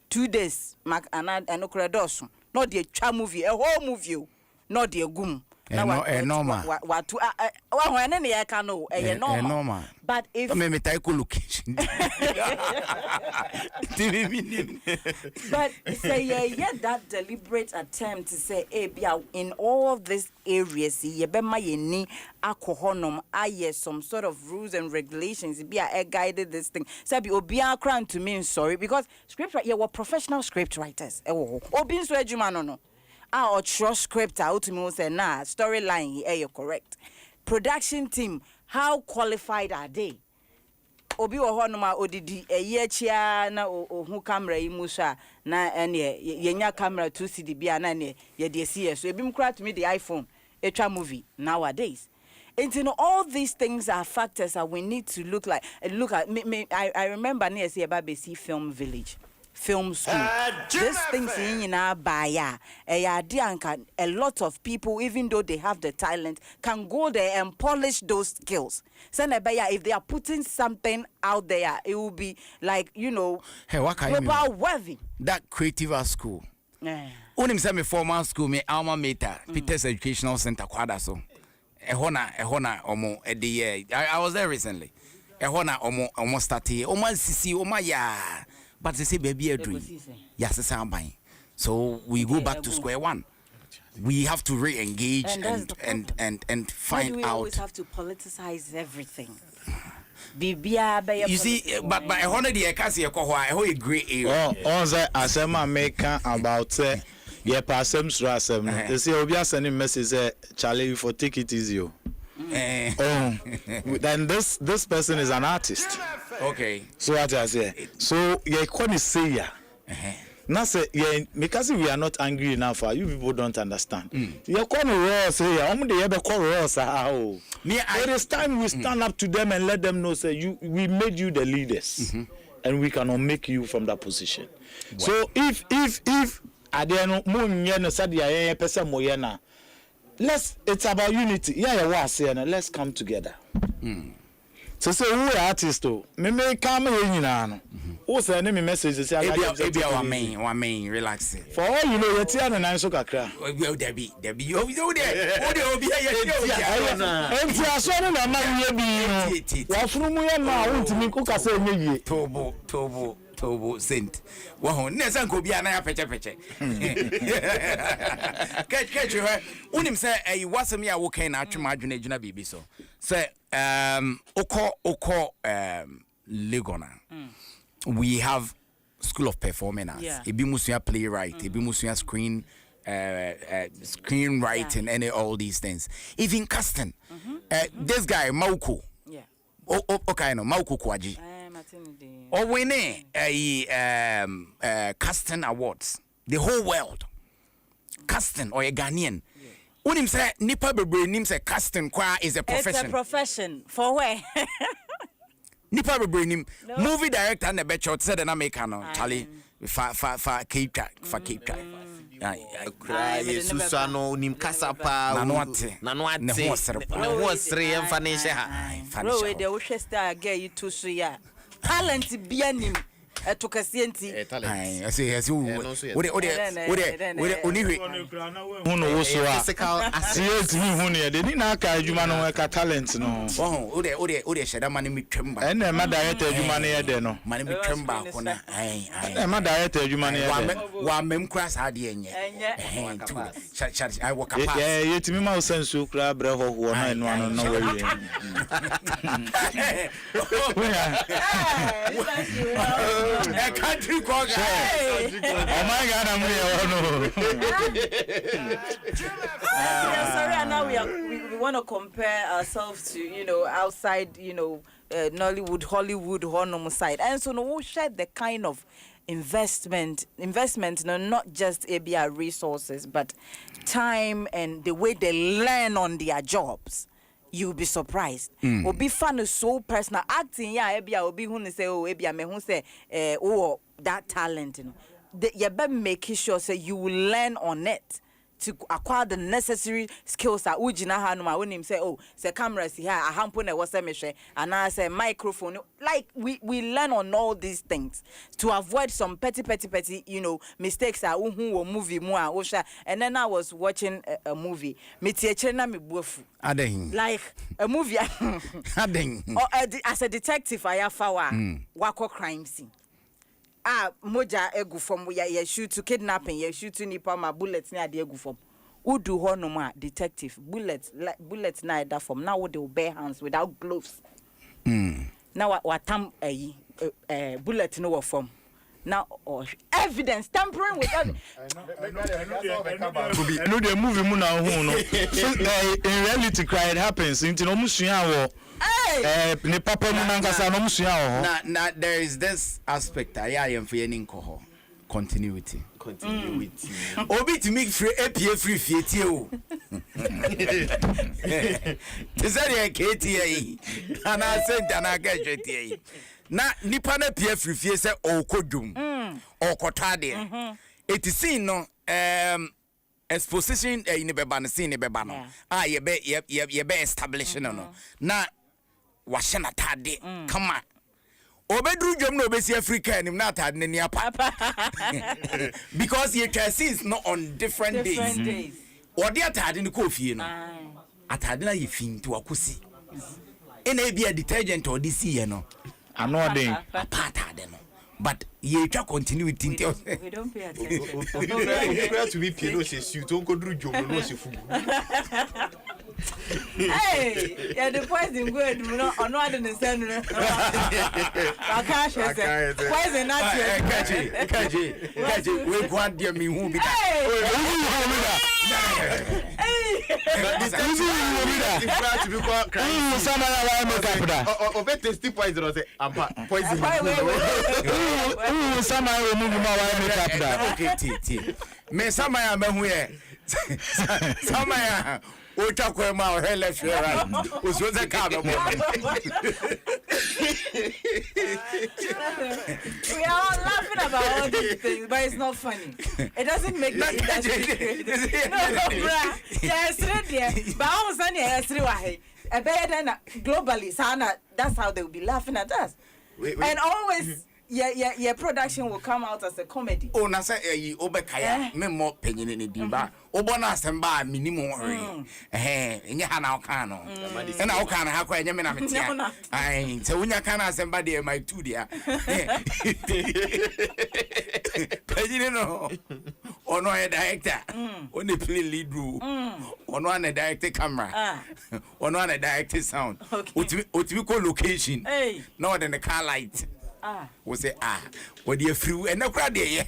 F: 2 days mak ana enokredoso not the cha movie a whole movie not the gum
B: normal
F: what when any I can know normal but if
B: me take location
F: but say that deliberate attempt to say in all these areas ye be ma ye ni akohonom aye some sort of rules and regulations be a guided this thing say be obi akran to me sorry because script writer were professional script writers obi so adwuma no or trust script out to me say nah storyline you correct. Production team, how qualified are they? Obi wo hono ma odidi eye chia na ohu camera yi musa na ene yenya camera 2CD bia na ne ye de see so ebi mkra to me the iPhone etwa movie nowadays. And you know all these things are factors that we need to look at. I remember near say about BC Film Village. Film school. These things in our baya. A lot of people, even though they have the talent, can go there and polish those skills. So if they are putting something out there, it will be like, you know,
B: hey, what kind
F: of worthy.
B: That creative art school. When him say me formal school, me alma mater, Peter's Educational Center, Quadaso. Ehona omo the year. I was there recently. Ehona omo started. Omo sisi omo ya. But they say baby a dream. Yes, it's buying. So we go back to square one. We have to re-engage and find out. Why do we
F: always have to politicize everything?
B: You see, but I wanted the Akasi a whole grey area.
C: Oh, Asema American about yeah, passem strasem. They say Obia sending message Charlie for take it easy. Then this person is an artist.
B: Okay.
C: So what I say? So you can say Now say yeah, because we are not angry enough. You people don't understand. You call me raw, say yeah. They call raw, how? It is time we stand up to them and let them know. Say we made you the leaders, and we cannot make you from that position. Wow. So if Adeno Munyana said yeah, person moyena. It's about unity. Yeah, let's come together. So who are artists though? Me come here, who send me messages? Say
B: one main, relax.
C: For all you know, you're telling an answer kakra.
B: Well, Debbie, you there.
C: Empty a son and a man, you be. What from we are now to me cook us a
B: Tobo Saint. Wow, Nessa could be an peche. Catch you. Unim say, I was a mere walking out to margin a baby so. Say, Oko, Legona. We have School of Performing Arts. Ibimusia playwright, Ibimusia screenwriting, and all these things. Even casting. This guy, Mauku. Okay, no, Mauku Kwaji. Or winning casting awards, the whole world casting or a Ghanaian. When him say nipa bebre nim say casting kwa is a profession.
F: It's a profession for where?
B: Nipa bebre nim movie director and the betch said na make no Charlie fa keep track.
D: Cry Susano nim kasapa nanoate ne ho sere emfanisha ha.
F: Bro, we the wish star get you to so ya. Talent bianim etokasienti
B: I say what onihwe
C: unu wo so a see to me hu ne de ni na aka adwuma no ka talent no
B: ode sheda mane metwemba
C: and na director adwuma ne ye de no
B: mane metwemba ko na
C: na director adwuma ne ye de
B: wa mem kra sa de enye I work apart
C: yetimi ma sensu kra bre ho ho na enu ano no we
B: a country called
C: oh my God, I'm
F: sorry, and now we want to compare ourselves to outside Nollywood, Hollywood, Honum side, and so we share the kind of investment, not just ABR resources, but time and the way they learn on their jobs. You'll be surprised. Or be fun is so personal. Acting, ebia will be who say, ebia me who say, that talent. You better make sure say you will learn on it to acquire the necessary skills that ujina hanuma when him say say cameras here a hampone was a and I say microphone like we learn on all these things to avoid some petty mistakes that who will movie more and then I was watching a movie like a movie as a detective I have wako crime scene moja egu from ya shoot to kidnapping ya shoot nipa ma bullets na de egu from udu ho no ma detective bullets na da from now they bare hands without gloves now watam bullet no wo from now evidence tampering with evidence.
C: No the movie mu na hu no in reality crime happens into no musua wo ne papa mu nankasa no musua wo
B: na there is this aspect I am for any nkoho continuity obi to make free apie free fieti o tizari KTA ana senta na gadget na nipa na pie free fie se okodum okotade etisin no exposition in the beba no scene beba no ye be establish no na washana tade kama obedru dwom no obesi Africa anim na tade ne ni apa because your is not on different days or the tade ni ko fie no atade na ye fin to akosi ena bia detergent or this year no
C: anodin
B: apata no but ye twa continuity
F: we don't pay attention
D: to be piano she suit don't go do job no she fu
F: hey the poison good no ono ade ne send no aka shese poison not
B: kaji we go and me hu bi Me Samaya Mahuye. Samaya. Ota kwema o hele fera. Usoze ka be mo.
F: We are all laughing about all these things, but it's not funny. It doesn't make the industry. No, yes, right. But all of a sudden, yes, right. Globally, Sana, that's how they will be laughing at us. And always. Yeah, production will come out as a comedy.
B: Oh, na say obekaya me mo penyin ni dimba. Obo na asemba minimum hori. Enye ha na oka no. E na oka na ha kwa enye me na metia. Ai, se unya kana asemba de my two dia. Penyin no. Ono a director. Oni play lead role. Ono an director camera. Ono an director sound. Otimi ko location. No than the car light. We say what do you feel and no crowd there?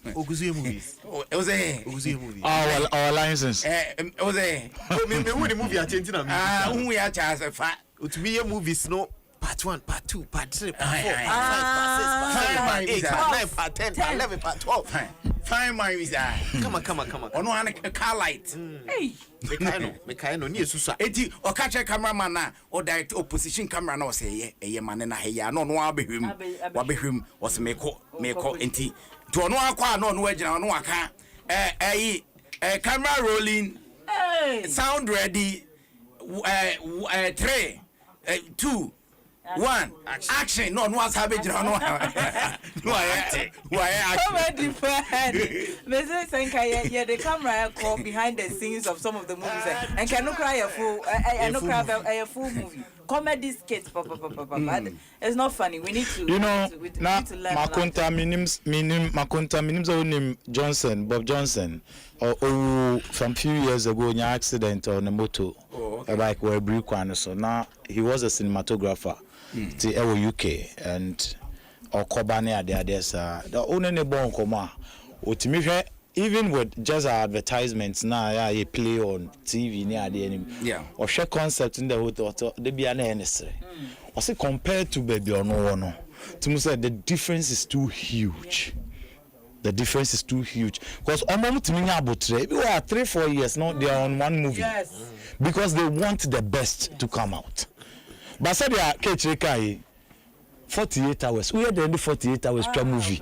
D: Oguzie movies.
B: Oguzie
D: movies.
C: Our license.
B: Oze.
D: Me when the movie attention am.
B: Who we are charge fa.
D: To me movies no part 1, part 2, part 3, part 4, part 5, part 6, part 7, part 8, part 9, part 10, part 11, part 12.
B: Fine my visa.
D: Come on.
B: Ono an car light.
F: Hey.
D: Me kaino ni esusa.
B: Eti o catch cameraman na o direct opposition camera na o say ye man na he ya no abehwem o se meko enti to ono akwa no agina no aka camera rolling, sound ready, 3 2 1 action. No what's happening no
F: comedy friend. Mrs. Senka, yeah, the camera call behind the scenes of some of the movies and cannot cry a full movie. Comedy skits, but it's not funny. We need to,
C: now
F: to learn.
C: Makunta minim Johnson, Bob Johnson, or from few years ago, in an accident on a motor, like where brick one. So now he was a cinematographer to UK and or Kobane there's the only born coma. Even with just advertisements now, you play on TV near the enemy.
B: Yeah.
C: Or share concept in the hotel, they be unnecessary. Or say compared to baby or no. To me say the difference is too huge. The difference is too huge. Because almost we are 3-4 years now, they are on one movie.
F: Yes.
C: Because they want the best to come out. But say they are 48 hours. We had the 48 hours per movie.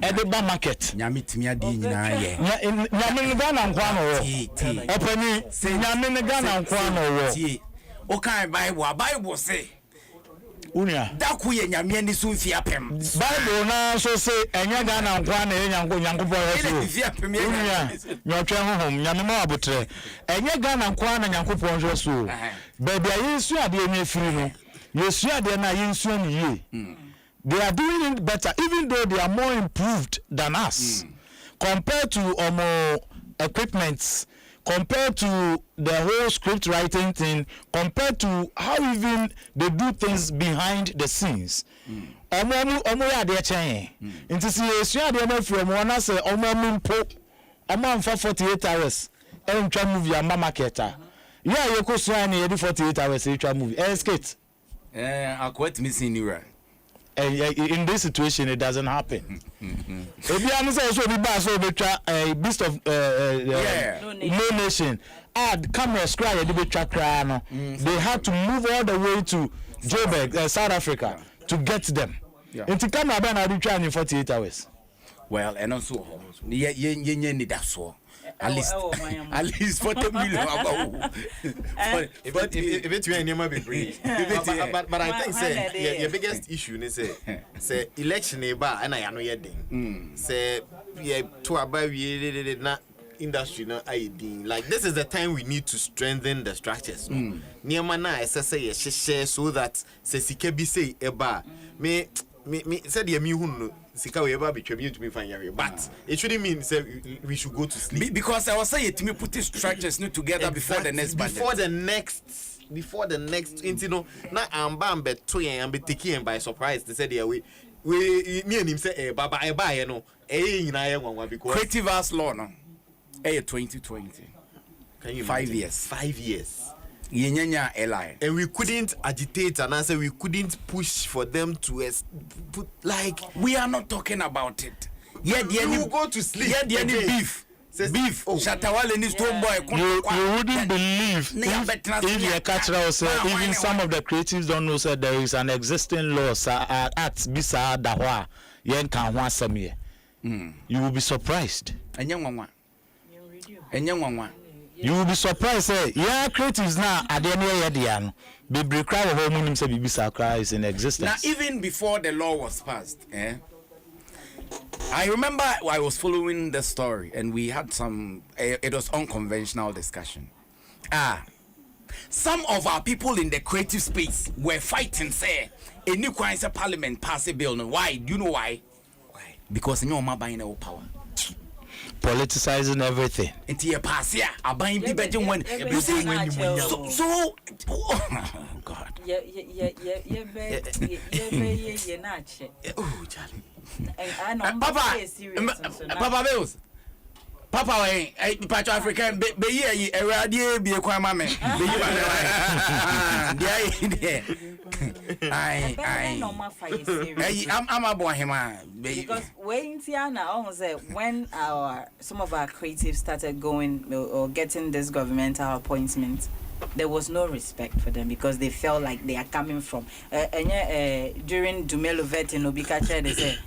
C: Edeba market.
B: Nyame timi adi nyina ye.
C: Nyame ne Ghana nkwa no wo. Opani nyame ne Ghana nkwa no wo.
B: O kan Bible say.
C: Unia.
B: Da ku ye nyame ani so mfi apem.
C: Bible na so say enya Ghana nkwa na ye nyankopon wo so. Unia. Nyotwe honhom nyame ma abotre. Enya Ghana nkwa na nyankopon wo so. Baby ayesu ade enye firi no. Yesu ade na yensu ni ye. They are doing it better, even though they are more improved than us. Compared to more equipments, compared to the whole script writing thing, compared to how even they do things behind the scenes. Omo ya de chen. Nti si yesu ya de from one say omo mpo. Omo for 48 hours. En twa movie am marketer. Yeah, you go so na 48 hours e twa movie. Skate.
B: Akwat missing you.
C: In this situation, it doesn't happen. If you also be bass over a beast of no nation, add camera square, they had to move all the way to Joburg, South Africa, to get them. Into camera, I do try in 48 hours.
B: Well, and also, need that so. At least 40 million about.
D: But if it's your name, be brave. But I think say your biggest issue is say election eba and I know your thing. Say yeah to about we na industry na ID. Like this is the time we need to strengthen the structures. Niema na say share so that say sike bi say eba me said ye mi hunu sika we eba betwem to me find here, but it shouldn't mean say we should go to sleep
B: because I was saying to me put the structures new together before the next budget. Before the next you know na amba beto yen am be taking by surprise. They said we me and him say baba e ba ye no nyina ye nwanwa because creative as law no 2020
D: Can you
B: 5
D: imagine?
B: years.
D: 5 years.
B: Yenyanya Eli.
D: And we couldn't agitate and answer. We couldn't push for them to put like.
B: We are not talking about it. Yeah,
D: You go to sleep.
B: Yeah, the any
D: again.
B: beef.
D: Says-
B: Beef.
D: Oh.
B: Shatawale ni stone boy.
G: You wouldn't believe if you catch say even some of the creatives don't know say there is an existing law at bisa dahwa yen kan ho asem ye. You will be surprised.
B: Enye nwanwa.
G: You will be surprised say yeah creatives now ade no ye dia no. Bebre cry ho mu nim say bibisa cry is in existence.
B: Now even before the law was passed, I remember I was following the story and we had some it was unconventional discussion. Some of our people in the creative space were fighting say a new crime parliament pass a bill. Why? Do you know why? Because you know buying no power.
G: Politicizing everything.
B: Into your pass here, I buying the bedroom when you see so oh God.
D: Oh, Charlie.
B: Papa Bills. Papa, Patch African, be ye a radio be a crime, mammy. I'm a boy, him.
F: Because when Tiana almost said when some of our creatives started going or getting this governmental appointments, there was no respect for them because they felt like they are coming from during Dumelo Vet in Obikacha they say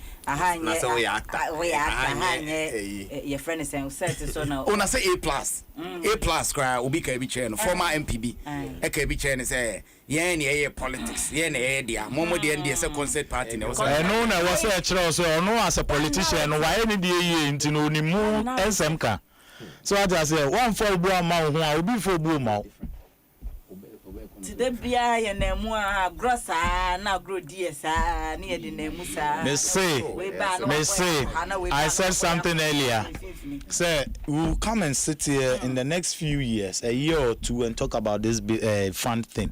F: your friend is saying so now
B: on say A+ cry Obika chair former MPB KB chair say yeah politics yeah dia momo dia say concert party no so
G: no na was a chiro so no as a politician why any dey nti no ni mu SMK so I just say one for bu ama ho a obi for bu ma
F: today bia ye na mu a grossa na grow DSA na ye de na mu sa
G: me say I said something earlier say we will come and sit here in the next few years a year or two and talk about this fund thing.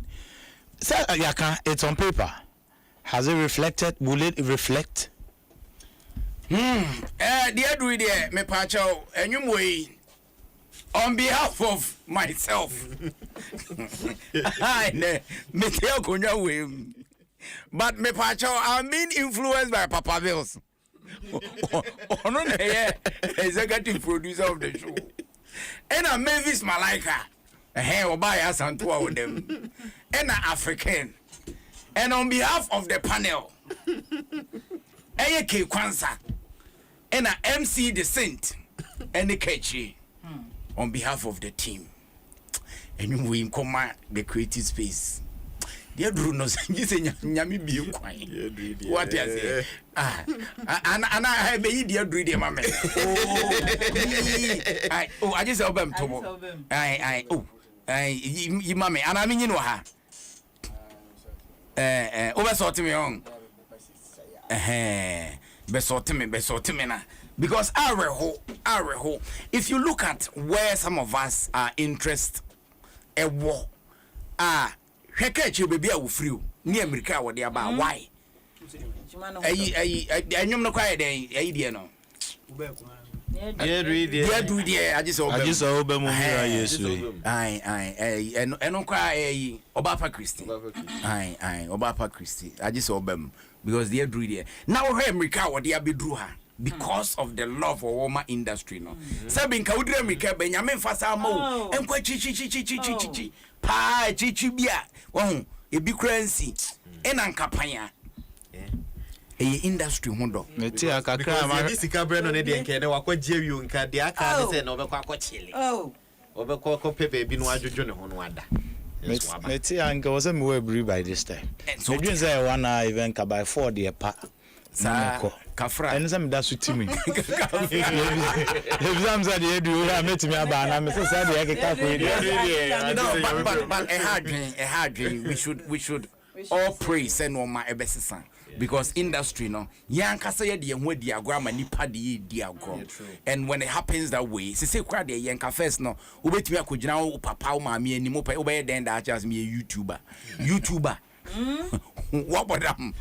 G: Say Yaka, it's on paper. Has it reflected? Will it reflect?
B: Dear do it me pacho enyum way on behalf of myself. Me tell kunya way. But me pacho I'm being influenced by Papa Bills. Ono na executive producer of the show. And I'm Mavis Malaika. Oba ya santua with them. And African. And on behalf of the panel, K Kwanza, and MC the Saint, and the Kechi, on behalf of the team, and we command the creative space. Dear Brunos, you say Yami be what is it? And I have a dear Dreedy mamma. I just open to you mammy, and I mean, you know her. Oversort me on. Besort me na. Because our whole. If you look at where some of us are interested, a war, Heke baby I will free near America what they about why? I'm not quite idea no.
D: Yeah,
G: I just open yes.
B: And no cry Obapa Christie. Obapa Christie. I just obey because they do there. Now America what they be drew her because of the love for woman industry no. Sabin ka udre America Benjamin Fasa mo enko chi pa chi bia. Won e bi currency enankapanya. Industry hondo.
G: Meti akakra
D: ma this sika no ne de nke ne wakwagie wi nka de aka ne se na obekwa akọchile. Obekwa ko pepe bi no adwodwo ne ho no ada.
G: Meti anka was me we brew by this time. So you say one event ka by 4 de pa.
B: Sa kafra.
G: And some da su timi. Exam za de edu ya meti me aba na me say say de ka ko edu.
B: No, but a hard dream. We should all praise and no ma ebesesa. Because industry no yankasa ye de ho di agro ama nipa de di agro and when it happens that way say kwa de yanka first no obetumi akogina wo papa wo maami animu pa wo be den da just me YouTuber What about them?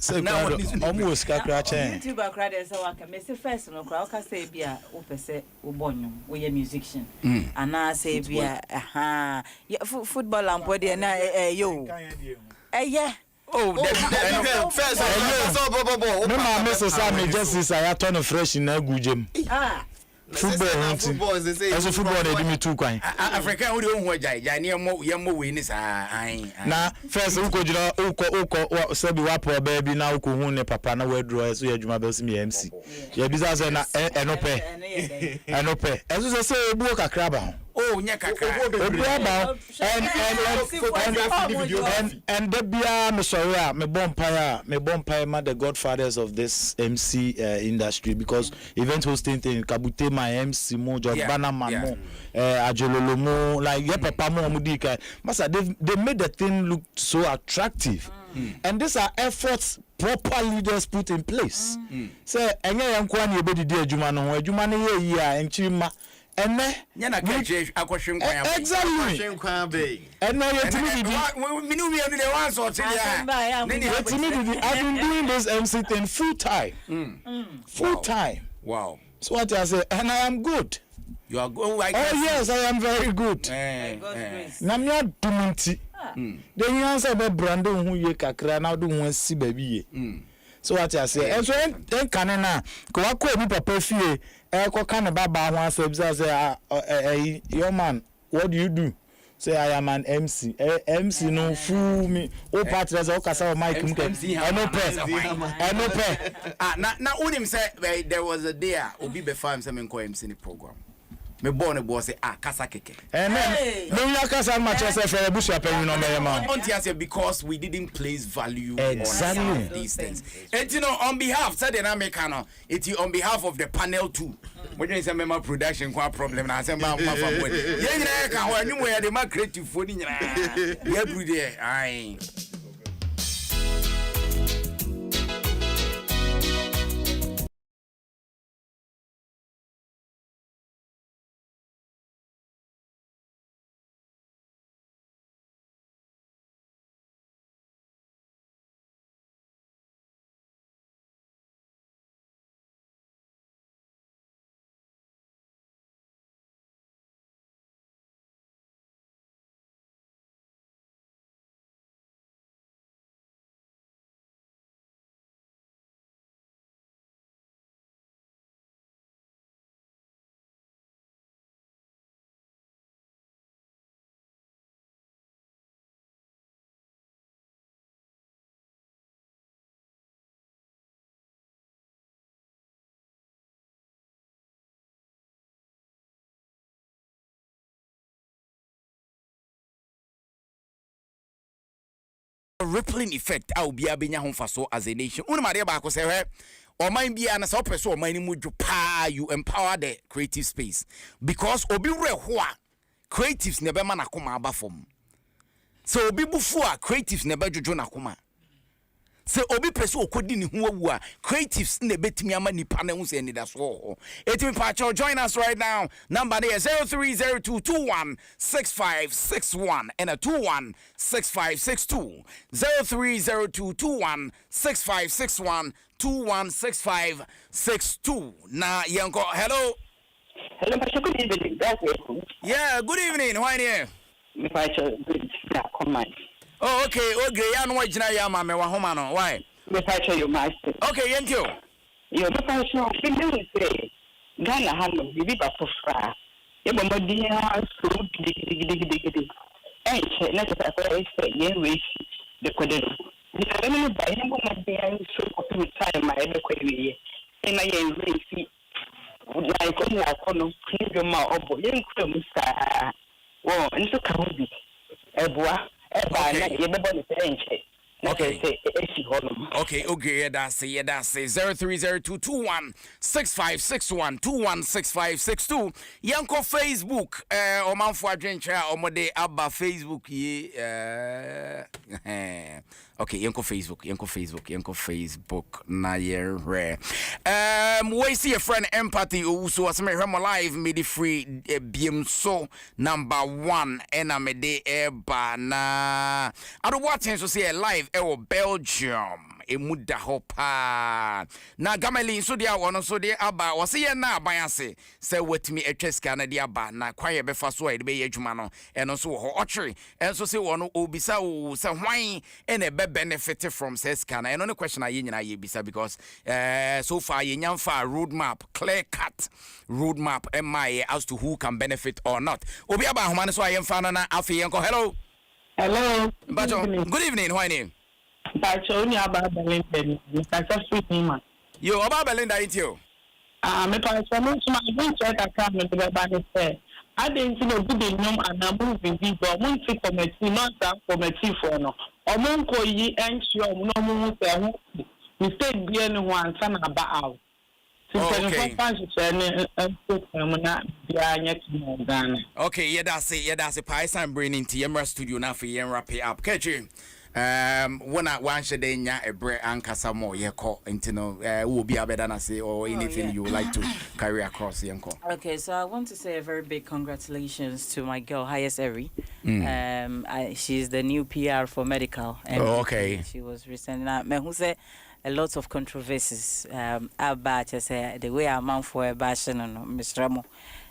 G: So now almost scratching.
F: YouTuber crowd is so I can miss first no crowd can say be a opese ubonyo we a musician. And I say be a football and body na yo. Yeah.
B: Oh,
G: first me ma miss Sammy just is I turn fresh in Agujem. Football is the football they do me too kwan.
B: Africa we don't want jai near mo we ni sa
G: na first uko jira uko sabi wapo baby na uko hu ne papa na we draw so ya juma be si MC ya bisa say na enope eso say ebu kakra ba
B: oh nya kakra
G: and the bia me sorry me bonfire ma the godfathers of this MC industry because event hosting thing kabute my MC mo Jobana Mano Ajololomo like ye papa mo mudika masa they made the thing look so attractive and these are efforts proper leaders put in place say enye yankwa na ebedi adwuma no ho adwuma no ye yi a enchima ene
B: nyana kaje akwhwenkwan ya
G: akwhwenkwan be ene yetimi didi minu bi anu de wan so tell ya yetimi didi I've been doing this MC thing full time
B: wow
G: so what I say and I am good.
B: You are good.
G: Oh yes, I am very good. Na me adumunti. The answer be brando hu ye kakra na do hu asi ba bi ye. So what I say, and so en kan na ko wa ko ebi papa fie ko kan baba ho asem say your man, what do you do? Say I am an MC. MC no fool me. O partners o kasa o mic mu ke. I no pay.
B: Na unim say there was a day obi be farm say me ko MC ni program. Me born a boy say kasa keke.
G: No ya kasa match say for bush apen no me man.
B: Until because we didn't place value
G: exactly
B: on these things. And you know on behalf said the Americano, it's on behalf of the panel too. When you say member production kwa problem na say ma from way. Yeah na ka ho anyu we dey ma creative for ni nyina. Yeah every day ai. Rippling effect au bia benya ho faso as a nation. Unumade ba ko se hwe o man bia na so person o man ni muju pa you empower the creative space because obi wre ho a creatives ne be ma na koma aba fom. So obi bufu a creatives ne be jojo na koma. Se obi pese okodi ni ho awu a creatives ne betimi ama nipa na hu se ni da so. Etimi pa join us right now. Number there 0302216561 and a 216562. 0302216561 216562. Na yanko hello.
H: Hello, good evening.
B: Yeah, good evening. Why here?
H: If I should come on.
B: Oh, okay. Okay, ya no wajina ya mama wa homa no. Why?
H: If I show you master.
B: Okay, thank you.
H: You if I show you say Ghana hano bibi ba fofra. E bo modi ya so digidi. Eh, na ta ko e say ye we the kodero. Ni ka me ba ye bo modi ya so ko tu time ma e ko ye. E na ye we see like on la kono ni ma obo ye nkura musa. Wo nso ka hobi. Eboa
B: Okay, yeah, that's it. 0302216561 216562. Yanko Facebook, Oman for Adventure, Omode Abba Facebook, okay, Yanko Facebook, na rare. We see a friend empathy, also as me home live, made free, BM number 1, and I made eba na. I don't watch him to say live. Belgium. Emuda hopa. Na Gamelin so dia wono so dia aba. Wose ye na aban ase. Se wetimi etweska na dia ba na kwaye befa so e be ye adwuma no. Eno so ho otwere. Enso se wono obisa wo se hwan ene be benefit from seska na. Eno ne question aye nyina ye bisa because so far ye nyamfa roadmap, clear cut roadmap MI as to who can benefit or not. Obi aba homane so aye mfa na afi yenko. Hello.
H: Hello.
B: Good evening. Why name?
H: Bacho ni aba Belinda. Mr. Sweetman.
B: Yo, aba Belinda into.
H: Me pa so mo tuma don check account me be ba de say. I didn't know good nyom ana moving bi go mo nti committee not that committee for no. Omo nko yi ensure mo no mo se ho mistake bi ene ho ansa na ba out. Okay.
B: Okay, yeah, that's it. Paisan brain into Yemra studio now for Yen wrap it up. Catch you. When I want to day a bread and casamo, ye call into no will be a better than I say or anything you would like to carry across the uncle.
F: Okay, so I want to say a very big congratulations to my girl, Highest Eri. She's the new PR for medical.
B: Okay.
F: She was recently who said a lot of controversies about the way I'm out for a bashing on Mr. Ramo.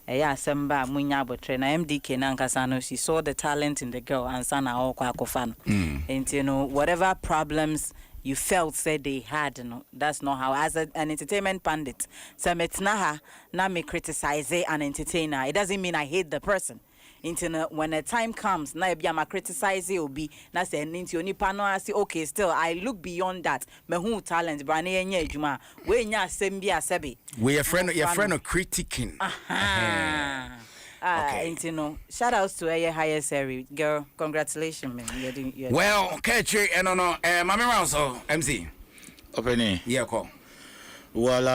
F: Yeah, Samba Munya Botre na MDK Nankasano. She saw the talent in the girl and sana Okafano. And you know, whatever problems you felt said they had, you know, that's not how as an entertainment pundit. So metnaha na me criticize an entertainer. It doesn't mean I hate the person. When the time comes, na be am criticize it be na say into ni pano I say okay still I look beyond that. Me who talent brane enye adwuma. We nya asem bi asebe.
B: We your friend of critiquing.
F: Okay. Shout outs to your Highest Eri girl. Congratulations, man.
B: Well, catch you and no Mami Rounso, MC.
C: Opening.
B: Yeah, call.
C: Well,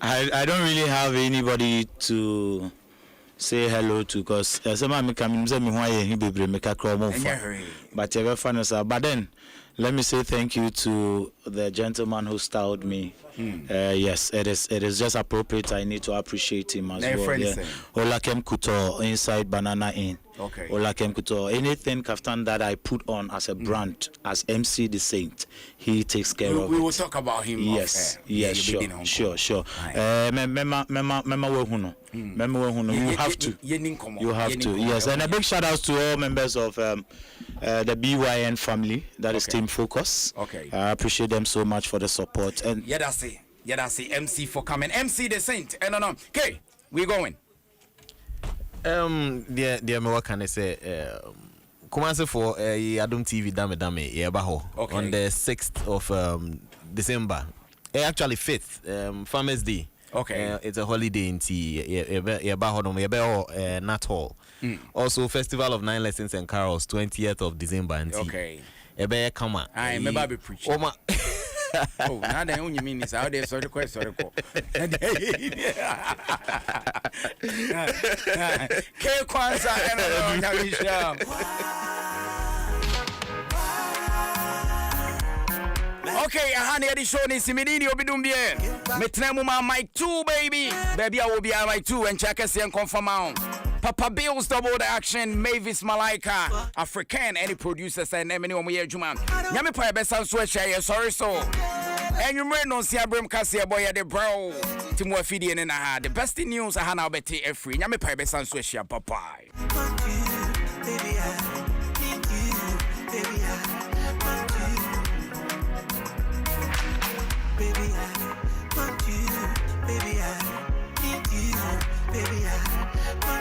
C: I don't really have anybody to say hello to because some come me why he be make a crowd but ever fun but then let me say thank you to the gentleman who styled me. Yes, it is just appropriate. I need to appreciate him as well. Yeah. Olakem Kuto inside Banana Inn.
B: Okay.
C: Olakem Kuto. Anything kaftan that I put on as a brand, as MC the Saint, he takes care of.
B: We
C: it.
B: will talk about him.
C: Yes, yes, sure. You have to. You have to. Yes, and a big shout out to all members of the BYN family. That is Team Focus.
B: Okay.
C: I appreciate them so much for the support. And
B: yeah, that's it. Yeah, that's it. MC for coming. MC the Saint. And no. Okay, we going.
D: Dear, what can I say? Kumase for Adom TV Dame Yebaho on the 6th of December. Actually 5th, Farmers Day.
B: Okay.
D: It's a holiday in Yebaho Nat Hall. Also Festival of 9 Lessons and Carols 20th of December. Okay. Ebe kama.
B: I remember be preaching. Oh, now the only mean is out there, sorry, question. Okay, honey, the show is immediately obidumbie. Metnemu mic 2, baby. Baby, I will be on mic 2 and check us and confirm out. Papa Bill's double the action, Mavis Malaika, African, any producers and anyone we are Juman. Yami Paya Bessan Switcher, sorry so. And you may not see a brim cassia boy at the bro. Timo Fidi and I had the best news I had now betty a free. Yami Paya Bessan Switcher, papa.
I: Baby, I want you, baby, I need you, baby, I want